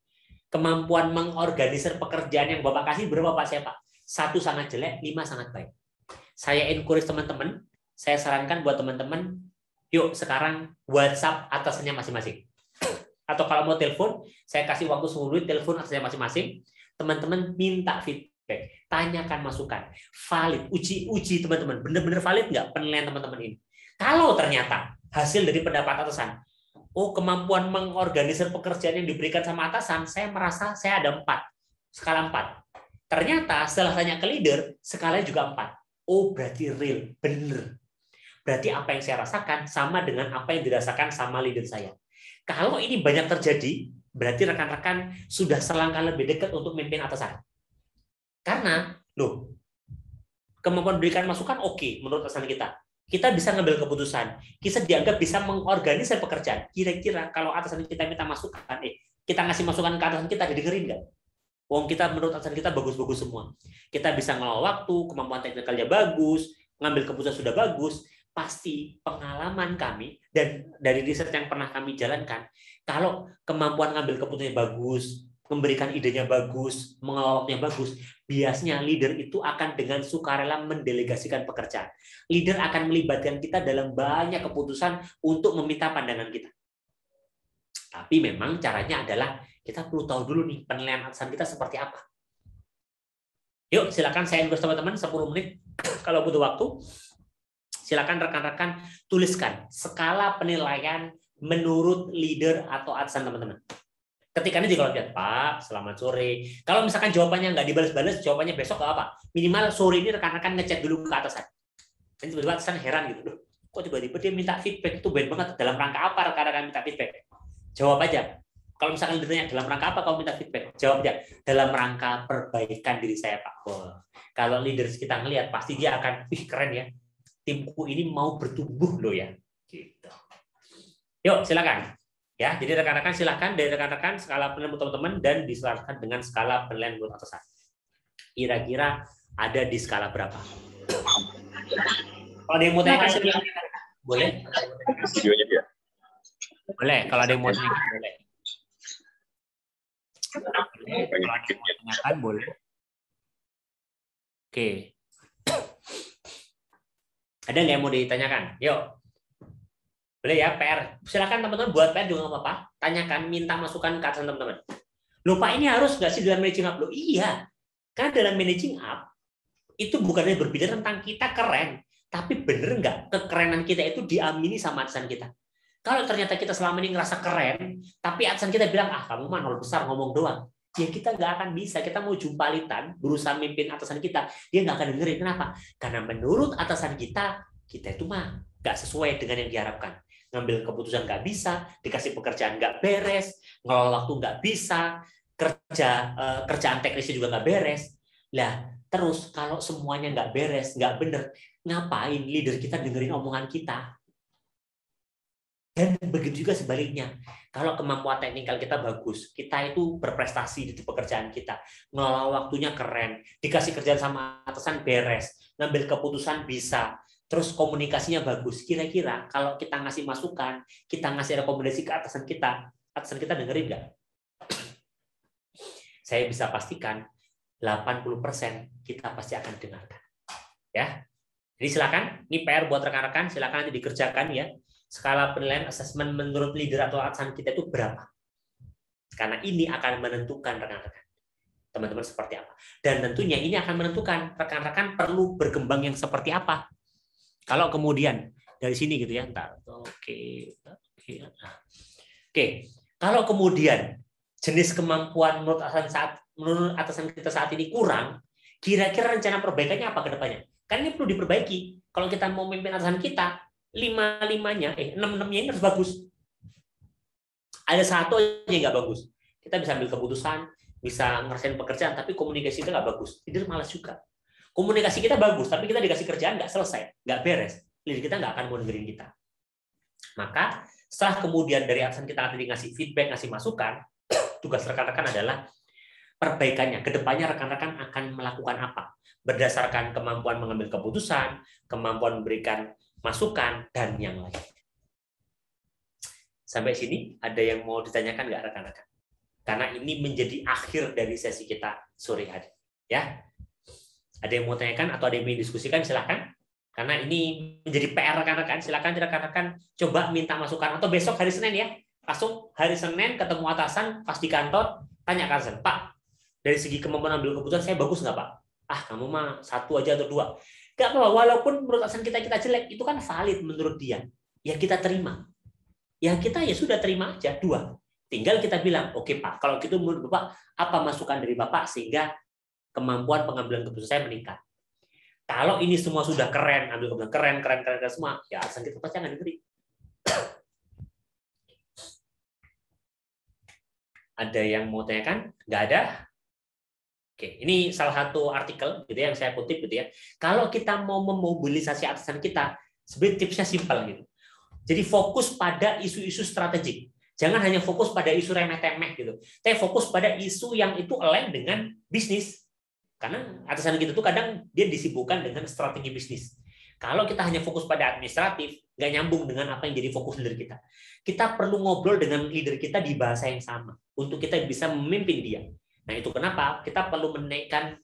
Kemampuan mengorganisir pekerjaan yang Bapak kasih berapa, Pak, saya, Pak? 1 sangat jelek, 5 sangat baik. Saya encourage teman-teman, saya sarankan buat teman-teman, yuk sekarang WhatsApp atasannya masing-masing. Atau kalau mau telepon, saya kasih waktu 10 menit telepon atasannya masing-masing. Teman-teman minta feedback, tanyakan masukan, valid, uji teman-teman, benar-benar valid nggak penilaian teman-teman ini? Kalau ternyata hasil dari pendapat atasan, oh kemampuan mengorganisir pekerjaan yang diberikan sama atasan, saya merasa saya ada 4, skala 4. Ternyata setelah tanya ke leader, skalanya juga 4. Oh berarti real, bener. Berarti apa yang saya rasakan sama dengan apa yang dirasakan sama leader saya. Kalau ini banyak terjadi, berarti rekan-rekan sudah selangkah lebih dekat untuk memimpin atasan. Karena, loh, kemampuan memberikan masukan oke, menurut atasan kita. Kita bisa ngambil keputusan. Kita dianggap bisa mengorganisir pekerjaan. Kira-kira kalau atasan kita minta masukan, kita ngasih masukan ke atasan kita, didengerin nggak? Wong kita menurut atasan kita bagus-bagus semua. Kita bisa ngelola waktu, kemampuan teknikalnya bagus, ngambil keputusan sudah bagus. Pasti pengalaman kami dan dari riset yang pernah kami jalankan, kalau kemampuan ngambil keputusannya bagus, memberikan idenya bagus, mengelola waktunya bagus, biasanya leader itu akan dengan sukarela mendelegasikan pekerjaan. Leader akan melibatkan kita dalam banyak keputusan untuk meminta pandangan kita. Tapi memang caranya adalah kita perlu tahu dulu nih penilaian atasan kita seperti apa. Yuk, silakan saya endorse teman-teman 10 menit kalau butuh waktu. Silakan rekan-rekan tuliskan skala penilaian menurut leader atau atasan teman-teman. Ketikanya di kolom chat, Pak, selamat sore. Kalau misalkan jawabannya nggak dibalas-balas, jawabannya besok nggak apa. Minimal sore ini rekan-rekan ngechat dulu ke atasan. Dan tiba-tiba atasan heran gitu, loh, kok tiba-tiba dia minta feedback, itu baik banget. Dalam rangka apa rekan-rekan minta feedback? Jawab aja. Kalau misalkan ditanya dalam rangka apa kamu minta feedback, jawab aja. Dalam rangka perbaikan diri saya, Pak. Oh, kalau leaders kita ngelihat, pasti dia akan, wih keren ya. Timku ini mau bertumbuh loh ya. Gitu. Yuk, silakan. Ya, jadi rekan-rekan silakan dari rekan-rekan skala penilaian teman-teman dan diselaraskan dengan skala penilaian menurut atasan. Kira-kira ada di skala berapa? Kalau ada yang mau tanya silakan. Boleh? Videonya dia. Boleh, kalau ada yang mau tanya boleh. Kalau ada yang mau tanyakan boleh. Oke. Ada nggak yang mau ditanyakan? Yuk. Boleh ya, PR. Silakan teman-teman buat PR juga nggak apa-apa. Tanyakan, minta masukan ke atasan teman-teman. Loh Pak, ini harus nggak sih dalam managing up? Loh iya. Karena dalam managing up, itu bukannya berbicara tentang kita keren. Tapi bener nggak kekerenan kita itu diamini sama atasan kita? Kalau ternyata kita selama ini ngerasa keren, tapi atasan kita bilang, ah kamu mah nol besar ngomong doang. Ya kita nggak akan bisa. Kita mau jumpalitan, berusaha mimpin atasan kita. Dia nggak akan dengerin. Kenapa? Karena menurut atasan kita itu mah nggak sesuai dengan yang diharapkan. Ngambil keputusan nggak bisa, dikasih pekerjaan nggak beres, ngelola waktu nggak bisa, kerjaan teknisnya juga nggak beres. Lah, terus kalau semuanya nggak beres, nggak bener, ngapain leader kita dengerin omongan kita? Dan begitu juga sebaliknya. Kalau kemampuan teknikal kita bagus, kita itu berprestasi di pekerjaan kita, ngelola waktunya keren, dikasih kerjaan sama atasan beres, ngambil keputusan bisa, terus komunikasinya bagus. Kira-kira kalau kita ngasih masukan, kita ngasih rekomendasi ke atasan kita dengerin nggak? Saya bisa pastikan 80% kita pasti akan dengarkan. Ya. Jadi silakan, ini PR buat rekan-rekan, silakan nanti dikerjakan ya. Skala penilaian asesmen menurut leader atau atasan kita itu berapa? Karena ini akan menentukan rekan-rekan. Teman-teman seperti apa. Dan tentunya ini akan menentukan rekan-rekan perlu berkembang yang seperti apa. Kalau kemudian dari sini gitu ya, oke. Kalau kemudian jenis kemampuan menurut atasan kita saat ini kurang, kira-kira rencana perbaikannya apa ke depannya? Kan ini perlu diperbaiki. Kalau kita mau memimpin atasan kita, 6-nya ini harus bagus. Ada satu aja yang nggak bagus. Kita bisa ambil keputusan, bisa ngerasain pekerjaan, tapi komunikasi kita nggak bagus. Leader malas juga. Komunikasi kita bagus, tapi kita dikasih kerjaan nggak selesai, nggak beres. Leader kita nggak akan mau dengerin kita. Maka setelah kemudian dari atasan kita nanti ngasih feedback, ngasih masukan, tugas rekan-rekan adalah perbaikannya. Kedepannya rekan-rekan akan melakukan apa? Berdasarkan kemampuan mengambil keputusan, kemampuan memberikan masukan, dan yang lain. Sampai sini ada yang mau ditanyakan nggak rekan-rekan? Karena ini menjadi akhir dari sesi kita sore hari. Ya, ada yang mau tanyakan atau ada yang ingin diskusikan, silakan. Karena ini menjadi PR rekan-rekan, silakan rekan-rekan coba minta masukan. Atau besok hari Senin ya, langsung hari Senin ketemu atasan pas di kantor, tanya atasan, Pak, dari segi kemampuan ambil keputusan saya bagus nggak Pak? Ah, kamu mah 1 aja atau 2. Nggak apa-apa, walaupun menurut atasan kita jelek, itu kan valid menurut dia. Ya kita terima. Ya kita ya sudah terima aja 2. Tinggal kita bilang, oke Pak, kalau gitu menurut Bapak, apa masukan dari Bapak sehingga kemampuan pengambilan keputusan saya meningkat. Kalau ini semua sudah keren, ambil keputusan keren semua, ya atasan kita pasti akan diberi. Ada yang mau tanyakan? Nggak ada? Oke, ini salah satu artikel gitu ya, yang saya kutip gitu ya. Kalau kita mau memobilisasi atasan kita, sebenarnya tipsnya simpel gitu. Jadi fokus pada isu-isu strategik. Jangan hanya fokus pada isu remeh-temeh gitu. Tapi fokus pada isu yang itu align dengan bisnis. Karena atasan kita tuh kadang dia disibukkan dengan strategi bisnis. Kalau kita hanya fokus pada administratif, nggak nyambung dengan apa yang jadi fokus leader kita. Kita perlu ngobrol dengan leader kita di bahasa yang sama untuk kita bisa memimpin dia. Nah, itu kenapa kita perlu menaikkan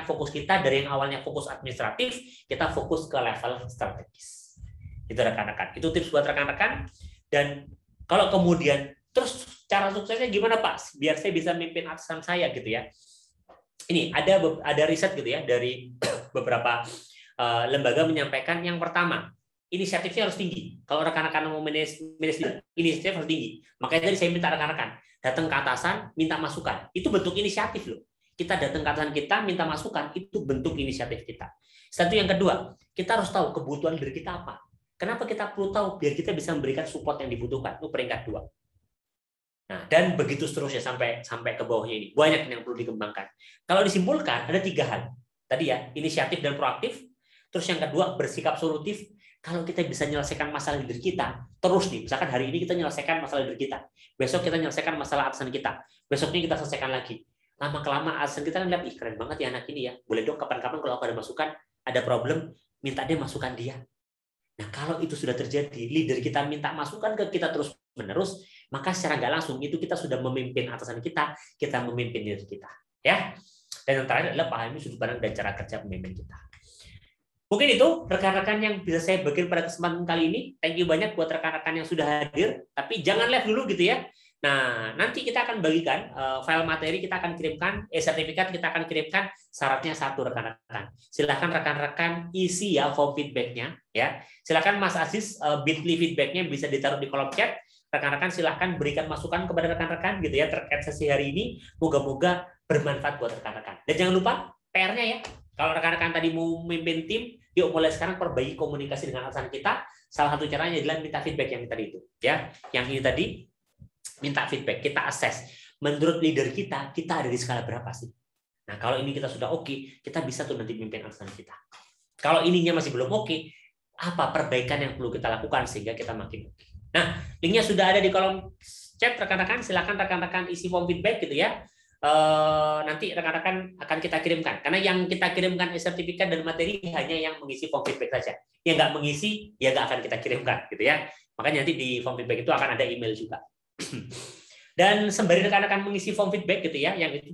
fokus kita dari yang awalnya fokus administratif, kita fokus ke level strategis. Itu rekan-rekan. Itu tips buat rekan-rekan. Dan kalau kemudian terus cara suksesnya gimana Pak? Biar saya bisa memimpin atasan saya gitu ya. Ini ada riset gitu ya dari beberapa lembaga menyampaikan yang pertama, inisiatifnya harus tinggi. Kalau rekan-rekan mau manage inisiatif harus tinggi. Makanya tadi saya minta rekan-rekan datang ke atasan, minta masukan. Itu bentuk inisiatif loh. Kita datang ke atasan kita, minta masukan, itu bentuk inisiatif kita. Satu yang kedua, kita harus tahu kebutuhan diri kita apa. Kenapa kita perlu tahu? Biar kita bisa memberikan support yang dibutuhkan. Itu peringkat 2. Nah, dan begitu seterusnya sampai ke bawahnya ini. Banyak yang perlu dikembangkan. Kalau disimpulkan, ada 3 hal. Tadi ya, inisiatif dan proaktif. Terus yang kedua, bersikap solutif. Kalau kita bisa menyelesaikan masalah diri kita, terus nih, misalkan hari ini kita menyelesaikan masalah diri kita, besok kita menyelesaikan masalah atasan kita, besoknya kita selesaikan lagi. Lama-kelamaan atasan kita kan lihat, ih keren banget ya anak ini ya, boleh dong kapan-kapan kalau aku ada masukan, ada problem, minta dia masukan dia. Nah, kalau itu sudah terjadi, leader kita minta masukan ke kita terus-menerus, maka secara nggak langsung itu kita sudah memimpin atasan kita memimpin diri kita. Ya. Dan yang terakhir adalah pahami sudut pandang dan cara kerja pemimpin kita. Mungkin itu rekan-rekan yang bisa saya bagikan pada kesempatan kali ini. Thank you banyak buat rekan-rekan yang sudah hadir. Tapi jangan live dulu gitu ya. Nah, nanti kita akan bagikan file materi, kita akan kirimkan, sertifikat kita akan kirimkan, syaratnya 1 rekan-rekan. Silakan rekan-rekan isi ya form feedback-nya ya. Silakan Mas Aziz Bitly feedback-nya bisa ditaruh di kolom chat. Rekan-rekan silakan berikan masukan kepada rekan-rekan gitu ya terkait sesi hari ini. Moga-moga bermanfaat buat rekan-rekan. Dan jangan lupa PR-nya ya. Kalau rekan-rekan tadi mau memimpin tim, yuk mulai sekarang perbaiki komunikasi dengan atasan kita. Salah satu caranya adalah minta feedback yang tadi itu ya. Yang ini tadi minta feedback, kita assess. Menurut leader kita ada di skala berapa sih? Nah, kalau ini kita sudah oke, kita bisa tuh nanti memimpin atasan kita. Kalau ininya masih belum oke, apa perbaikan yang perlu kita lakukan sehingga kita makin oke. Nah, linknya sudah ada di kolom chat rekan-rekan. Silakan rekan-rekan isi form feedback gitu ya. Nanti rekan-rekan akan kita kirimkan. Karena yang kita kirimkan sertifikat dan materi hanya yang mengisi form feedback saja. Yang nggak mengisi, ya nggak akan kita kirimkan gitu ya. Makanya nanti di form feedback itu akan ada email juga. Dan sembari rekan-rekan mengisi form feedback gitu ya, yang itu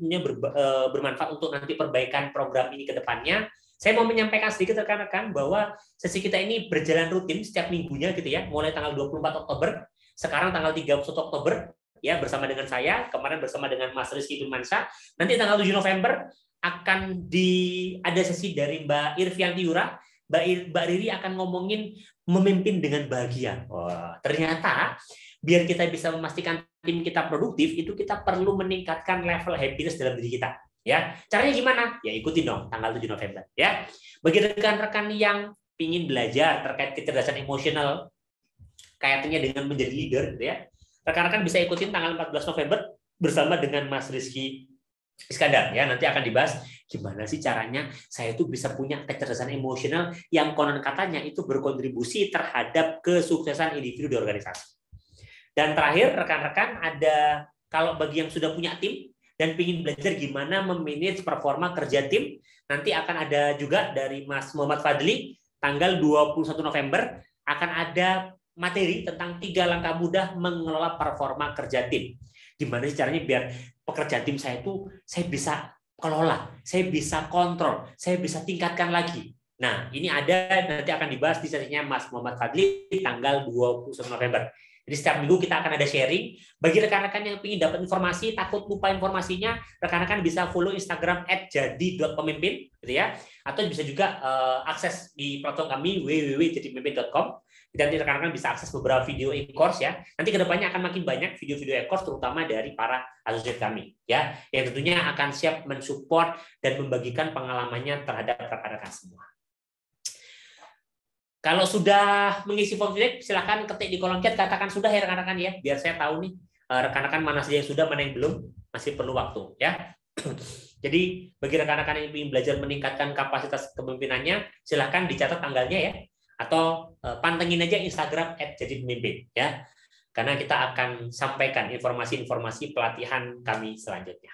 bermanfaat untuk nanti perbaikan program ini ke depannya, saya mau menyampaikan sedikit rekan-rekan bahwa sesi kita ini berjalan rutin setiap minggunya gitu ya, mulai tanggal 24 Oktober, sekarang tanggal 31 Oktober ya bersama dengan saya, kemarin bersama dengan Mas Rizky Firmansyah. Nanti tanggal 7 November akan ada sesi dari Mbak Irvianti Yura. Mbak Riri akan ngomongin memimpin dengan bahagia. Wah, ternyata biar kita bisa memastikan tim kita produktif, itu kita perlu meningkatkan level happiness dalam diri kita. Ya, caranya gimana? Ya ikutin dong tanggal 7 November. Ya, bagi rekan-rekan yang ingin belajar terkait kecerdasan emosional, kaitannya dengan menjadi leader, gitu ya. Rekan-rekan bisa ikutin tanggal 14 November bersama dengan Mas Rizky Iskandar. Ya, nanti akan dibahas gimana sih caranya saya itu bisa punya kecerdasan emosional yang konon katanya itu berkontribusi terhadap kesuksesan individu di organisasi. Dan terakhir, rekan-rekan ada kalau bagi yang sudah punya tim dan ingin belajar gimana memanage performa kerja tim, nanti akan ada juga dari Mas Muhammad Fadli tanggal 21 November akan ada materi tentang 3 langkah mudah mengelola performa kerja tim. Gimana sih caranya biar pekerja tim saya itu saya bisa kelola, saya bisa kontrol, saya bisa tingkatkan lagi. Nah, ini ada nanti akan dibahas di sesinya Mas Muhammad Fadli tanggal 21 November. Jadi setiap minggu kita akan ada sharing. Bagi rekan-rekan yang ingin dapat informasi, takut lupa informasinya, rekan-rekan bisa follow Instagram @jadi.pemimpin, gitu ya. Atau bisa juga akses di platform kami www.jadipemimpin.com. Dan rekan-rekan bisa akses beberapa video e-course ya. Nanti kedepannya akan makin banyak video-video e-course terutama dari para asosiat kami ya, yang tentunya akan siap mensupport dan membagikan pengalamannya terhadap rekan-rekan semua. Kalau sudah mengisi form feedback, silakan ketik di kolom chat, katakan sudah ya rekan-rekan ya, biar saya tahu nih rekan-rekan mana saja yang sudah, mana yang belum, masih perlu waktu ya. Jadi bagi rekan-rekan yang ingin belajar meningkatkan kapasitas kepemimpinannya, silakan dicatat tanggalnya ya, atau pantengin aja Instagram @jadipemimpin ya, karena kita akan sampaikan informasi-informasi pelatihan kami selanjutnya.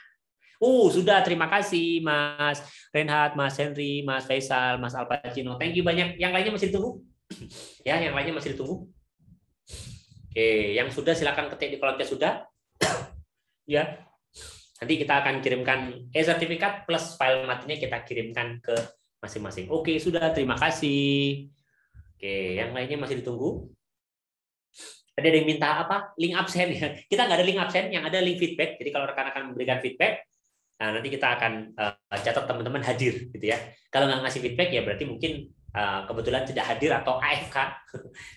Sudah, terima kasih Mas Reinhard, Mas Henry, Mas Faisal, Mas Alpacino. Thank you banyak. Yang lainnya masih ditunggu? Ya, yang lainnya masih ditunggu. Oke, yang sudah silakan ketik di kolom chat sudah. Ya. Nanti kita akan kirimkan e-sertifikat plus file materinya kita kirimkan ke masing-masing. Oke, sudah, terima kasih. Oke, yang lainnya masih ditunggu. Tadi ada yang minta apa? Link absen ya. Kita nggak ada link absen, yang ada link feedback. Jadi kalau rekan-rekan memberikan feedback, nah, nanti kita akan catat teman-teman hadir, gitu ya. Kalau nggak ngasih feedback ya berarti mungkin kebetulan tidak hadir atau AFK.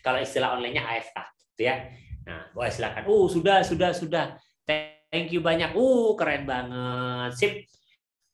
Kalau istilah online-nya AFK, gitu ya. Nah, boleh silakan. Sudah. Thank you banyak. Keren banget. Sip.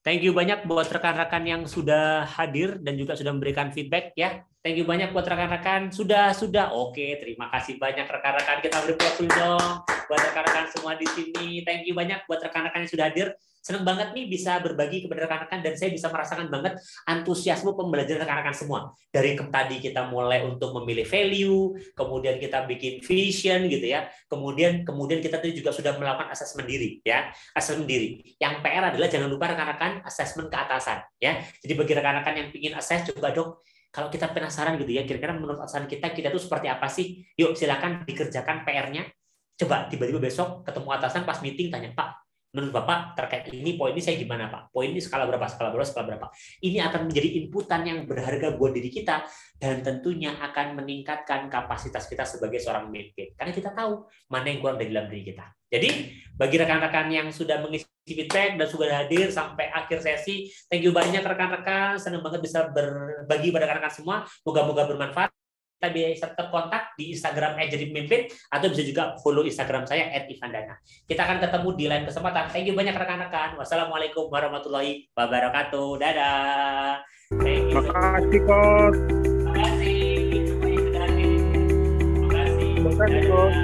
Thank you banyak buat rekan-rekan yang sudah hadir dan juga sudah memberikan feedback ya. Thank you banyak buat rekan-rekan. Sudah. Oke, terima kasih banyak rekan-rekan. Kita beri aplaus dong buat rekan-rekan semua di sini. Thank you banyak buat rekan-rekan yang sudah hadir. Senang banget nih bisa berbagi kepada rekan-rekan dan saya bisa merasakan banget antusiasme pembelajaran rekan-rekan semua. Dari tadi kita mulai untuk memilih value, kemudian kita bikin vision gitu ya. Kemudian kita tadi juga sudah melakukan assessment diri ya. Assessment diri. Yang PR adalah jangan lupa rekan-rekan assessment ke atasan ya. Jadi bagi rekan-rekan yang ingin assess coba dong, kalau kita penasaran gitu ya, kira-kira menurut atasan kita tuh seperti apa sih? Yuk silakan dikerjakan PR-nya. Coba tiba-tiba besok ketemu atasan pas meeting tanya, Pak, menurut Bapak terkait ini, poin ini saya gimana Pak? Poin ini skala berapa? Ini akan menjadi inputan yang berharga buat diri kita dan tentunya akan meningkatkan kapasitas kita sebagai seorang pemimpin. Karena kita tahu mana yang kurang dari dalam diri kita. Jadi bagi rekan-rekan yang sudah mengisi feedback dan sudah hadir sampai akhir sesi, thank you banyak rekan-rekan. Senang banget bisa berbagi pada rekan-rekan semua. Moga-moga bermanfaat. Kita bisa tetap kontak di Instagram @jadipemimpin atau bisa juga follow Instagram saya @ivandana. Kita akan ketemu di lain kesempatan. Thank you banyak rekan-rekan. Wassalamualaikum warahmatullahi wabarakatuh. Dadah. Thank you. Terima kasih, Coach. Terima kasih. Terima kasih, Coach.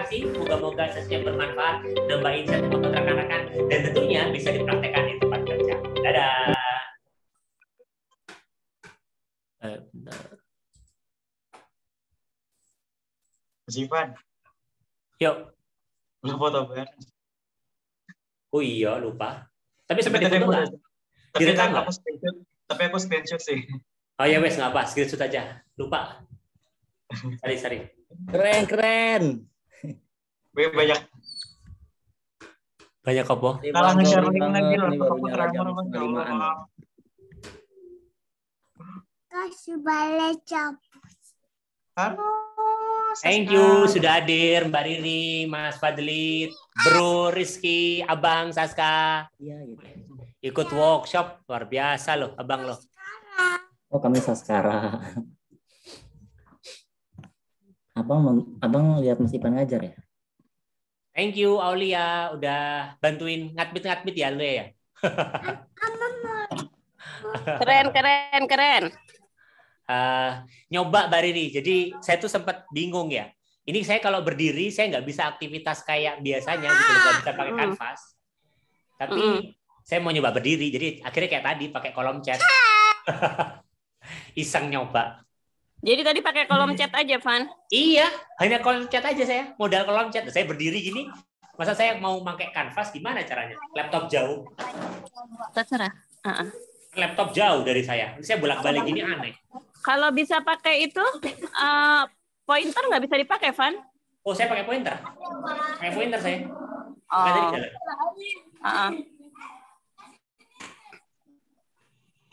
Moga-moga sesinya bermanfaat, nambah insight buat rekan-rekan, dan tentunya bisa dipraktekkan di tempat kerja. Dadah. Mas Ivan. Yuk. Belum foto bareng. Oh iya, lupa. Tapi sampai di foto nggak? Tapi aku screenshot sih. Oh ya wes nggak apa, screenshot aja. Lupa. Sorry. Keren. Banyak Banyak apa? kalah ngejar link banget. lagi Ini loh. baru nyala jam 5-an. Kasih balik cabut. Halo. Thank you sudah hadir Mbak Riri, Mas Fadli, Bro Rizky, Abang Saska. Iya gitu. Ikut workshop luar biasa loh, Abang loh. Oh, kami Saskara. Abang lihat Mas Ipan ngajar ya? Thank you Aulia udah bantuin ngadmit ya lu ya. Keren. Nyoba Mbak Riri. Jadi saya tuh sempat bingung ya. Ini saya kalau berdiri saya nggak bisa aktivitas kayak biasanya gitu, nggak bisa pakai kanvas. Tapi saya mau nyoba berdiri. Jadi akhirnya kayak tadi pakai kolom chat. Iseng nyoba. Jadi tadi pakai kolom chat aja, Van? Iya, hanya kolom chat aja saya. Modal kolom chat. Saya berdiri gini. Masa saya mau pakai kanvas gimana caranya? Laptop jauh. Terserah. Laptop jauh dari saya. Saya bolak-balik gini aneh. Kalau bisa pakai itu, pointer nggak bisa dipakai, Van? Oh, saya pakai pointer. Pakai pointer saya. Oh. Tadi jalan.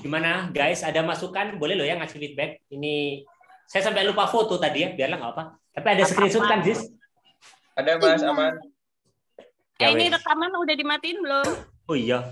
Gimana, guys? Ada masukan? Boleh loh ya ngasih feedback. Ini saya sampai lupa foto tadi ya, biarlah nggak apa. Tapi ada screenshot kan, Sis? Ada Mas, aman. Ya, Ini wes. rekaman udah dimatiin belum? Oh iya.